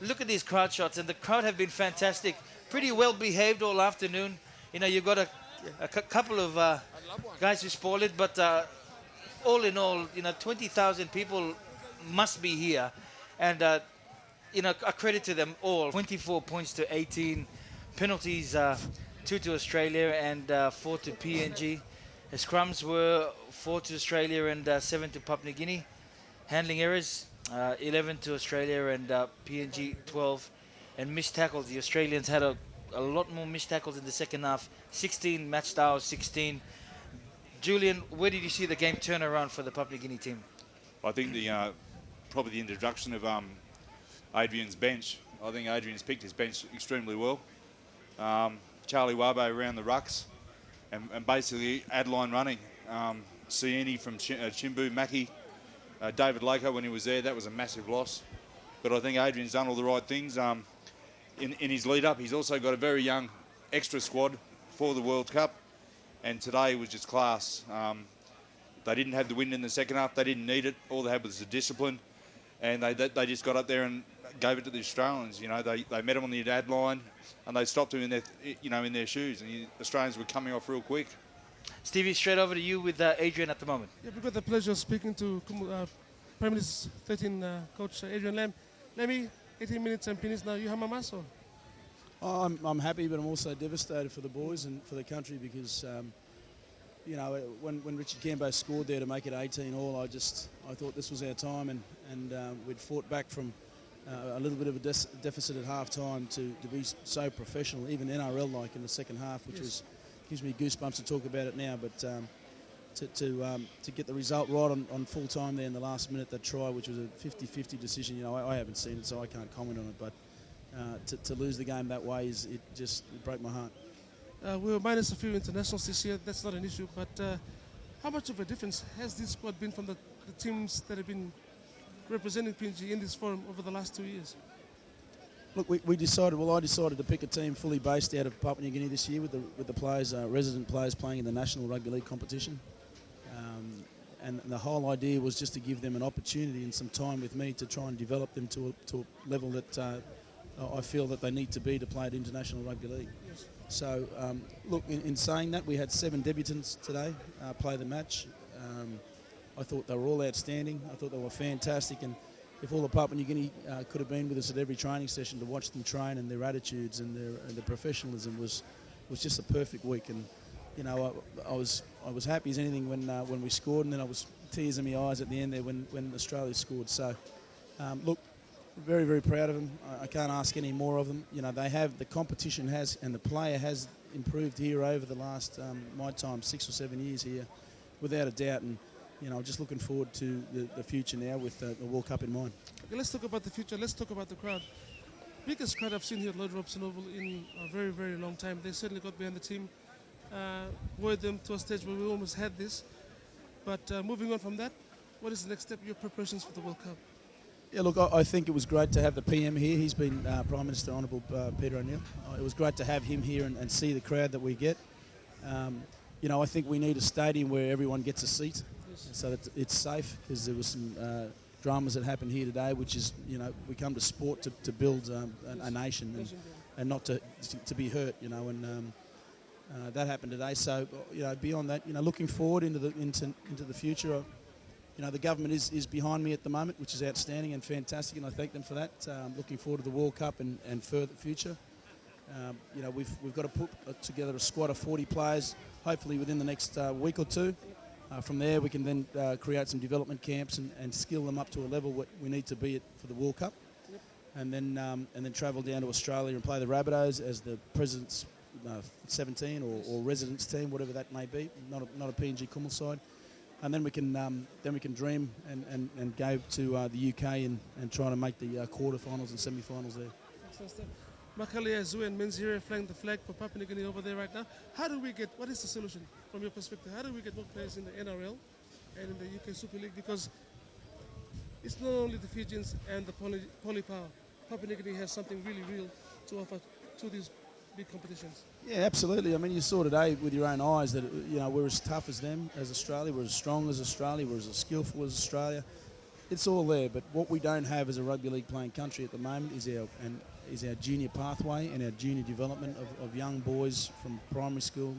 Look at these crowd shots, and the crowd have been fantastic. Pretty well behaved all afternoon. You know, you've got a couple of guys who spoil it, but all in all, you know, 20,000 people must be here. And, you know, a credit to them all. 24 points to 18. Penalties, 2 to Australia and 4 to PNG. The scrums were 4 to Australia and 7 to Papua New Guinea. Handling errors, 11 to Australia and PNG 12. And missed tackles, the Australians had a lot more missed tackles in the second half. 16, matched hours 16. Julian, where did you see the game turn around for the Papua New Guinea team? I think probably the introduction of Adrian's bench. I think Adrian's picked his bench extremely well. Charlie Wabe around the rucks, and basically Adeline running. Sieni from Chimbu, Mackie, David Laker, when he was there, that was a massive loss. But I think Adrian's done all the right things in his lead-up. He's also got a very young extra squad for the World Cup, and today was just class. They didn't have the win in the second half. They didn't need it. All they had was the discipline, and they just got up there and gave it to the Australians. You know, they met them on the ad line, and they stopped them in their shoes. And the Australians were coming off real quick. Stevie, straight over to you with Adrian at the moment. Yeah, we've got the pleasure of speaking to Prime Minister's 13 coach Adrian Lam. Lammy, 18 minutes and finish now. You have a muscle. I'm happy, but I'm also devastated for the boys and for the country because, when Richard Cambo scored there to make it 18 all, I thought this was our time, and we'd fought back from a little bit of a deficit at half time to be so professional, even NRL-like in the second half, which gives me goosebumps to talk about it now. But to get the result right on full time there in the last minute, that try, which was a 50-50 decision, I haven't seen it, so I can't comment on it. But to lose the game that way it broke my heart. We were minus a few internationals this year. That's not an issue. But how much of a difference has this squad been from the teams that have been representing PNG in this forum over the last 2 years? Look, I decided to pick a team fully based out of Papua New Guinea this year with the players, resident players playing in the National Rugby League competition. And the whole idea was just to give them an opportunity and some time with me to try and develop them to a level that I feel that they need to be to play at International Rugby League. Yes. So, look, in saying that, we had 7 debutants today play the match. I thought they were all outstanding. I thought they were fantastic. And if all the Papua New Guinea could have been with us at every training session to watch them train, and their attitudes and their professionalism was just a perfect week. And I was happy as anything when we scored, and then I was tears in my eyes at the end there when Australia scored. So, look, very, very proud of them. I can't ask any more of them. The competition has, and the player has improved here over the last my time 6 or 7 years here, without a doubt. And just looking forward to the future now with the World Cup in mind. Okay, let's talk about the future. Let's talk about the crowd. Biggest crowd I've seen here at Lloyd Robson Oval in a very, very long time. They certainly got behind the team, worried them to a stage where we almost had this. But moving on from that, what is the next step? Your preparations for the World Cup? Yeah, look, I think it was great to have the PM here. He's been Prime Minister Honourable Peter O'Neill. It was great to have him here and see the crowd that we get. I think we need a stadium where everyone gets a seat, so that it's safe, because there was some dramas that happened here today, which is, we come to sport to build a nation and not to be hurt, and that happened today. So, beyond that, looking forward into the future, the government is behind me at the moment, which is outstanding and fantastic, and I thank them for that. Looking forward to the World Cup and further future. We've got to put together a squad of 40 players, hopefully within the next week or two. From there, we can then create some development camps and skill them up to a level what we need to be at for the World Cup, and then travel down to Australia and play the Rabbitohs as the President's 17 or residents team, whatever that may be, not a PNG Kumul side, and then we can dream and go to the UK and try to make the quarterfinals and semi-finals there. Excellent stuff. Makalia Zoo and Menzira flying the flag for Papua New Guinea over there right now. What is the solution from your perspective? How do we get more players in the NRL and in the UK Super League? Because it's not only the Fijians and the poly power. Papua New Guinea has something really real to offer to these big competitions. Yeah, absolutely. I mean, you saw today with your own eyes that, we're as tough as them, as Australia. We're as strong as Australia. We're as skillful as Australia. It's all there, but what we don't have as a rugby league playing country at the moment is our junior pathway and our junior development of young boys from primary school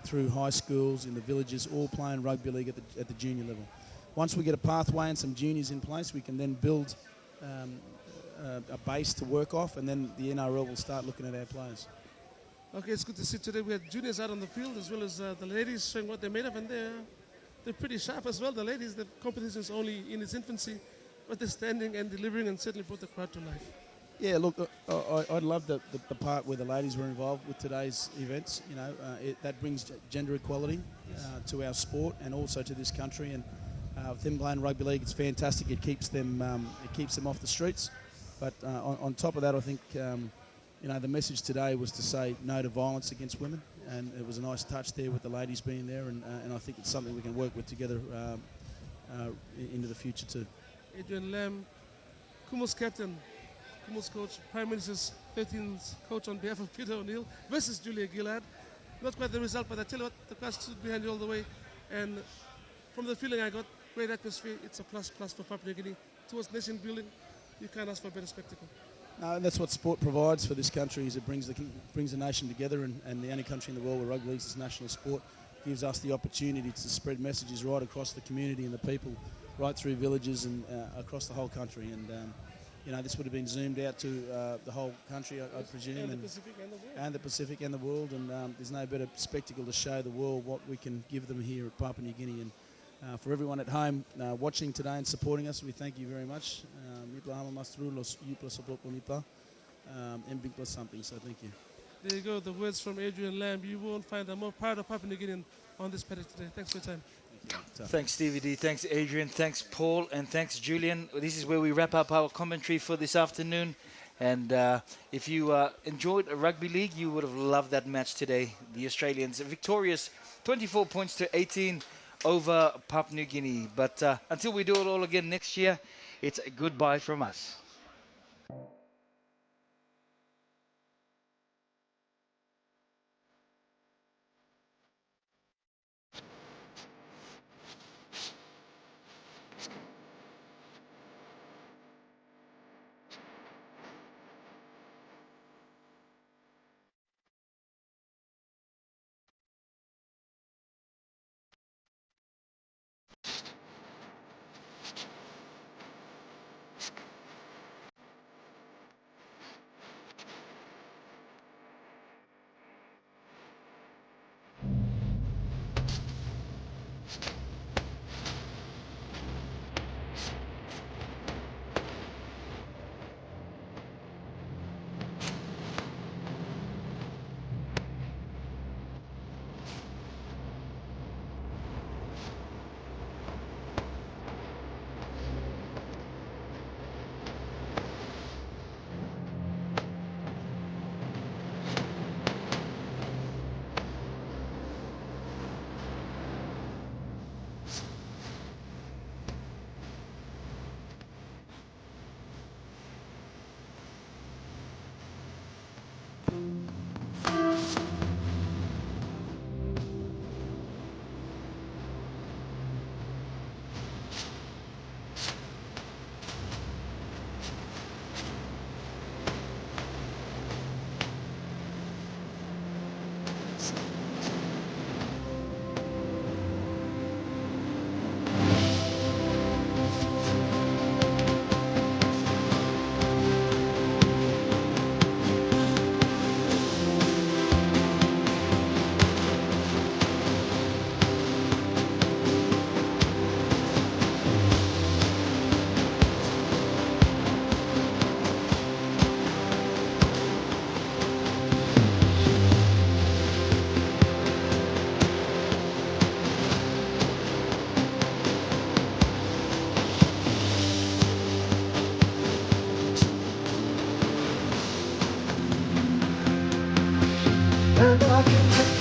through high schools in the villages, all playing rugby league at the junior level. Once we get a pathway and some juniors in place, we can then build a base to work off, and then the NRL will start looking at our players. Okay, it's good to see today we had juniors out on the field as well as the ladies showing what they're made of, and they're pretty sharp as well. The ladies, the competition is only in its infancy, but they're standing and delivering and certainly brought the crowd to life. Yeah, look, I love the part where the ladies were involved with today's events. That brings gender equality to our sport and also to this country. And with them playing rugby league, it's fantastic. It keeps them off the streets. But on top of that, I think the message today was to say no to violence against women, and it was a nice touch there with the ladies being there. And I think it's something we can work with together into the future too. Adrian Lamb, Kumul's captain, Kumul's coach, Prime Minister's 13th coach on behalf of Peter O'Neill versus Julia Gillard. Not quite the result, but I tell you what, the crowd stood behind you all the way. And from the feeling I got, great atmosphere, it's a plus for Papua New Guinea. Towards nation building, you can't ask for a better spectacle. And that's what sport provides for this country, is it brings the nation together, and the only country in the world where rugby league is national sport gives us the opportunity to spread messages right across the community and the people, right through villages and across the whole country. And you know, this would have been zoomed out to the whole country, I presume, and the Pacific and the world. And the Pacific and the world. And there's no better spectacle to show the world what we can give them here at Papua New Guinea. And for everyone at home watching today and supporting us, we thank you very much. Something, so thank you. There you go, the words from Adrian Lamb. You won't find a more proud of Papua New Guinean on this paddock today. Thanks for your time. Thanks, Stevie D. Thanks, Adrian. Thanks, Paul. And thanks, Julian. This is where we wrap up our commentary for this afternoon. And if you enjoyed rugby league, you would have loved that match today. The Australians victorious 24 points to 18 over Papua New Guinea. But until we do it all again next year, it's a goodbye from us. And I can take